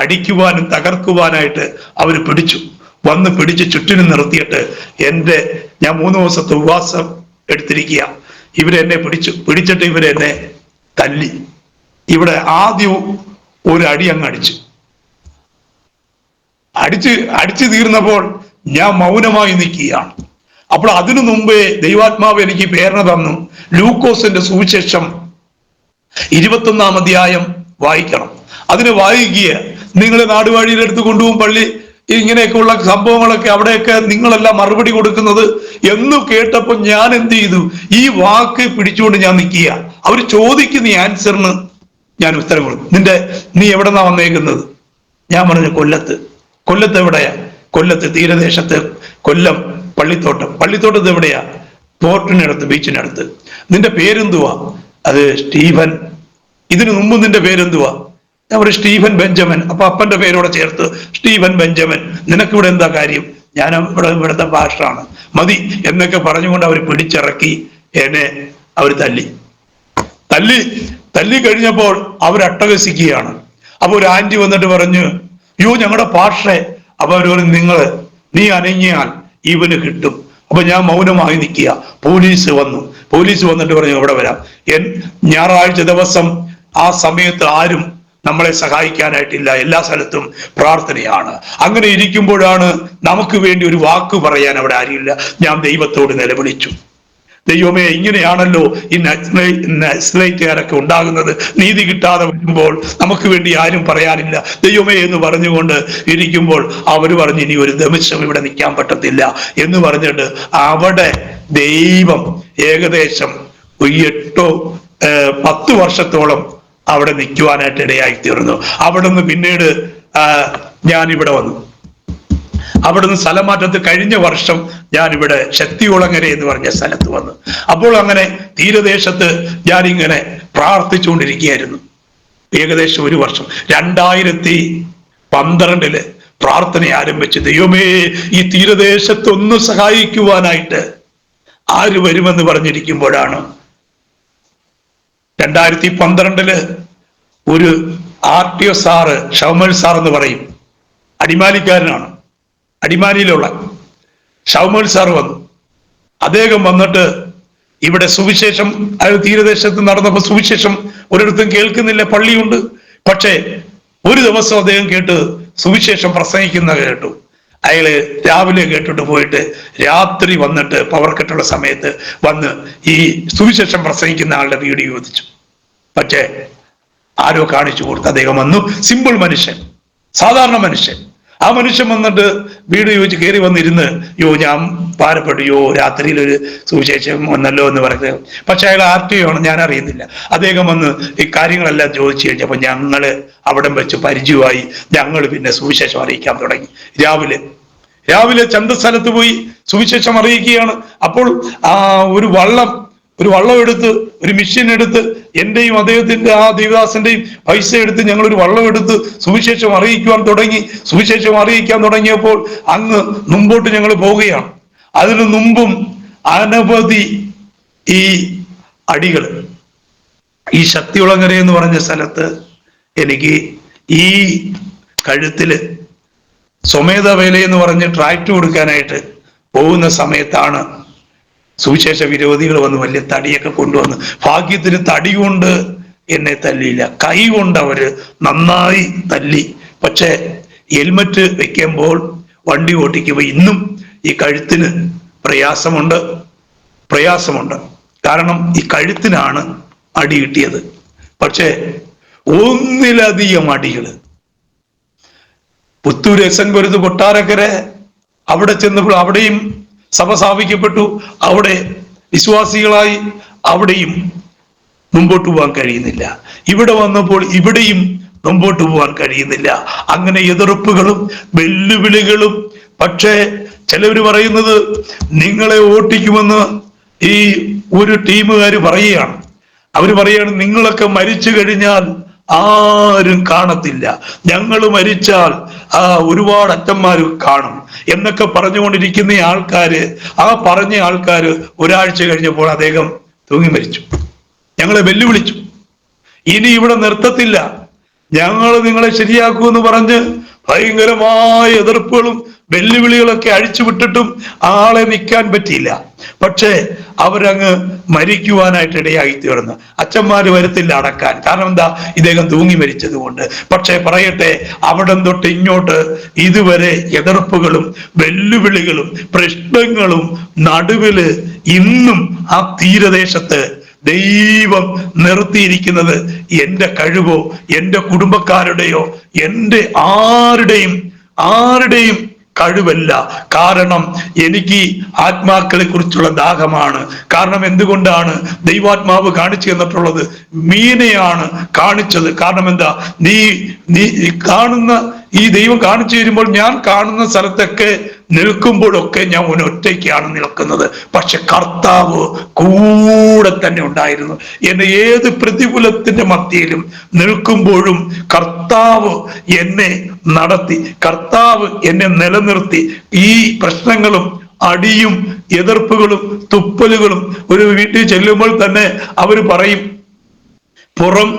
അടിക്കുവാനും തകർക്കുവാനായിട്ട് അവര് പിടിച്ച് ചുറ്റിനും നിർത്തിയിട്ട് ഞാൻ 3 ദിവസത്തെ ഉപവാസം എടുത്തിരിക്കുക. ഇവരെന്നെ പിടിച്ചിട്ട് ഇവരെന്നെ തല്ലി. ഇവിടെ ആദ്യം ഒരു അടി അങ്ങ് അടിച്ചു തീർന്നപ്പോൾ ഞാൻ മൗനമായി നിൽക്കുകയാണ്. അപ്പോൾ അതിനു മുമ്പേ ദൈവാത്മാവ് എനിക്ക് പ്രേരണ തന്നു, ലൂക്കോസിന്റെ സുവിശേഷം 21-ാം അധ്യായം വായിക്കണം. അതിന് വായിക്കുക. നിങ്ങളെ നാടുവാഴിയുടെ അടുത്ത് കൊണ്ടുപോകും, പള്ളി ഇങ്ങനെയൊക്കെയുള്ള സംഭവങ്ങളൊക്കെ അവിടെയൊക്കെ നിങ്ങളെല്ലാം മറുപടി കൊടുക്കുന്നത് എന്ന് കേട്ടപ്പോൾ ഞാൻ എന്ത് ചെയ്തു, ഈ വാക്ക് പിടിച്ചുകൊണ്ട് ഞാൻ നിൽക്കുക. അവർ ചോദിക്കുന്ന ആൻസറിന് ഞാൻ ഉത്തരം കൊടുക്കും. നീ എവിടെന്നാ വന്നേക്കുന്നത്? ഞാൻ പറഞ്ഞു കൊല്ലത്ത് എവിടെയാ? കൊല്ലത്ത് തീരദേശത്ത്, കൊല്ലം പള്ളിത്തോട്ടത്ത് എവിടെയാ? പോർട്ടിനടുത്ത്, ബീച്ചിനടുത്ത്. നിന്റെ പേരെന്തുവാ? അത് സ്റ്റീഫൻ. ഇതിനു മുമ്പ് നിന്റെ പേരെന്തുവാ? ഞാൻ പറയും സ്റ്റീഫൻ ബെഞ്ചമിൻ. അപ്പൊ അപ്പന്റെ പേരോടെ ചേർത്ത് സ്റ്റീഫൻ ബെഞ്ചമിൻ. നിനക്കിവിടെ എന്താ കാര്യം? ഞാൻ ഇവിടുത്തെ ഭാഷയാണ് മതി എന്നൊക്കെ പറഞ്ഞുകൊണ്ട് അവർ പിടിച്ചിറക്കി എന്നെ അവർ തല്ലി കഴിഞ്ഞപ്പോൾ അവർ അട്ടഹസിക്കുകയാണ്. അപ്പൊ ഒരു ആന്റി വന്നിട്ട് പറഞ്ഞു, യോ ഞങ്ങളുടെ ഭാഷ. അപ്പൊ അവർ പറഞ്ഞു, നീ അനങ്ങിയാൽ ഇവന് കിട്ടും. അപ്പൊ ഞാൻ മൗനമായി നിൽക്കുക. പോലീസ് വന്നിട്ട് പറഞ്ഞു, ഇവിടെ വരാം. ഞായറാഴ്ച ദിവസം ആ സമയത്ത് ആരും നമ്മളെ സഹായിക്കാനായിട്ടില്ല, എല്ലാ സ്ഥലത്തും പ്രാർത്ഥനയാണ്. അങ്ങനെ ഇരിക്കുമ്പോഴാണ് നമുക്ക് വേണ്ടി ഒരു വാക്ക് പറയാൻ അവിടെ ആരുമില്ല. ഞാൻ ദൈവത്തോട് നിലവിളിച്ചു, ദൈവമേ, ഇങ്ങനെയാണല്ലോ ഈ നക്സലൈറ്റുകാരൊക്കെ ഉണ്ടാകുന്നത്. നീതി കിട്ടാതെ വരുമ്പോൾ നമുക്ക് വേണ്ടി ആരും പറയാനില്ല ദൈവമേ എന്ന് പറഞ്ഞുകൊണ്ട് ഇരിക്കുമ്പോൾ അവർ പറഞ്ഞു, ഇനി ഒരു നിമിഷം ഇവിടെ നിൽക്കാൻ പറ്റത്തില്ല എന്ന് പറഞ്ഞിട്ട് അവിടെ ദൈവം ഏകദേശം 8-10 വർഷത്തോളം അവിടെ നിൽക്കുവാനായിട്ട് ഇടയായി തീർന്നു. അവിടുന്ന് പിന്നീട് ഞാനിവിടെ വന്നു. അവിടുന്ന് സ്ഥലമാറ്റത്ത് കഴിഞ്ഞ വർഷം ഞാനിവിടെ ശക്തികുളങ്ങര എന്ന് പറഞ്ഞ സ്ഥലത്ത് വന്നു. അപ്പോൾ അങ്ങനെ തീരദേശത്ത് ഞാനിങ്ങനെ പ്രാർത്ഥിച്ചുകൊണ്ടിരിക്കുകയായിരുന്നു. ഏകദേശം ഒരു വർഷം 2012 പ്രാർത്ഥന ആരംഭിച്ചു. ദൈവമേ, ഈ തീരദേശത്ത് ഒന്ന് സഹായിക്കുവാനായിട്ട് ആര് വരുമെന്ന് പറഞ്ഞിരിക്കുമ്പോഴാണ് 2012 ഒരു RTO സാറ്, ഷൗമൽ സാർ എന്ന് പറയും, അടിമാലിക്കാരനാണ്, അടിമാലിയിലുള്ള ഷൗമൽ സാർ വന്നു. അദ്ദേഹം വന്നിട്ട് ഇവിടെ സുവിശേഷം തീരദേശത്ത് നടന്നപ്പോൾ സുവിശേഷം ഒരിടത്തും കേൾക്കുന്നില്ല, പള്ളിയുണ്ട്. പക്ഷേ ഒരു ദിവസം അദ്ദേഹം കേട്ട് സുവിശേഷം പ്രസംഗിക്കുന്ന കേട്ടു. അയാള് രാവിലെ കേട്ടിട്ട് പോയിട്ട് രാത്രി വന്നിട്ട് പവർ കട്ടുള്ള സമയത്ത് വന്ന് ഈ സുവിശേഷം പ്രസംഗിക്കുന്ന ആളുടെ വീഡിയോ ചോദിച്ചു. പക്ഷേ ആരോ കാണിച്ചു കൊടുത്ത് അദ്ദേഹം വന്നു. സിമ്പിൾ മനുഷ്യൻ, സാധാരണ മനുഷ്യൻ. ആ മനുഷ്യൻ വന്നിട്ട് വീട് ചോദിച്ച് കയറി വന്നിരുന്ന് ഞാൻ ഭാരപ്പെട്ടു, രാത്രിയിൽ ഒരു സുവിശേഷം വന്നല്ലോ എന്ന് പറഞ്ഞത്. പക്ഷെ അയാൾ RTO ആണ്, ഞാൻ അറിയുന്നില്ല. അദ്ദേഹം വന്ന് ഈ കാര്യങ്ങളെല്ലാം ചോദിച്ചു കഴിഞ്ഞപ്പോൾ ഞങ്ങള് അവിടെ വെച്ച് പരിചയമായി. ഞങ്ങൾ പിന്നെ സുവിശേഷം അറിയിക്കാൻ തുടങ്ങി. രാവിലെ ചന്തസ്ഥലത്ത് പോയി സുവിശേഷം അറിയിക്കുകയാണ്. അപ്പോൾ ഒരു വള്ളം എടുത്ത്, ഒരു മിഷ്യൻ എടുത്ത്, എന്റെയും അദ്ദേഹത്തിന്റെ ആ ദേവദാസന്റെയും പൈസ എടുത്ത് ഞങ്ങൾ ഒരു വള്ളം എടുത്ത് സുവിശേഷം അറിയിക്കാൻ തുടങ്ങിയപ്പോൾ അങ്ങ് മുമ്പോട്ട് ഞങ്ങൾ പോവുകയാണ്. അതിനു മുമ്പും അനവധി ഈ അടികൾ, ഈ ശക്തികുളങ്ങര എന്ന് പറഞ്ഞ സ്ഥലത്ത് എനിക്ക് ഈ കഴുത്തില് സ്വമേധ വേല എന്ന് പറഞ്ഞ് ട്രാക്ട് കൊടുക്കാനായിട്ട് പോകുന്ന സമയത്താണ് സുവിശേഷ വിരോധികൾ വന്ന് വലിയ തടിയൊക്കെ കൊണ്ടുവന്ന്. ഭാഗ്യത്തിന് തടി കൊണ്ട് എന്നെ തല്ലിയില്ല, കൈ കൊണ്ട് അവര് നന്നായി തല്ലി. പക്ഷെ ഹെൽമറ്റ് വെക്കുമ്പോൾ വണ്ടി ഓട്ടിക്കുമ്പോൾ ഇന്നും ഈ കഴുത്തിന് പ്രയാസമുണ്ട്. കാരണം ഈ കഴുത്തിനാണ് അടി കിട്ടിയത്. പക്ഷെ ഒന്നിലധികം അടികള് പുത്തൂർ SN പൊരുത്ത് കൊട്ടാരക്കര അവിടെ ചെന്നപ്പോൾ അവിടെയും സഭ സ്ഥാപിക്കപ്പെട്ടു. അവിടെ വിശ്വാസികളായി അവിടെയും മുമ്പോട്ട് പോകാൻ കഴിയുന്നില്ല. ഇവിടെ വന്നപ്പോൾ ഇവിടെയും മുമ്പോട്ട് പോകാൻ കഴിയുന്നില്ല. അങ്ങനെ എതിർപ്പുകളും വെല്ലുവിളികളും. പക്ഷേ ചിലവര് പറയുന്നത് നിങ്ങളെ ഓട്ടിക്കുമെന്ന് ഈ ഒരു ടീമുകാർ പറയുകയാണ്. അവര് പറയാണ് നിങ്ങളൊക്കെ മരിച്ചു കഴിഞ്ഞാൽ ആരും കാണത്തില്ല, ഞങ്ങൾ മരിച്ചാൽ ഒരുപാട് അച്ഛന്മാർ കാണും എന്നൊക്കെ പറഞ്ഞുകൊണ്ടിരിക്കുന്ന പറഞ്ഞ ആൾക്കാര് ഒരാഴ്ച കഴിഞ്ഞപ്പോൾ അദ്ദേഹം തൂങ്ങി മരിച്ചു. ഞങ്ങളെ വെല്ലുവിളിച്ചു, ഇനി ഇവിടെ നിർത്തത്തില്ല, ഞങ്ങൾ നിങ്ങളെ ശരിയാക്കുമെന്ന് പറഞ്ഞ് ഭയങ്കരമായ എതിർപ്പുകളും വെല്ലുവിളികളൊക്കെ അഴിച്ചു വിട്ടിട്ടും ആളെ നിൽക്കാൻ പറ്റിയില്ല. പക്ഷേ അവരങ്ങ് മരിക്കുവാനായിട്ട് ഇടയായി തീർന്നു. അച്ഛന്മാര് വരത്തില്ല അടക്കാൻ, കാരണം എന്താ, ഇദ്ദേഹം തൂങ്ങി മരിച്ചത് കൊണ്ട്. പക്ഷെ പറയട്ടെ, അവിടം തൊട്ട് ഇങ്ങോട്ട് ഇതുവരെ എതിർപ്പുകളും വെല്ലുവിളികളും പ്രശ്നങ്ങളും നടുവില് ഇന്നും ആ തീരദേശത്ത് ദൈവം നിർത്തിയിരിക്കുന്നത് എന്റെ കഴിവോ എന്റെ കുടുംബക്കാരുടെയോ എന്റെ ആരുടെയും കഴിവല്ല. കാരണം എനിക്ക് ആത്മാക്കളെ കുറിച്ചുള്ള ദാഹമാണ്. കാരണം എന്തുകൊണ്ടാണ് ദൈവാത്മാവ് കാണിച്ചു തന്നിട്ടുള്ളത്? മീനെയാണ് കാണിച്ചത്. കാരണം എന്താ, നീ കാണുന്ന ഈ ദൈവം കാണിച്ചു തരുമ്പോൾ ഞാൻ കാണുന്ന സ്ഥലത്തൊക്കെ നിൽക്കുമ്പോഴൊക്കെ ഞാൻ ഒറ്റയ്ക്കാണ് നിൽക്കുന്നത്. പക്ഷെ കർത്താവ് കൂടെ തന്നെ ഉണ്ടായിരുന്നു. എന്നെ ഏത് പ്രതികൂലത്തിന്റെ മധ്യയിലും നിൽക്കുമ്പോഴും കർത്താവ് എന്നെ നടത്തി, കർത്താവ് എന്നെ നിലനിർത്തി. ഈ പ്രശ്നങ്ങളും അടിയും എതിർപ്പുകളും തുപ്പലുകളും ഒരു വീട്ടിൽ ചെല്ലുമ്പോൾ തന്നെ അവര് പറയും,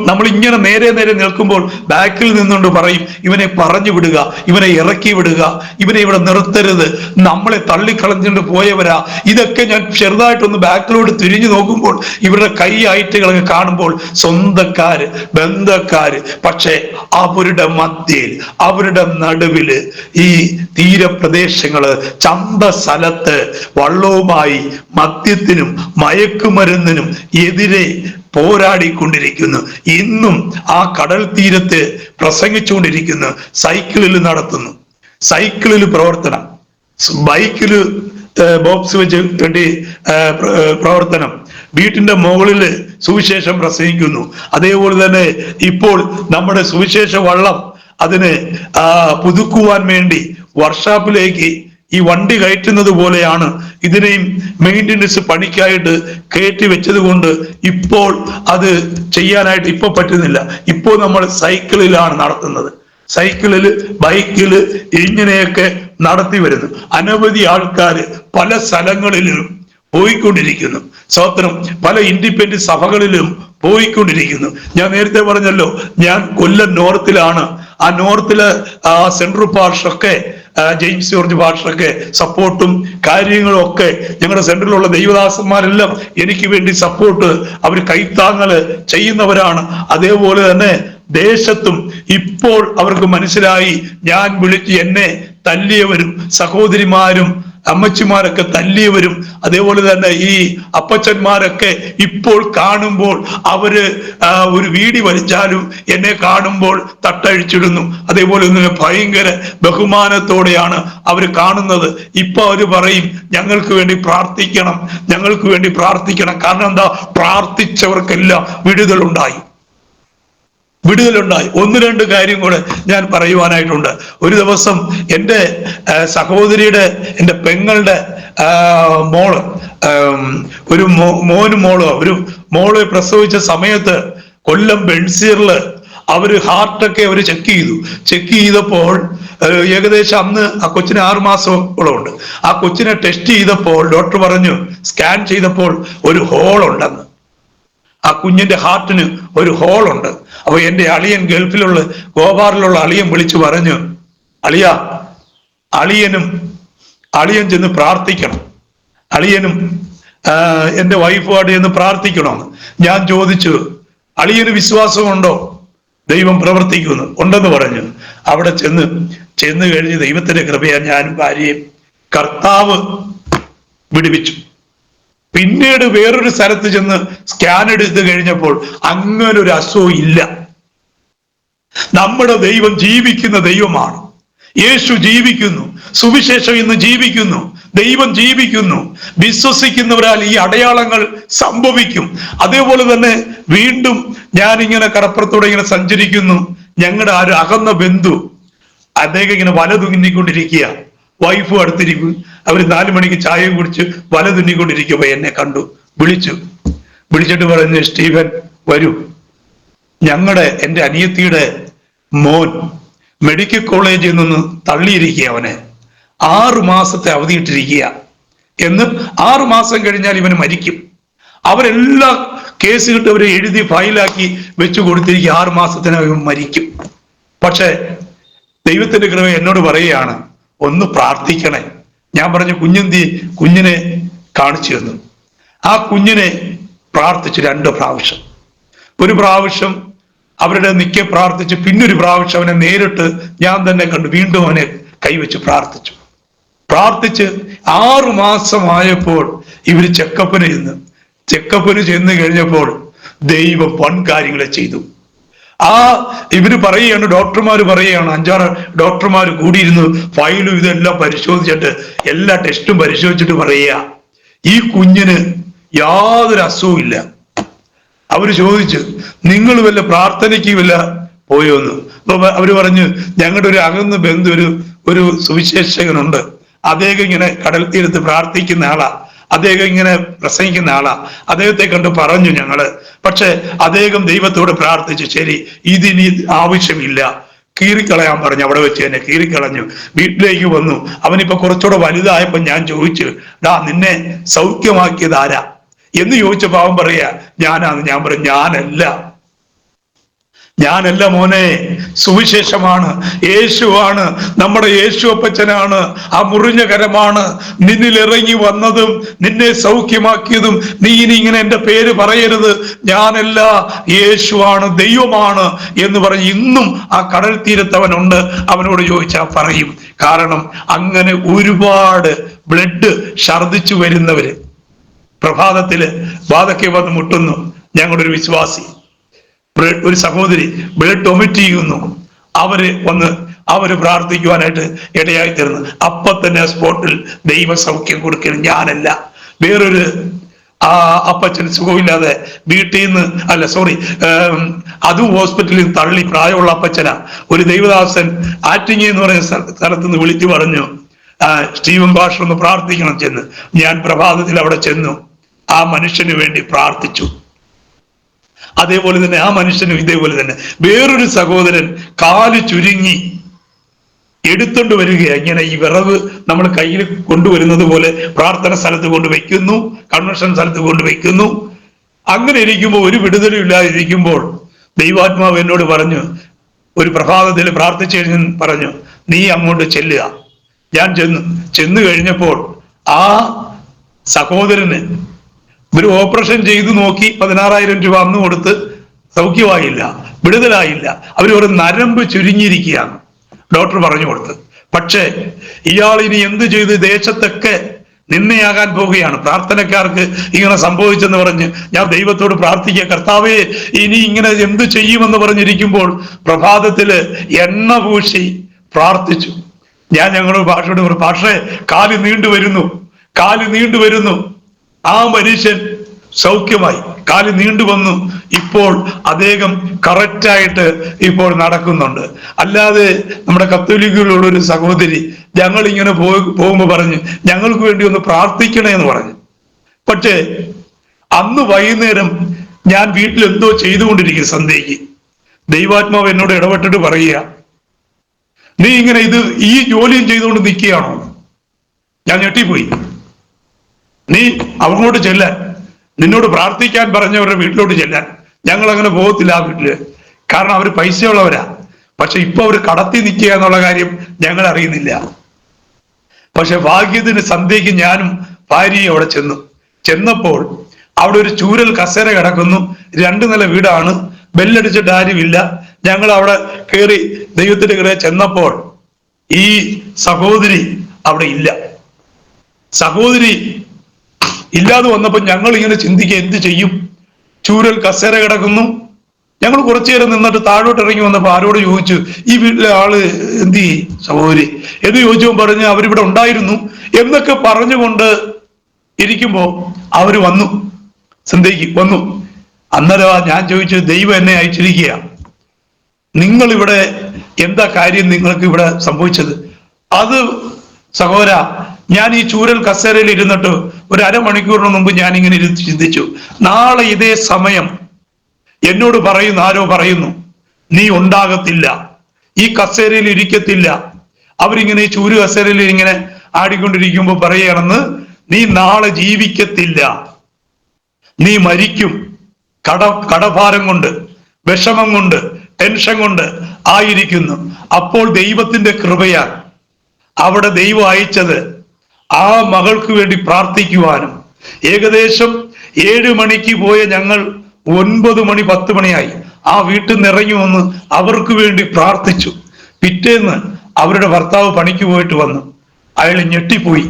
നമ്മൾ ഇങ്ങനെ നേരെ നിൽക്കുമ്പോൾ ബാക്കിൽ നിന്നുകൊണ്ട് പറയും, ഇവനെ പറഞ്ഞു വിടുക, ഇവനെ ഇറക്കി വിടുക, ഇവനെ ഇവിടെ നിർത്തരുത്, നമ്മളെ തള്ളിക്കളഞ്ഞിട്ട് പോയവരാ. ഇതൊക്കെ ഞാൻ ചെറുതായിട്ടൊന്ന് ബാക്കിലോട്ട് തിരിഞ്ഞു നോക്കുമ്പോൾ ഇവരുടെ കൈ ആയിട്ടുകളൊക്കെ കാണുമ്പോൾ സ്വന്തക്കാര്, ബന്ധക്കാര്. പക്ഷെ അവരുടെ മധ്യയിൽ, അവരുടെ നടുവില് ഈ തീരപ്രദേശങ്ങള്, ചന്ത സ്ഥലത്ത് വള്ളവുമായി മദ്യത്തിനും മയക്കുമരുന്നിനും എതിരെ പോരാടിക്കൊണ്ടിരിക്കുന്നു. ഇന്നും ആ കടൽ തീരത്ത് പ്രസംഗിച്ചുകൊണ്ടിരിക്കുന്നു. സൈക്കിളിൽ നടത്തുന്നു, സൈക്കിളിൽ പ്രവർത്തനം, ബൈക്കില് ബോക്സ് വെച്ച് വേണ്ടി പ്രവർത്തനം, വീട്ടിന്റെ മുകളിൽ സുവിശേഷം പ്രസംഗിക്കുന്നു. അതേപോലെ തന്നെ ഇപ്പോൾ നമ്മുടെ സുവിശേഷ വള്ളം അതിന് പുതുക്കുവാൻ വേണ്ടി വർക്ക്ഷോപ്പിലേക്ക് ഈ വണ്ടി കയറ്റുന്നത് പോലെയാണ് ഇതിനെയും മെയിൻ്റനൻസ് പണിക്കായിട്ട് കയറ്റി വെച്ചത് കൊണ്ട് ഇപ്പോൾ അത് ചെയ്യാനായിട്ട് ഇപ്പൊ പറ്റുന്നില്ല. ഇപ്പോൾ നമ്മൾ സൈക്കിളിലാണ് നടത്തുന്നത്. സൈക്കിളില്, ബൈക്കില് ഇങ്ങനെയൊക്കെ നടത്തി വരുന്നു. അനവധി ആൾക്കാർ പല സ്ഥലങ്ങളിലും പോയിക്കൊണ്ടിരിക്കുന്നു. സ്വതന്ത്രം പല ഇൻഡിപെൻഡന്റ് സഭകളിലും പോയിക്കൊണ്ടിരിക്കുന്നു. ഞാൻ നേരത്തെ പറഞ്ഞല്ലോ, ഞാൻ കൊല്ലം നോർത്തിലാണ്. ആ നോർത്തില് സെൻട്രൽ പാർഷൊക്കെ ജെയിംസ് ജോർജ് പാർഷൊക്കെ സപ്പോർട്ടും കാര്യങ്ങളും ഒക്കെ ഞങ്ങളുടെ സെൻട്രലിലുള്ള ദൈവദാസന്മാരെല്ലാം എനിക്ക് വേണ്ടി സപ്പോർട്ട്, അവർ കൈത്താങ്ങല് ചെയ്യുന്നവരാണ്. അതേപോലെ തന്നെ ദേശത്തും ഇപ്പോൾ അവർക്ക് മനസ്സിലായി, ഞാൻ വിളിച്ച് എന്നെ തല്ലിയവരും സഹോദരിമാരും അമ്മച്ചിമാരൊക്കെ തല്ലിയവരും അതേപോലെ തന്നെ ഈ അപ്പച്ചന്മാരൊക്കെ ഇപ്പോൾ കാണുമ്പോൾ അവര് ഒരു വീടി വലിച്ചാലും എന്നെ കാണുമ്പോൾ തട്ടഴിച്ചിടുന്നു. അതേപോലെ തന്നെ ഭയങ്കര ബഹുമാനത്തോടെയാണ് അവർ കാണുന്നത്. ഇപ്പൊ അവര് പറയും, ഞങ്ങൾക്ക് വേണ്ടി പ്രാർത്ഥിക്കണം, ഞങ്ങൾക്ക് വേണ്ടി പ്രാർത്ഥിക്കണം. കാരണം എന്താ? പ്രാർത്ഥിച്ചവർക്കെല്ലാം വിടുതലുണ്ടായി. ഒന്ന് രണ്ട് കാര്യം കൂടെ ഞാൻ പറയുവാനായിട്ടുണ്ട്. ഒരു ദിവസം എൻ്റെ സഹോദരിയുടെ, എൻ്റെ പെങ്ങളുടെ മോള്, ഒരു ഒരു മോള് പ്രസവിച്ച സമയത്ത് കൊല്ലം ബെൻസീറില് അവര് ഹാർട്ടൊക്കെ അവര് ചെക്ക് ചെയ്തപ്പോൾ ഏകദേശം അന്ന് ആ കൊച്ചിന് 6 മാസത്തോളം ഉണ്ട്. ആ കൊച്ചിനെ ടെസ്റ്റ് ചെയ്തപ്പോൾ ഡോക്ടർ പറഞ്ഞു, സ്കാൻ ചെയ്തപ്പോൾ ഒരു ഹോൾ ഉണ്ടെന്ന്. ആ കുഞ്ഞിന്റെ ഹാർട്ടിന് ഒരു ഹോളുണ്ട്. അപ്പൊ എൻ്റെ അളിയൻ ഗൾഫിലുള്ള ഗോപാറിലുള്ള അളിയൻ വിളിച്ചു പറഞ്ഞു, അളിയൻ ചെന്ന് പ്രാർത്ഥിക്കണം, അളിയനും എൻ്റെ വൈഫുമായിട്ട് ചെന്ന് പ്രാർത്ഥിക്കണമെന്ന്. ഞാൻ ചോദിച്ചു, അളിയന് വിശ്വാസമുണ്ടോ ദൈവം പ്രവർത്തിക്കുന്നു? ഉണ്ടെന്ന് പറഞ്ഞു. അവിടെ ചെന്ന് കഴിഞ്ഞ് ദൈവത്തിന്റെ കൃപയാൽ ഞാനും ഭാര്യയും കർത്താവ് വിടുവിച്ചു. പിന്നീട് വേറൊരു സ്ഥലത്ത് ചെന്ന് സ്കാൻ എടുത്ത് കഴിഞ്ഞപ്പോൾ അങ്ങനൊരു അസുഖം ഇല്ല. നമ്മുടെ ദൈവം ജീവിക്കുന്ന ദൈവമാണ്. യേശു ജീവിക്കുന്നു, സുവിശേഷം ഇന്ന് ജീവിക്കുന്നു, ദൈവം ജീവിക്കുന്നു. വിശ്വസിക്കുന്നവരാൽ ഈ അടയാളങ്ങൾ സംഭവിക്കും. അതേപോലെ തന്നെ വീണ്ടും ഞാനിങ്ങനെ കടപ്പുറത്തൂടെ ഇങ്ങനെ സഞ്ചരിക്കുന്നു. ഞങ്ങളുടെ ആ ഒരു അകന്ന ബന്ധു, അദ്ദേഹം ഇങ്ങനെ വല തുന്നിക്കൊണ്ടിരിക്കുക, വൈഫും അടുത്തിരിക്കും. അവർ 4 മണിക്ക് ചായയും കുടിച്ച് വല തുന്നിക്കൊണ്ടിരിക്കുമ്പോ എന്നെ കണ്ടു, വിളിച്ചിട്ട് പറഞ്ഞു, സ്റ്റീഫൻ വരൂ, എൻ്റെ അനിയത്തിയുടെ മോൻ മെഡിക്കൽ കോളേജിൽ നിന്ന് തള്ളിയിരിക്കുക, അവനെ 6 മാസത്തെ അവധിയിട്ടിരിക്കുക എന്ന്. 6 മാസം കഴിഞ്ഞാൽ ഇവന് മരിക്കും. അവരെല്ലാ കേസ് കിട്ടും അവരെ എഴുതി ഫയലാക്കി വെച്ചു കൊടുത്തിരിക്കുക. 6 മാസത്തിനകം ഇവൻ മരിക്കും. പക്ഷെ ദൈവത്തിന്റെ കൃപ എന്നോട് പറയുകയാണ്, ഒന്ന് പ്രാർത്ഥിക്കണേ. ഞാൻ പറഞ്ഞു, കുഞ്ഞിനെ കാണിച്ചു തന്നു. ആ കുഞ്ഞിനെ പ്രാർത്ഥിച്ചു 2 പ്രാവശ്യം. ഒരു പ്രാവശ്യം അവരുടെ നിൽക്കെ പ്രാർത്ഥിച്ചു, പിന്നൊരു പ്രാവശ്യം അവനെ നേരിട്ട് ഞാൻ തന്നെ കണ്ടു, വീണ്ടും അവനെ കൈവച്ച് പ്രാർത്ഥിച്ചു. 6 മാസമായപ്പോൾ ഇവര് ചെക്കപ്പിന് ചെന്ന് കഴിഞ്ഞപ്പോൾ ദൈവം വൻ കാര്യങ്ങളെ ചെയ്തു. ഇവര് പറയുകയാണ്, ഡോക്ടർമാർ പറയുകയാണ്, 5-6 ഡോക്ടർമാർ കൂടിയിരുന്നു ഫയലും ഇതെല്ലാം പരിശോധിച്ചിട്ട് എല്ലാ ടെസ്റ്റും പരിശോധിച്ചിട്ട് പറയുക, ഈ കുഞ്ഞിന് യാതൊരു അസുഖവും ഇല്ല. അവര് ചോദിച്ചു, നിങ്ങൾ വല്ല പ്രാർത്ഥനയ്ക്ക് വല്ല പോയോന്ന്? അപ്പൊ അവര് പറഞ്ഞു, ഞങ്ങളുടെ ഒരു അകന്ന ബന്ധു ഒരു സുവിശേഷകനുണ്ട്, അദ്ദേഹം ഇങ്ങനെ കടൽ തീരത്ത് പ്രാർത്ഥിക്കുന്ന ആളാ, അദ്ദേഹം ഇങ്ങനെ പ്രസംഗിക്കുന്ന ആളാ, അദ്ദേഹത്തെ കണ്ട് പറഞ്ഞു ഞങ്ങള്. പക്ഷെ അദ്ദേഹം ദൈവത്തോട് പ്രാർത്ഥിച്ചു, ശരി ഇതിനി ആവശ്യമില്ല, കീറിക്കളയാൻ പറഞ്ഞു. അവിടെ വെച്ച് തന്നെ കീറിക്കളഞ്ഞു. വീട്ടിലേക്ക് വന്നു. അവനിപ്പോ കുറച്ചുകൂടെ വലുതായപ്പോ ഞാൻ ചോദിച്ചു, നിന്നെ സൗഖ്യമാക്കിയത് ആരാ എന്ന് ചോദിച്ചപ്പോ അവൻ പറയാ, ഞാനാന്ന്. ഞാൻ പറഞ്ഞു, ഞാനല്ല മോനെ, സുവിശേഷമാണ്, യേശുവാണ്, നമ്മുടെ യേശു അപ്പച്ചനാണ്. ആ മുറിഞ്ഞ കരമാണ് നിന്നിൽ ഇറങ്ങി വന്നതും നിന്നെ സൗഖ്യമാക്കിയതും. നീ ഇനി ഇങ്ങനെ എൻ്റെ പേര് പറയരുത്, ഞാനല്ല, യേശുവാണ്, ദൈവമാണ് എന്ന് പറഞ്ഞ് ഇന്നും ആ കടൽ തീരത്തവനുണ്ട്. അവനോട് ചോദിച്ചാൽ പറയും. കാരണം അങ്ങനെ ഒരുപാട് ബ്ലഡ് ഛർദിച്ചു വരുന്നവര് പ്രഭാതത്തില് വാതൊക്കെ വന്ന് മുട്ടുന്നു. ഞങ്ങളുടെ ഒരു വിശ്വാസി, ഒരു സഹോദരി ബ്ലഡ് വൊമിറ്റ് ചെയ്യുന്നു. അവര് വന്ന് അവര് പ്രാർത്ഥിക്കുവാനായിട്ട് ഇടയായി തീർന്നു. അപ്പൊ തന്നെ സ്പോട്ടിൽ ദൈവ സൗഖ്യം കൊടുക്കണം. ഞാനല്ല, വേറൊരു അപ്പച്ചന് സുഖമില്ലാതെ വീട്ടിൽ നിന്ന് അതും ഹോസ്പിറ്റലിൽ തള്ളി, പ്രായമുള്ള അപ്പച്ചന. ഒരു ദൈവദാസൻ ആറ്റിങ്ങി എന്ന് പറയുന്ന സ്ഥലത്ത് നിന്ന് വിളിച്ചു പറഞ്ഞു, സ്റ്റീവൻ പാസ്റ്റർ ഒന്ന് പ്രാർത്ഥിക്കണം ചെന്ന്. ഞാൻ പ്രഭാതത്തിൽ അവിടെ ചെന്നു, ആ മനുഷ്യന് വേണ്ടി പ്രാർത്ഥിച്ചു. അതേപോലെ തന്നെ ആ മനുഷ്യനും ഇതേപോലെ തന്നെ വേറൊരു സഹോദരൻ കാല് ചുരുങ്ങി എടുത്തോണ്ട് വരികയാണ്. ഇങ്ങനെ ഈ വിറവ് നമ്മൾ കയ്യിൽ കൊണ്ടുവരുന്നത് പോലെ പ്രാർത്ഥന സ്ഥലത്ത് കൊണ്ട് വെക്കുന്നു, കൺവെൻഷൻ സ്ഥലത്ത് കൊണ്ട് വെക്കുന്നു. അങ്ങനെ ഇരിക്കുമ്പോൾ, ഒരു വിടുതലും ഇല്ലാതിരിക്കുമ്പോൾ ദൈവാത്മാവ് എന്നോട് പറഞ്ഞു, ഒരു പ്രഭാതത്തിൽ പ്രാർത്ഥിച്ചു പറഞ്ഞു, നീ അങ്ങോട്ട് ചെല്ലുക. ഞാൻ ചെന്നു കഴിഞ്ഞപ്പോൾ ആ സഹോദരന് ഒരു ഓപ്പറേഷൻ ചെയ്തു നോക്കി 16,000 രൂപ അന്ന് കൊടുത്ത് സൗഖ്യമായില്ല, വിടുതലായില്ല. അവർ ഒരു നരമ്പ് ചുരുങ്ങിയിരിക്കുകയാണ് ഡോക്ടർ പറഞ്ഞു കൊടുത്ത്. പക്ഷേ ഇയാൾ ഇനി എന്ത് ചെയ്ത് ദേശത്തൊക്കെ നിന്നയാകാൻ പോവുകയാണ്. പ്രാർത്ഥനക്കാർക്ക് ഇങ്ങനെ സംഭവിച്ചെന്ന് പറഞ്ഞ് ഞാൻ ദൈവത്തോട് പ്രാർത്ഥിക്കുക, കർത്താവേ ഇനി ഇങ്ങനെ എന്ത് ചെയ്യുമെന്ന് പറഞ്ഞിരിക്കുമ്പോൾ പ്രഭാതത്തില് എണ്ണ പൂശി പ്രാർത്ഥിച്ചു. ഞാൻ ഞങ്ങളുടെ ഭാഷയോട് പറഞ്ഞു, ഭാഷേ കാല് നീണ്ടുവരുന്നു. ആ മനുഷ്യൻ സൗഖ്യമായി, കാല് നീണ്ടു വന്നു. ഇപ്പോൾ അദ്ദേഹം കറക്റ്റായിട്ട് ഇപ്പോൾ നടക്കുന്നുണ്ട്. അല്ലാതെ നമ്മുടെ കത്തോലിക്കയിലുള്ള ഒരു സഹോദരി ഞങ്ങൾ ഇങ്ങനെ പോകുമ്പോൾ പറഞ്ഞ് ഞങ്ങൾക്ക് വേണ്ടി ഒന്ന് പ്രാർത്ഥിക്കണേ എന്ന് പറഞ്ഞു. പക്ഷേ അന്ന് വൈകുന്നേരം ഞാൻ വീട്ടിൽ എന്തോ ചെയ്തുകൊണ്ടിരിക്കും സന്ധ്യയ്ക്ക്. ദൈവാത്മാവ് എന്നോട് ഇടപെട്ടിട്ട് പറയുക, നീ ഇങ്ങനെ ഈ ജോലിയും ചെയ്തുകൊണ്ട് നിൽക്കുകയാണോ? ഞാൻ ഞെട്ടിപ്പോയി. നീ അവരോട് ചെല്ലാൻ, നിന്നോട് പ്രാർത്ഥിക്കാൻ പറഞ്ഞവരുടെ വീട്ടിലോട്ട് ചെല്ലാൻ. ഞങ്ങൾ അങ്ങനെ പോകത്തില്ല ആ വീട്ടില്, കാരണം അവർ പൈസയുള്ളവരാ. പക്ഷെ ഇപ്പൊ അവർ കടത്തി നിൽക്കുക എന്നുള്ള കാര്യം ഞങ്ങൾ അറിയുന്നില്ല. പക്ഷെ ഭാഗ്യത്തിന് സന്ധ്യയ്ക്ക് ഞാനും ഭാര്യയും അവിടെ ചെന്നപ്പോൾ അവിടെ ഒരു ചൂരൽ കസേര കിടക്കുന്നു. 2 നില വീടാണ്, ബെല്ലടിച്ചിട്ട് ആരുമില്ല. ഞങ്ങൾ അവിടെ കയറി ദൈവത്തിന്റെ കയറി ചെന്നപ്പോൾ ഈ സഹോദരി അവിടെ ഇല്ല. സഹോദരി ഇല്ലാതെ വന്നപ്പോൾ ഞങ്ങൾ ഇങ്ങനെ ചിന്തിക്കുക, എന്ത് ചെയ്യും? ചൂരൽ കസേര കിടക്കുന്നു. ഞങ്ങൾ കുറച്ചു നേരം നിന്നിട്ട് താഴോട്ട് ഇറങ്ങി വന്നപ്പോൾ ആരോട് ചോദിച്ചു, ഈ വീട്ടിലെ ആള് എന്ത് ചെയ്യും സഹോദരി എന്ന് ചോദിച്ചപ്പോൾ പറഞ്ഞ് അവരിവിടെ ഉണ്ടായിരുന്നു എന്നൊക്കെ പറഞ്ഞുകൊണ്ട് ഇരിക്കുമ്പോ അവര് വന്നു, സന്ധ്യയ്ക്ക് വന്നു. അന്നേരം ഞാൻ ചോദിച്ചു, ദൈവം എന്നെ അയച്ചിരിക്കുക, നിങ്ങൾ ഇവിടെ എന്താ കാര്യം, നിങ്ങൾക്ക് ഇവിടെ സംഭവിച്ചത്? അത് സഹോദര, ഞാൻ ഈ ചൂരൽ കസേരയിൽ ഇരുന്നിട്ട് ഒരു അരമണിക്കൂറിന് മുമ്പ് ഞാൻ ഇങ്ങനെ ചിന്തിച്ചു, നാളെ ഇതേ സമയം എന്നോട് ആരോ പറയുന്നു, നീ ഉണ്ടാകത്തില്ല, ഈ കസേരയിൽ ഇരിക്കത്തില്ല. അവരിങ്ങനെ ഈ ചൂര് കസേരയിൽ ഇങ്ങനെ ആടിക്കൊണ്ടിരിക്കുമ്പോൾ പറയുകയാണെന്ന്, നീ നാളെ ജീവിക്കത്തില്ല, നീ മരിക്കും. കടഭാരം കൊണ്ട്, വിഷമം കൊണ്ട്, ടെൻഷൻ കൊണ്ട് ആയിരിക്കുന്നു. അപ്പോൾ ദൈവത്തിന്റെ കൃപയാൽ അവിടെ ദൈവം അയച്ചത് ആ മകൾക്ക് വേണ്ടി പ്രാർത്ഥിക്കുവാനും. ഏകദേശം 7 മണിക്ക് പോയ ഞങ്ങൾ 9 മണി 10 മണിയായി ആ വീട്ടിൽ നിന്ന് ഇറങ്ങി വന്ന് അവർക്ക് വേണ്ടി പ്രാർത്ഥിച്ചു. പിറ്റേന്ന് അവരുടെ ഭർത്താവ് പണിക്ക് പോയിട്ട് വന്നു. അയാൾ ഞെട്ടിപ്പോയി.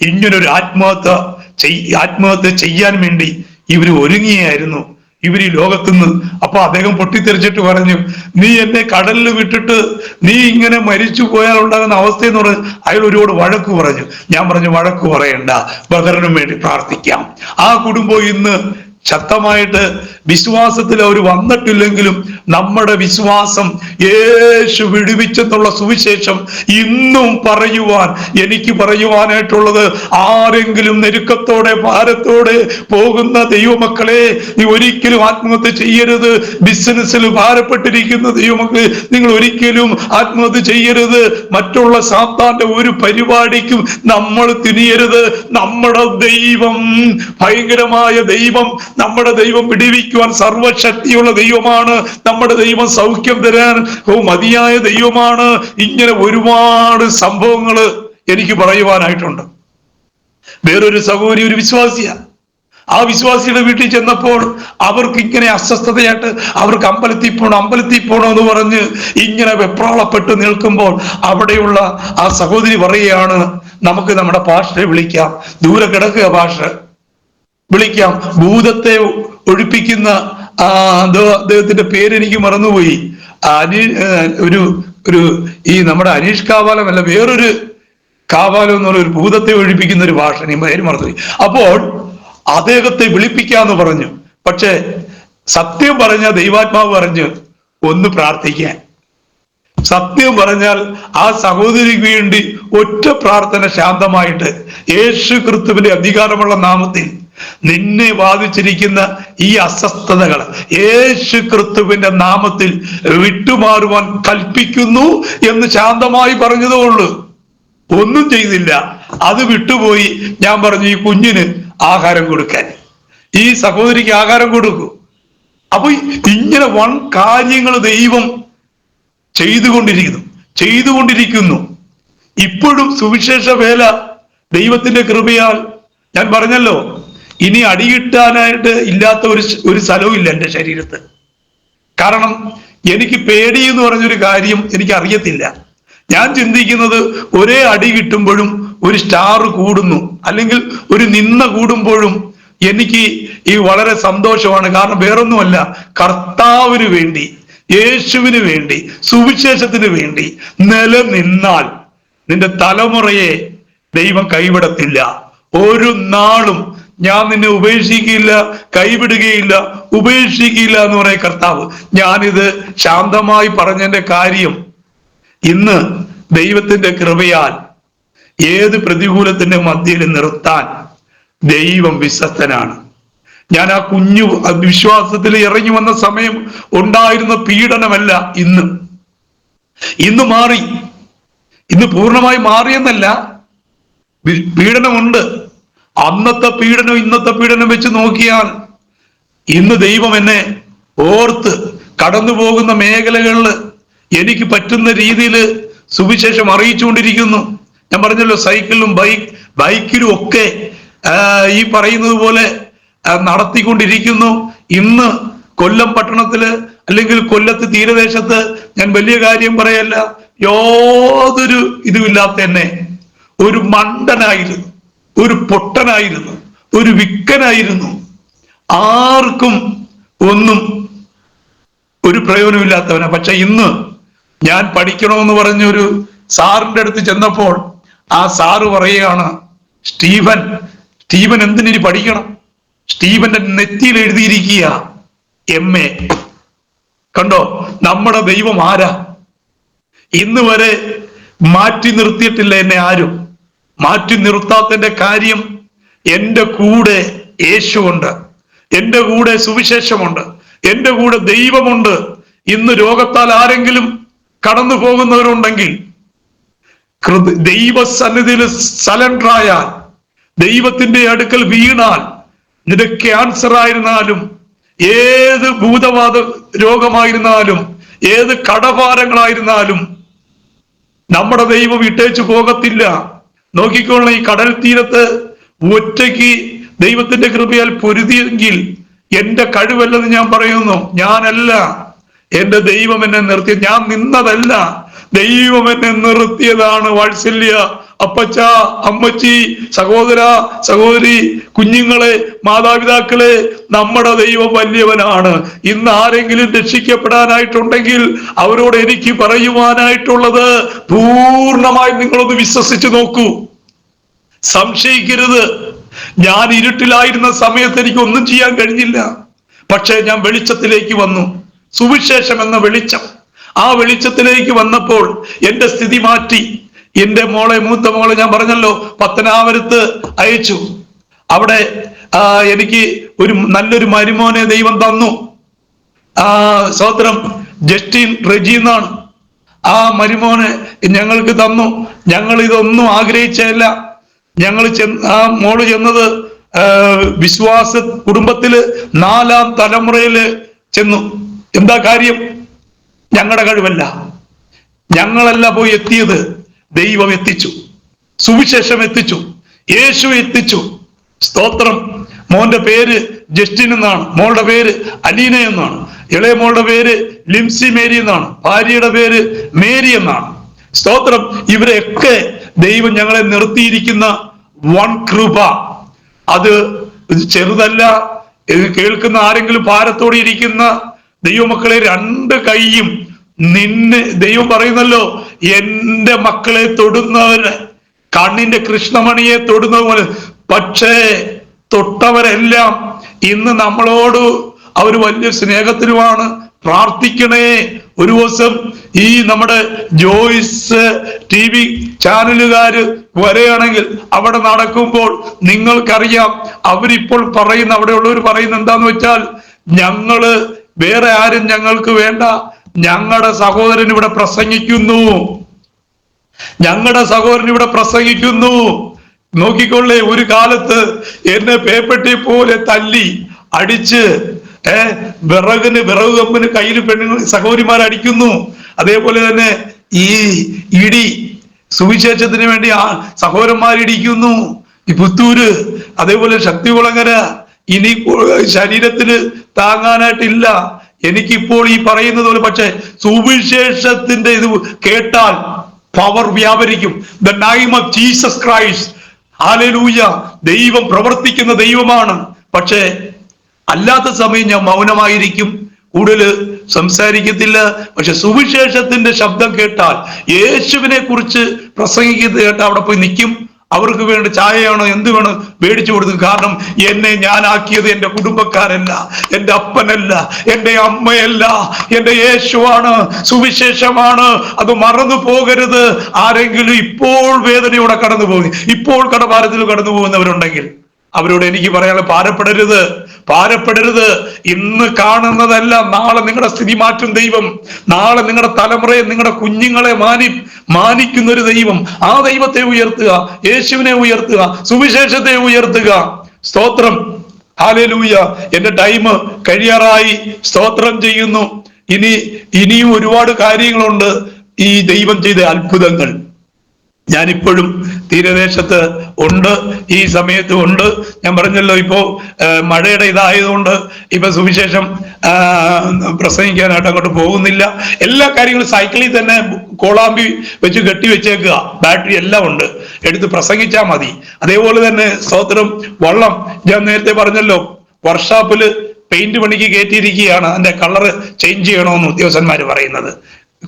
ഇങ്ങനൊരു ആത്മഹത്യ ചെയ്യാൻ വേണ്ടി ഇവർ ഒരുങ്ങിയായിരുന്നു, ഇവർ ഈ ലോകത്തുനിന്ന്. അപ്പൊ അദ്ദേഹം പൊട്ടിത്തെറിച്ചിട്ട് പറഞ്ഞു, നീ എന്നെ കടലിൽ വിട്ടിട്ട് നീ ഇങ്ങനെ മരിച്ചു പോയാൽ ഉണ്ടാകുന്ന അവസ്ഥയെന്ന് പറഞ്ഞ് അയാൾ ഒരുപാട് വഴക്ക് പറഞ്ഞു. ഞാൻ പറഞ്ഞു, വഴക്ക് പറയണ്ട, ബദറിനും വേണ്ടി പ്രാർത്ഥിക്കാം. ആ കുടുംബം ഇന്ന് ശക്തമായിട്ട് വിശ്വാസത്തിൽ അവർ വന്നിട്ടില്ലെങ്കിലും നമ്മുടെ വിശ്വാസം യേശു വിടുവിച്ചെന്നുള്ള സുവിശേഷം ഇന്നും പറയുവാൻ എനിക്ക് പറയുവാനായിട്ടുള്ളത്, ആരെങ്കിലും നെരുക്കത്തോടെ ഭാരത്തോടെ പോകുന്ന ദൈവമക്കളെ, നീ ഒരിക്കലും ആത്മഹത്യ ചെയ്യരുത്. ബിസിനസ്സിൽ ഭാരപ്പെട്ടിരിക്കുന്ന ദൈവമക്കളെ, നിങ്ങൾ ഒരിക്കലും ആത്മഹത്യ ചെയ്യരുത്. മറ്റുള്ള സാത്താന്റെ ഒരു പരിപാടിക്കും നമ്മൾ തിരിയരുത്. നമ്മുടെ ദൈവം ഭയങ്കരമായ ദൈവം, നമ്മുടെ ദൈവം വിടുവിക്കുവാൻ സർവശക്തിയുള്ള ദൈവമാണ്. നമ്മുടെ ദൈവം സൗഖ്യം തരാൻ മതിയായ ദൈവമാണ്. ഇങ്ങനെ ഒരുപാട് സംഭവങ്ങൾ എനിക്ക് പറയുവാനായിട്ടുണ്ട്. വേറൊരു സഹോദരി ഒരു വിശ്വാസിയാണ്. ആ വിശ്വാസിയുടെ വീട്ടിൽ ചെന്നപ്പോൾ അവർക്ക് ഇങ്ങനെ അസ്വസ്ഥതയായിട്ട് അവർക്ക് അമ്പലത്തിൽ പോണോ എന്ന് പറഞ്ഞ് ഇങ്ങനെ വെപ്രാളപ്പെട്ട് നിൽക്കുമ്പോൾ അവിടെയുള്ള ആ സഹോദരി പറയുകയാണ്, നമുക്ക് നമ്മുടെ പാസ്റ്ററെ വിളിക്കാം, ദൂരെ കിടക്കുക പാസ്റ്റർ, വിളിക്കാം. ഭൂതത്തെ ഒഴിപ്പിക്കുന്ന അദ്ദേഹത്തിന്റെ പേരെനിക്ക് മറന്നുപോയി, ഒരു ഒരു ഈ നമ്മുടെ അനീഷ് കാവാലമല്ല, വേറൊരു കാവാലം എന്നുള്ള ഒരു ഭൂതത്തെ ഒഴിപ്പിക്കുന്ന ഒരു ഭാഷ, ഞാൻ പേര് മറന്നു. അപ്പോൾ അദ്ദേഹത്തെ വിളിപ്പിക്കാന്ന് പറഞ്ഞു. പക്ഷെ സത്യം പറഞ്ഞ ദൈവാത്മാവ് പറഞ്ഞു ഒന്ന് പ്രാർത്ഥിക്കാൻ. സത്യം പറഞ്ഞാൽ ആ സഹോദരിക്ക് വേണ്ടി ഒറ്റ പ്രാർത്ഥന ശാന്തമായിട്ട്, യേശു ക്രിസ്തുവിന്റെ അധികാരമുള്ള നാമത്തിൽ നിന്നെ ബാധിച്ചിരിക്കുന്ന ഈ അസ്വസ്ഥതകൾ യേശു ക്രിസ്തുവിന്റെ നാമത്തിൽ വിട്ടുമാറുവാൻ കൽപ്പിക്കുന്നു എന്ന് ശാന്തമായി പറഞ്ഞതേ ഉള്ളൂ. ഒന്നും ചെയ്തില്ല. അത് വിട്ടുപോയി. ഞാൻ പറഞ്ഞു ഈ കുഞ്ഞിന് ആഹാരം കൊടുക്കാൻ, ഈ സഹോദരിക്ക് ആഹാരം കൊടുക്കൂ. അപ്പൊ ഇങ്ങനെ വൻ കാര്യങ്ങൾ ദൈവം ചെയ്തുകൊണ്ടിരിക്കുന്നു. ഇപ്പോഴും സുവിശേഷ വേല ദൈവത്തിന്റെ കൃപയാൽ, ഞാൻ പറഞ്ഞല്ലോ, ഇനി അടികിട്ടാനായിട്ട് ഇല്ലാത്ത ഒരു സ്ഥലവും ഇല്ല എൻ്റെ ശരീരത്ത്. കാരണം എനിക്ക് പേടി എന്ന് പറഞ്ഞൊരു കാര്യം എനിക്ക് അറിയത്തില്ല. ഞാൻ ചിന്തിക്കുന്നത് ഒരേ അടി കിട്ടുമ്പോഴും ഒരു സ്റ്റാർ കൂടുന്നു, അല്ലെങ്കിൽ ഒരു നിന്ന കൂടുമ്പോഴും എനിക്ക് ഈ വളരെ സന്തോഷമാണ്. കാരണം വേറൊന്നുമല്ല, കർത്താവിന് വേണ്ടി, യേശുവിന് വേണ്ടി, സുവിശേഷത്തിന് വേണ്ടി നിലനിന്നാൽ നിന്റെ തലമുറയെ ദൈവം കൈവിടത്തില്ല. ഒരു നാളും ഞാൻ നിന്നെ ഉപേക്ഷിക്കില്ല, കൈവിടുകയില്ല, ഉപേക്ഷിക്കില്ല എന്ന് പറയും കർത്താവ്. ഞാനിത് ശാന്തമായി പറഞ്ഞതിന്റെ കാര്യം, ഇന്ന് ദൈവത്തിന്റെ കൃപയാൽ ഏത് പ്രതികൂലത്തിന്റെ മധ്യയിൽ നിർത്താൻ ദൈവം വിശ്വസ്തനാണ്. ഞാൻ ആ കുഞ്ഞു വിശ്വാസത്തിൽ ഇറങ്ങി വന്ന സമയം ഉണ്ടായിരുന്ന പീഡനമല്ല ഇന്ന് മാറി. ഇന്ന് പൂർണ്ണമായി മാറിയെന്നല്ല, പീഡനമുണ്ട്. അന്നത്തെ പീഡനം ഇന്നത്തെ പീഡനം വെച്ച് നോക്കിയാൽ ഇന്ന് ദൈവം എന്നെ ഓർത്ത് കടന്നു പോകുന്ന മേഖലകളിൽ എനിക്ക് പറ്റുന്ന രീതിയിൽ സുവിശേഷം അറിയിച്ചുകൊണ്ടിരിക്കുന്നു. ഞാൻ പറഞ്ഞല്ലോ, സൈക്കിളിലും ബൈക്കിലും ഒക്കെ ഈ പറയുന്നത് പോലെ നടത്തിക്കൊണ്ടിരിക്കുന്നു. ഇന്ന് കൊല്ലം പട്ടണത്തില് അല്ലെങ്കിൽ കൊല്ലത്ത് തീരദേശത്ത്, ഞാൻ വലിയ കാര്യം പറയല്ല, യാതൊരു ഇതുമില്ലാത്ത എന്നെ ഒരു മണ്ടനായിരുന്നു, ഒരു പൊട്ടനായിരുന്നു, ഒരു വിക്കനായിരുന്നു, ആർക്കും ഒന്നും ഒരു പ്രയോജനമില്ലാത്തവനാ. പക്ഷെ ഇന്ന് ഞാൻ പഠിക്കണമെന്ന് പറഞ്ഞൊരു സാറിന്റെ അടുത്ത് ചെന്നപ്പോൾ ആ സാറ് പറയുകയാണ്, സ്റ്റീവൻ എന്തിനു പഠിക്കണം? സ്റ്റീവന്റെ നെറ്റിയിൽ എഴുതിയിരിക്കുക MA. കണ്ടോ, നമ്മുടെ ദൈവം ആരാ? ഇന്ന് വരെ മാറ്റി നിർത്തിയിട്ടില്ല എന്നെ ആരും. മാറ്റി നിർത്താത്തതിന്റെ കാര്യം, എൻ്റെ കൂടെ യേശുവുണ്ട്, എൻ്റെ കൂടെ സുവിശേഷമുണ്ട്, എൻ്റെ കൂടെ ദൈവമുണ്ട്. ഇന്ന് രോഗത്താൽ ആരെങ്കിലും കടന്നു പോകുന്നവരുണ്ടെങ്കിൽ, ദൈവസന്നിധിയിൽ സലണ്ടറായാൽ, ദൈവത്തിന്റെ അടുക്കൽ വീണാൽ, നിന്റെ ക്യാൻസർ ആയിരുന്നാലും, ഏത് ഭൂതവാദ രോഗമായിരുന്നാലും, ഏത് കടഭാരങ്ങളായിരുന്നാലും നമ്മുടെ ദൈവം ഇട്ടേച്ചു പോകത്തില്ല. നോക്കിക്കോളണം, ഈ കടൽ തീരത്ത് ഒറ്റയ്ക്ക് ദൈവത്തിന്റെ കൃപയാൽ പൊരുതിയെങ്കിൽ എന്റെ കഴിവല്ലെന്ന് ഞാൻ പറയുന്നു. ഞാനല്ല, എന്റെ ദൈവം എന്നെ നിർത്തി. ഞാൻ നിന്നതല്ല, ദൈവം എന്നെ നിർത്തിയതാണ്. വാത്സല്യ അപ്പച്ച, അമ്മച്ചി, സഹോദര, സഹോദരി, കുഞ്ഞുങ്ങളെ, മാതാപിതാക്കളെ, നമ്മുടെ ദൈവം വലിയവനാണ്. ഇന്ന് ആരെങ്കിലും രക്ഷിക്കപ്പെടാനായിട്ടുണ്ടെങ്കിൽ അവരോട് എനിക്ക് പറയുവാനായിട്ടുള്ളത്, പൂർണ്ണമായി നിങ്ങളൊന്ന് വിശ്വസിച്ച് നോക്കൂ, സംശയിക്കരുത്. ഞാൻ ഇരുട്ടിലായിരുന്ന സമയത്ത് എനിക്ക് ഒന്നും ചെയ്യാൻ കഴിഞ്ഞില്ല. പക്ഷേ ഞാൻ വെളിച്ചത്തിലേക്ക് വന്നു. സുവിശേഷം എന്ന വെളിച്ചം, ആ വെളിച്ചത്തിലേക്ക് വന്നപ്പോൾ എന്റെ സ്ഥിതി മാറ്റി. എന്റെ മൂത്ത മോളെ ഞാൻ പറഞ്ഞല്ലോ, പത്തനാപുരത്ത് അയച്ചു. അവിടെ എനിക്ക് നല്ലൊരു മരുമോനെ ദൈവം തന്നു. സ്വത്രം ജസ്റ്റിൻ റെജി എന്നാണ്. ആ മരുമോനെ ഞങ്ങൾക്ക് തന്നു. ഞങ്ങൾ ഇതൊന്നും ആഗ്രഹിച്ചല്ല. ആ മോള് ചെന്നത് വിശ്വാസ കുടുംബത്തില് 4ാം തലമുറയില് ചെന്നു. എന്താ കാര്യം? ഞങ്ങളുടെ കഴിവല്ല, ഞങ്ങളല്ല പോയി എത്തിയത്, ദൈവം എത്തിച്ചു, സുവിശേഷം എത്തിച്ചു, യേശു എത്തിച്ചു. സ്തോത്രം. മോന്റെ പേര് ജസ്റ്റിൻ എന്നാണ്, മോളുടെ പേര് അലീന എന്നാണ്, ഇളയ മോളുടെ പേര് ലിംസി മേരി എന്നാണ്, ഭാര്യയുടെ പേര് മേരി എന്നാണ്. സ്തോത്രം. ഇവരെയൊക്കെ ദൈവം ഞങ്ങളെ നിർത്തിയിരിക്കുന്ന വൻ കൃപ. അത് ചെറുതല്ല. കേൾക്കുന്ന ആരെങ്കിലും ഭാരത്തോടെ ഇരിക്കുന്ന ദൈവമക്കളെ, 2 കൈയും നിന്നെ ദൈവം പറയുന്നല്ലോ, എന്റെ മക്കളെ തൊടുന്നവര് കണ്ണിന്റെ കൃഷ്ണമണിയെ തൊടുന്ന പോലെ. പക്ഷേ തൊട്ടവരെല്ലാം ഇന്ന് നമ്മളോട് അവർ വലിയ സ്നേഹത്തിലുമാണ്. പ്രാർത്ഥിക്കണേ. ഒരു ദിവസം ഈ നമ്മുടെ ജോയ്സ് TV ചാനലുകാര് വരികയാണെങ്കിൽ അവിടെ നടക്കുമ്പോൾ നിങ്ങൾക്കറിയാം അവരിപ്പോൾ പറയുന്ന, അവിടെ ഉള്ളവർ പറയുന്ന എന്താന്ന് വെച്ചാൽ, ഞങ്ങള് വേറെ ആരും ഞങ്ങൾക്ക് വേണ്ട, ഞങ്ങളുടെ സഹോദരൻ ഇവിടെ പ്രസംഗിക്കുന്നു, ഞങ്ങളുടെ സഹോദരൻ ഇവിടെ പ്രസംഗിക്കുന്നു. നോക്കിക്കൊള്ളേ, ഒരു കാലത്ത് എന്നെ പേപ്പട്ടി പോലെ തല്ലി അടിച്ച് വിറക് കമ്പിന് കയ്യിൽ പെണ്ണുങ്ങൾ സഹോദരിമാർ അടിക്കുന്നു. അതേപോലെ തന്നെ ഈ ഇടി സുവിശേഷത്തിന് വേണ്ടി ആ സഹോദരന്മാരിടിക്കുന്നു. ഈ പുത്തൂര്, അതേപോലെ ശക്തികുളങ്ങര, ഇനി ശരീരത്തിന് താങ്ങാനായിട്ടില്ല എനിക്കിപ്പോൾ ഈ പറയുന്നത് പോലെ. പക്ഷെ സുവിശേഷത്തിന്റെ ഇത് കേട്ടാൽ പവർ വ്യാപരിക്കും. The name of Jesus Christ, ഹല്ലേലൂയ. ദൈവം പ്രവർത്തിക്കുന്ന ദൈവമാണ്. പക്ഷേ അല്ലാത്ത സമയം ഞാൻ മൗനമായിരിക്കും, കൂടുതൽ സംസാരിക്കത്തില്ല. പക്ഷെ സുവിശേഷത്തിന്റെ ശബ്ദം കേട്ടാൽ, യേശുവിനെ കുറിച്ച് പ്രസംഗിക്കുന്നത് കേട്ടാൽ അവിടെ പോയി നിൽക്കും. അവർക്ക് വേണ്ട ചായയാണോ എന്ത് വേണം മേടിച്ചു കൊടുക്കും. കാരണം എന്നെ ഞാനാക്കിയത് എന്റെ കുടുംബക്കാരല്ല, എന്റെ അപ്പനല്ല, എന്റെ അമ്മയല്ല, എന്റെ യേശുവാണ്, സുവിശേഷമാണ്. അത് മറന്നു പോകരുത്. ആരെങ്കിലും ഇപ്പോൾ വേദനയോടെ കടന്നു പോകും, ഇപ്പോൾ കടഭാരത്തിൽ കടന്നു പോകുന്നവരുണ്ടെങ്കിൽ അവരോട് എനിക്ക് പറയാനുള്ള, ഭാരപ്പെടരുത്, ഭാരപ്പെടരുത്. ഇന്ന് കാണുന്നതല്ല നാളെ നിങ്ങളുടെ സ്ഥിതി മാറ്റും ദൈവം. നാളെ നിങ്ങളുടെ തലമുറയെ, നിങ്ങളുടെ കുഞ്ഞുങ്ങളെ മാനിക്കുന്ന ഒരു ദൈവം. ആ ദൈവത്തെ ഉയർത്തുക, യേശുവിനെ ഉയർത്തുക, സുവിശേഷത്തെ ഉയർത്തുക. സ്തോത്രം, ഹല്ലേലൂയ. എന്റെ ടൈം കഴിയാറായി. സ്തോത്രം ചെയ്യുന്നു. ഇനിയും ഒരുപാട് കാര്യങ്ങളുണ്ട് ഈ ദൈവം ചെയ്ത അത്ഭുതങ്ങൾ. ഞാനിപ്പോഴും തീരദേശത്ത് ഉണ്ട്, ഈ സമയത്ത് ഉണ്ട്. ഞാൻ പറഞ്ഞല്ലോ, ഇപ്പോ മഴയുടെ ഇതായതുകൊണ്ട് ഇപ്പൊ സുവിശേഷം പ്രസംഗിക്കാനായിട്ട് അങ്ങോട്ട് പോകുന്നില്ല. എല്ലാ കാര്യങ്ങളും സൈക്കിളിൽ തന്നെ കോളാമ്പി വെച്ച് കെട്ടിവെച്ചേക്കുക, ബാറ്ററി എല്ലാം ഉണ്ട്, എടുത്ത് പ്രസംഗിച്ചാൽ മതി. അതേപോലെ തന്നെ സ്തോത്രം, വള്ളം ഞാൻ നേരത്തെ പറഞ്ഞല്ലോ, വർക്ക്ഷോപ്പില് പെയിന്റ് പണിക്ക് കയറ്റിയിരിക്കുകയാണ്. അതിന്റെ കളറ് ചേഞ്ച് ചെയ്യണമെന്ന് ഉദ്യോഗസ്ഥന്മാർ പറയുന്നത്.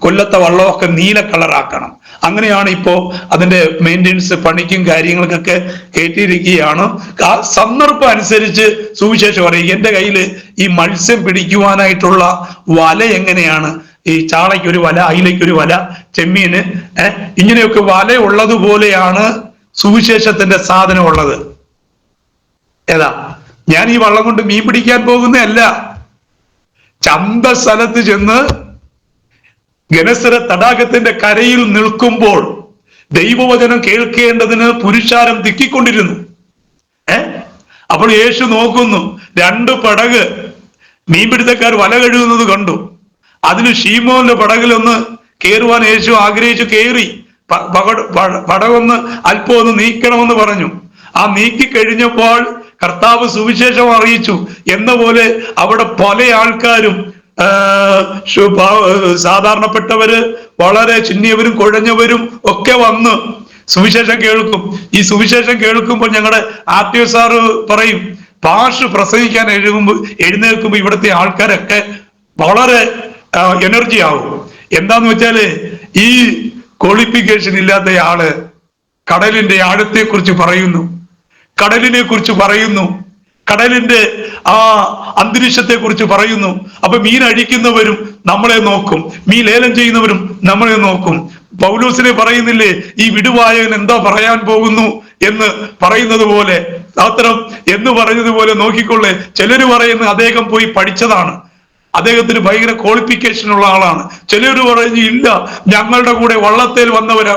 കൊല്ലത്തെ വള്ളമൊക്കെ നീല കളറാക്കണം. അങ്ങനെയാണ് ഇപ്പോ അതിന്റെ മെയിൻ്റെനൻസ് പണിക്കും കാര്യങ്ങൾക്കൊക്കെ കയറ്റിയിരിക്കുകയാണ്. ആ സന്ദർഭം അനുസരിച്ച് സുവിശേഷം പറയും. എന്റെ കയ്യിൽ ഈ മത്സ്യം പിടിക്കുവാനായിട്ടുള്ള വല എങ്ങനെയാണ്, ഈ ചാളയ്ക്കൊരു വല, അയിലയ്ക്കൊരു വല, ചെമ്മീന് ഇങ്ങനെയൊക്കെ വല ഉള്ളതുപോലെയാണ് സുവിശേഷത്തിന്റെ സാധനം ഉള്ളത്. ഏതാ, ഞാൻ ഈ വള്ളം കൊണ്ട് മീൻ പിടിക്കാൻ പോകുന്നതല്ല. ചന്ത സ്ഥലത്ത് ചെന്ന് ഗനസര തടാകത്തിന്റെ കരയിൽ നിൽക്കുമ്പോൾ ദൈവവചനം കേൾക്കേണ്ടതിന് പുരുഷാരം തിക്കിക്കൊണ്ടിരുന്നു. അപ്പോൾ യേശു നോക്കുന്നു, 2 പടക് മീൻപിടുത്തക്കാർ വല കഴുകുന്നത് കണ്ടു. അതിന് ഷീമോന്റെ പടകിലൊന്ന് കയറുവാൻ യേശു ആഗ്രഹിച്ചു. കയറി പടകൊന്ന് അല്പം ഒന്ന് നീക്കണമെന്ന് പറഞ്ഞു. ആ നീക്കി കഴിഞ്ഞപ്പോൾ കർത്താവ് സുവിശേഷം അറിയിച്ചു എന്ന പോലെ അവിടെ പല ആൾക്കാരും, സാധാരണപ്പെട്ടവര്, വളരെ ചിന്നിയവരും കുഴഞ്ഞവരും ഒക്കെ വന്ന് സുവിശേഷം കേൾക്കും. ഈ സുവിശേഷം കേൾക്കുമ്പോൾ ഞങ്ങളുടെ RTO സാറ് പറയും, പാഷ് പ്രസംഗിക്കാൻ എഴുന്നേൽക്കുമ്പോൾ ഇവിടുത്തെ ആൾക്കാരൊക്കെ വളരെ എനർജി ആവും. എന്താന്ന് വെച്ചാല്, ഈ ക്വാളിഫിക്കേഷൻ ഇല്ലാത്ത ആള് കടലിന്റെ ആഴത്തെ കുറിച്ച് പറയുന്നു, കടലിനെ കുറിച്ച് പറയുന്നു, കടലിന്റെ ആ അന്തരീക്ഷത്തെ കുറിച്ച് പറയുന്നു. അപ്പൊ മീൻ അഴിക്കുന്നവരും നമ്മളെ നോക്കും, മീൻ ലേലം ചെയ്യുന്നവരും നമ്മളെ നോക്കും. പൗലോസിനെ പറയുന്നില്ലേ, ഈ വിടുവായകൻ എന്താ പറയാൻ പോകുന്നു എന്ന് പറയുന്നത് പോലെ, അത്തരം എന്ന് പറഞ്ഞതുപോലെ നോക്കിക്കൊള്ളേ. ചിലര് പറയുന്നു അദ്ദേഹം പോയി പഠിച്ചതാണ്, അദ്ദേഹത്തിന് ഭയങ്കര ക്വാളിഫിക്കേഷൻ ഉള്ള ആളാണ്. ചിലർ പറഞ്ഞു ഇല്ല, ഞങ്ങളുടെ കൂടെ വള്ളത്തേൽ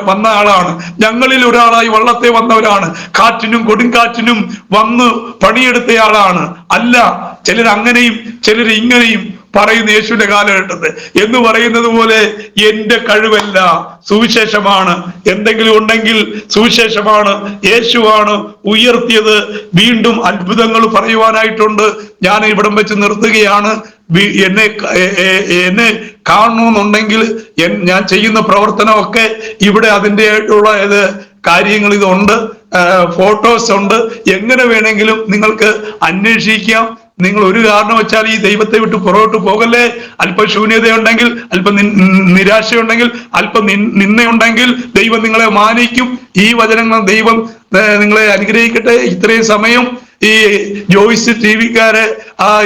വന്ന ആളാണ്, ഞങ്ങളിൽ ഒരാളായി വള്ളത്തെ വന്നവരാണ്, കാറ്റിനും കൊടുങ്കാറ്റിനും വന്ന് പണിയെടുത്തയാളാണ്. അല്ല, ചിലർ അങ്ങനെയും ചിലർ ഇങ്ങനെയും പറയുന്ന യേശുവിന്റെ കാലഘട്ടത്ത് എന്ന് പറയുന്നത് പോലെ എന്റെ കഴിവല്ല, സുവിശേഷമാണ്. എന്തെങ്കിലും ഉണ്ടെങ്കിൽ സുവിശേഷമാണ്, യേശുവാണ് ഉയർത്തിയത്. വീണ്ടും അത്ഭുതങ്ങൾ പറയുവാനായിട്ടുണ്ട്. ഞാൻ ഇവിടം വെച്ച് നിർത്തുകയാണ്. എന്നെ കാണണമെന്നുണ്ടെങ്കിൽ ഞാൻ ചെയ്യുന്ന പ്രവർത്തനമൊക്കെ ഇവിടെ അതിൻ്റെ ആയിട്ടുള്ള കാര്യങ്ങൾ ഇതുണ്ട്, ഫോട്ടോസ് ഉണ്ട്. എങ്ങനെ വേണമെങ്കിലും നിങ്ങൾക്ക് അന്വേഷിക്കാം. നിങ്ങൾ ഒരു കാരണം വെച്ചാൽ ഈ ദൈവത്തെ വിട്ട് പുറകോട്ട് പോകല്ലേ. അല്പം ശൂന്യതയുണ്ടെങ്കിൽ, അല്പം നിരാശയുണ്ടെങ്കിൽ, അല്പം നിന്നയുണ്ടെങ്കിൽ ദൈവം നിങ്ങളെ മാനിക്കും. ഈ വചനങ്ങൾ ദൈവം നിങ്ങളെ അനുഗ്രഹിക്കട്ടെ. ഇത്രയും സമയം ഈ ജോയ്സ് ടിവിക്കാര്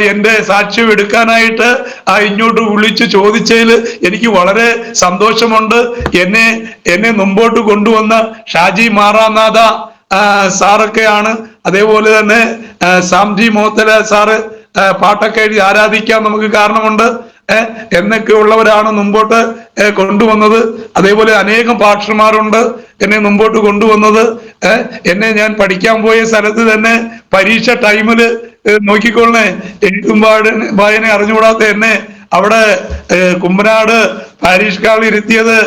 എന്റെ സാക്ഷ്യം എടുക്കാനായിട്ട് ഇങ്ങോട്ട് വിളിച്ച് ചോദിച്ചതിൽ എനിക്ക് വളരെ സന്തോഷമുണ്ട്. എന്നെ മുമ്പോട്ട് കൊണ്ടുവന്ന ഷാജി മാറാനാഥ സാറൊക്കെയാണ്. അതേപോലെ തന്നെ സാംജി മോത്തല സാറ് പാട്ടൊക്കെ എഴുതി ആരാധിക്കാൻ നമുക്ക് കാരണമുണ്ട് എന്നൊക്കെ ഉള്ളവരാണ് മുമ്പോട്ട് കൊണ്ടുവന്നത്. അതേപോലെ അനേകം പാസ്റ്റർമാരുണ്ട് എന്നെ മുമ്പോട്ട് കൊണ്ടുവന്നത്. എന്നെ ഞാൻ പഠിക്കാൻ പോയ സ്ഥലത്ത് തന്നെ പരീക്ഷ ടൈമില് നോക്കിക്കൊള്ളേ, എഴുതും വായന അറിഞ്ഞുകൂടാത്ത എന്നെ അവിടെ കുമ്പനാട് പാരീഷ് ഹാളിൽ ഇരുത്തിയത്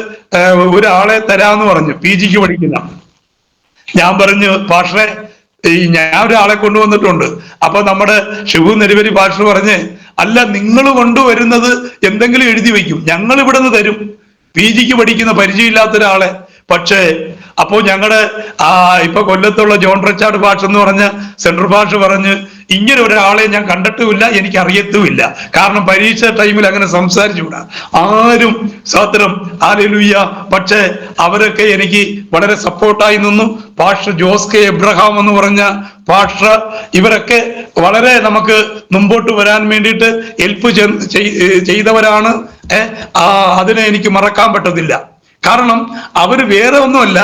ഒരാളെ തരാന്ന് പറഞ്ഞു, PGക്ക് പഠിക്കുന്ന. ഞാൻ പറഞ്ഞു, പാസ്റ്ററെ ഞാൻ ഒരാളെ കൊണ്ടുവന്നിട്ടുണ്ട്. അപ്പൊ നമ്മുടെ ഷിബു നെരുവരി പാസ്റ്റർ പറഞ്ഞ്, അല്ല നിങ്ങൾ കൊണ്ടുവരുന്നത് എന്തെങ്കിലും എഴുതി വെക്കും, ഞങ്ങൾ ഇവിടെ നിന്ന് തരും. PGക്ക് പഠിക്കുന്ന പരിചയമില്ലാത്ത ഒരാളെ. പക്ഷേ അപ്പോ ഞങ്ങളുടെ ഇപ്പൊ കൊല്ലത്തുള്ള ജോൺ റച്ചാർഡ് പാഷ എന്ന് പറഞ്ഞ സെൻട്രൽ പാഷ പറഞ്ഞ്, ഇങ്ങനെ ഒരാളെ ഞാൻ കണ്ടിട്ടുമില്ല, എനിക്ക് അറിയത്തുമില്ല. കാരണം പരീക്ഷ ടൈമിൽ അങ്ങനെ സംസാരിച്ചുകൂടാ ആരും. സ്തോത്രം, ഹല്ലേലൂയ. പക്ഷേ അവരൊക്കെ എനിക്ക് വളരെ സപ്പോർട്ടായി നിന്നു. പാസ്റ്റർ ജോസ് കെ എബ്രഹാം എന്ന് പറഞ്ഞ പാസ്റ്റർ, ഇവരൊക്കെ വളരെ നമുക്ക് മുമ്പോട്ട് വരാൻ വേണ്ടിയിട്ട് ഹെൽപ്പ് ചെയ്തവരാണ്. അതിനെ എനിക്ക് മറക്കാൻ പറ്റത്തില്ല. കാരണം അവര് വേറെ ഒന്നുമല്ല,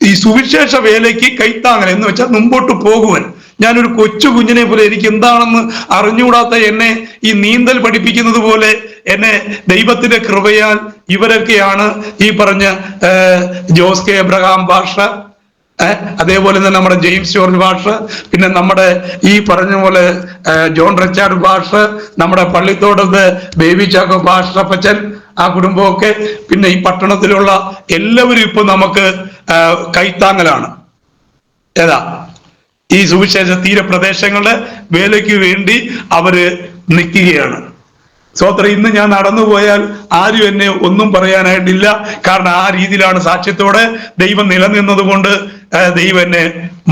ഈ സുവിശേഷ വേലയ്ക്ക് കൈത്താങ്ങൽ എന്ന് വെച്ചാൽ മുമ്പോട്ട് പോകുവാൻ. ഞാനൊരു കൊച്ചു കുഞ്ഞിനെ പോലെ എനിക്ക് എന്താണെന്ന് അറിഞ്ഞുകൂടാത്ത എന്നെ ഈ നീന്തൽ പഠിപ്പിക്കുന്നത് പോലെ എന്നെ ദൈവത്തിന്റെ കൃപയാൽ ഇവരൊക്കെയാണ് ഈ പറഞ്ഞ ജോസ് കെ എബ്രഹാം ഭാഷ, അതേപോലെ തന്നെ നമ്മുടെ ജെയിംസ് ജോർജ് ഭാഷ, പിന്നെ നമ്മുടെ ഈ പറഞ്ഞ പോലെ ജോൺ റച്ചാർഡ് ഭാഷ, നമ്മുടെ പള്ളിത്തോടത്ത് ബേബി ചാക്കോ ഭാഷ പച്ചൻ, ആ കുടുംബമൊക്കെ, പിന്നെ ഈ പട്ടണത്തിലുള്ള എല്ലാവരും ഇപ്പൊ നമുക്ക് കൈത്താങ്ങലാണ്. ഏതാ ഈ സുവിശേഷ തീരപ്രദേശങ്ങളുടെ വേലയ്ക്ക് വേണ്ടി അവര് നിൽക്കുകയാണ്. സ്വോത്രം, ഇന്ന് ഞാൻ നടന്നു പോയാൽ ആരും എന്നെ ഒന്നും പറയാനായിട്ടില്ല. കാരണം ആ രീതിയിലാണ് സാക്ഷ്യത്തോടെ ദൈവം നിലനിന്നത് കൊണ്ട് ദൈവം എന്നെ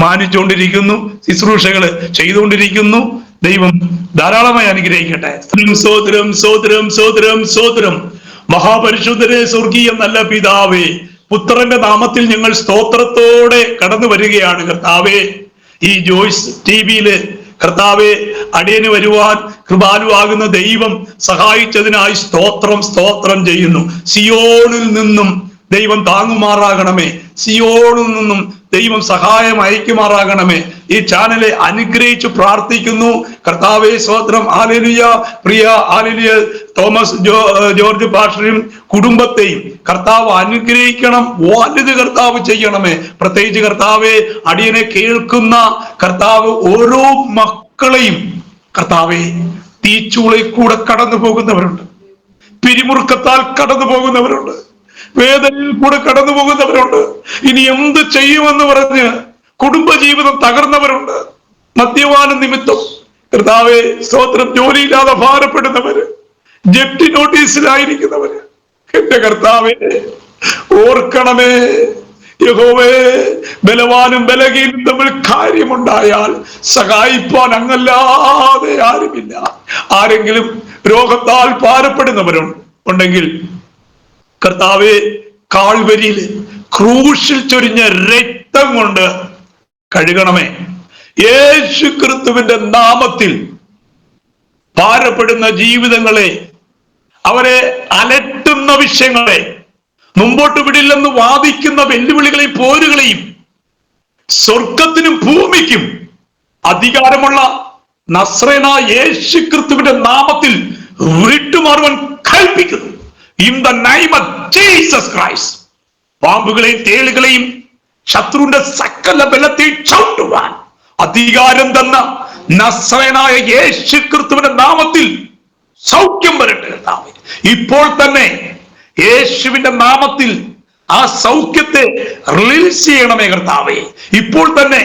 മാനിച്ചുകൊണ്ടിരിക്കുന്നു, ശുശ്രൂഷകള് ചെയ്തുകൊണ്ടിരിക്കുന്നു. ദൈവം ധാരാളമായി അനുഗ്രഹിക്കട്ടെ. സ്തോത്രം, സ്തോത്രം, സ്തോത്രം, സ്തോത്രം. മഹാപരിശുദ്ധരെ, സ്വർഗീയ നല്ല പിതാവേ, പുത്രന്റെ നാമത്തിൽ ഞങ്ങൾ സ്തോത്രത്തോടെ കടന്നു വരികയാണ് കർത്താവേ. ഈ ജോയ്സ് ടിവിയില് കർത്താവെ അടിയന് വരുവാൻ കൃപാലുവാകുന്ന ദൈവം സഹായിച്ചതിനായി സ്തോത്രം, സ്തോത്രം ചെയ്യുന്നു. സിയോണിൽ നിന്നും ദൈവം താങ്ങുമാറാകണമേ, സിയോണിൽ നിന്നും ദൈവം സഹായം അയക്കുമാറാകണമേ. ഈ ചാനലെ അനുഗ്രഹിച്ച് പ്രാർത്ഥിക്കുന്നു കർത്താവേ. സ്തോത്രം, ഹല്ലേലൂയ. പ്രിയ ഹല്ലേലൂയ തോമസ് ജോർജ് പാസ്റ്ററും കുടുംബത്തെയും കർത്താവ് അനുഗ്രഹിക്കണം, വലുത് കർത്താവ് ചെയ്യണമേ. പ്രത്യേകിച്ച് കർത്താവെ അടിയനെ കേൾക്കുന്ന കർത്താവ് ഓരോ മക്കളെയും കർത്താവെ, തീച്ചൂളയിൽ കൂടെ കടന്നു പോകുന്നവരുണ്ട്, പിരിമുറുക്കത്താൽ കടന്നു പോകുന്നവരുണ്ട്, വേദനയിൽ കൂടെ കടന്നു പോകുന്നവരുണ്ട്, ഇനി എന്ത് ചെയ്യുമെന്ന് പറഞ്ഞ് കുടുംബജീവിതം തകർന്നവരുണ്ട്, മദ്യപാന നിമിത്തം കർത്താവെ സ്തോത്രം ജോലിയില്ലാതെ ഭാരപ്പെടുന്നവര്, ജപ്തി നോട്ടീസിലായിരിക്കുന്നവര്, എന്റെ കർത്താവെ ഓർക്കണമേ. യഹോവേ, ബലവാനും ബലഹീനും തമ്മിൽ കാര്യമുണ്ടായാൽ സഹായിപ്പാൻ അങ്ങല്ലാതെ ആരുമില്ല. ആരെങ്കിലും രോഗത്താൽ ഭാരപ്പെടുന്നവരുണ്ടെങ്കിൽ കർത്താവെ, കാൽവരിയിൽ ക്രൂശിൽ ചൊരിഞ്ഞ രക്തം കൊണ്ട് കഴുകണമേ. യേശു ക്രിസ്തുവിന്റെ നാമത്തിൽ ഭാരപ്പെടുന്ന ജീവിതങ്ങളെ, അവരെ അലട്ടുന്ന വിഷയങ്ങളെ, മുമ്പോട്ട് വിടില്ലെന്ന് വാദിക്കുന്ന വെല്ലുവിളികളെയും പോരുകളെയും സ്വർഗത്തിനും ഭൂമിക്കും അധികാരമുള്ള നസ്രേനായ യേശു ക്രിസ്തുവിന്റെ നാമത്തിൽ വിട്ടുമാറുവാൻ കൽപ്പിക്കുന്നു. In the name of Jesus Christ. പാമ്പുകളെയും തേളുകളെയും ശത്രുവിന്റെ സകല ബലത്തെ ചവിട്ടുവാൻ അധികാരം തന്ന നസ്രേനായ യേശു ക്രിസ്തുവിന്റെ നാമത്തിൽ സൗഖ്യം വരട്ടെ കർത്താവേ. ഇപ്പോൾ തന്നെ യേശുവിന്റെ നാമത്തിൽ ആ സൗഖ്യത്തെ റിലീസ് ചെയ്യണമേ കർത്താവേ. ഇപ്പോൾ തന്നെ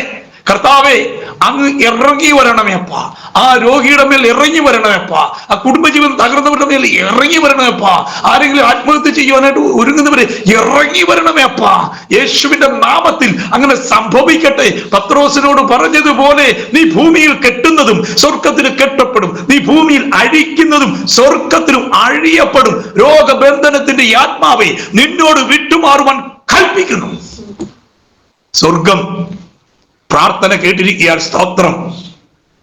കർത്താവേ അങ്ങ് ഇറങ്ങി വരണമേ അപ്പ. ആ രോഗിയുടെ മേൽ ഇറങ്ങി വരണമേ അപ്പ. ആ കുടുംബജീവിതം തകർന്നവരുടെ മേൽ ഇറങ്ങി വരണമേ അപ്പ. ആരെങ്കിലും ആത്മഹത്യ ചെയ്യുവാനായിട്ട് ഒരുങ്ങുന്നവരെ ഇറങ്ങി വരണമേ അപ്പ. യേശുവിന്റെ നാമത്തിൽ അങ്ങനെ സംഭവിക്കട്ടെ. പത്രോസിനോട് പറഞ്ഞതുപോലെ നീ ഭൂമിയിൽ കെട്ടുന്നത് കെട്ടുന്നതും സ്വർഗത്തിൽ കെട്ടപ്പെടും. നീ ഭൂമിയിൽ അഴിക്കുന്നതും സ്വർഗത്തിലും അഴിയപ്പെടും. രോഗബന്ധനത്തിന്റെ ആത്മാവെ നിന്നോട് വിട്ടുമാറുവാൻ കൽപ്പിക്കുന്നു. സ്വർഗം പ്രാർത്ഥന കേട്ടിരിക്കുകയാൽ സ്തോത്രം.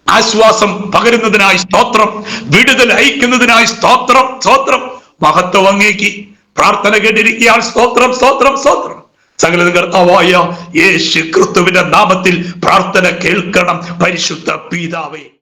ആശ്വാസം പകരുന്നതിനായി സ്തോത്രം. വിടുതൽ അയക്കുന്നതിനായി സ്തോത്രം. സ്തോത്രം. മഹത്വം അങ്ങേക്ക്. പ്രാർത്ഥന കേട്ടിരിക്കുകയാൽ സ്തോത്രം, സ്തോത്രം, സ്തോത്രം. സകല കർത്താവായ യേശു ക്രിസ്തുവിന്റെ നാമത്തിൽ പ്രാർത്ഥന കേൾക്കണം പരിശുദ്ധ പിതാവേ.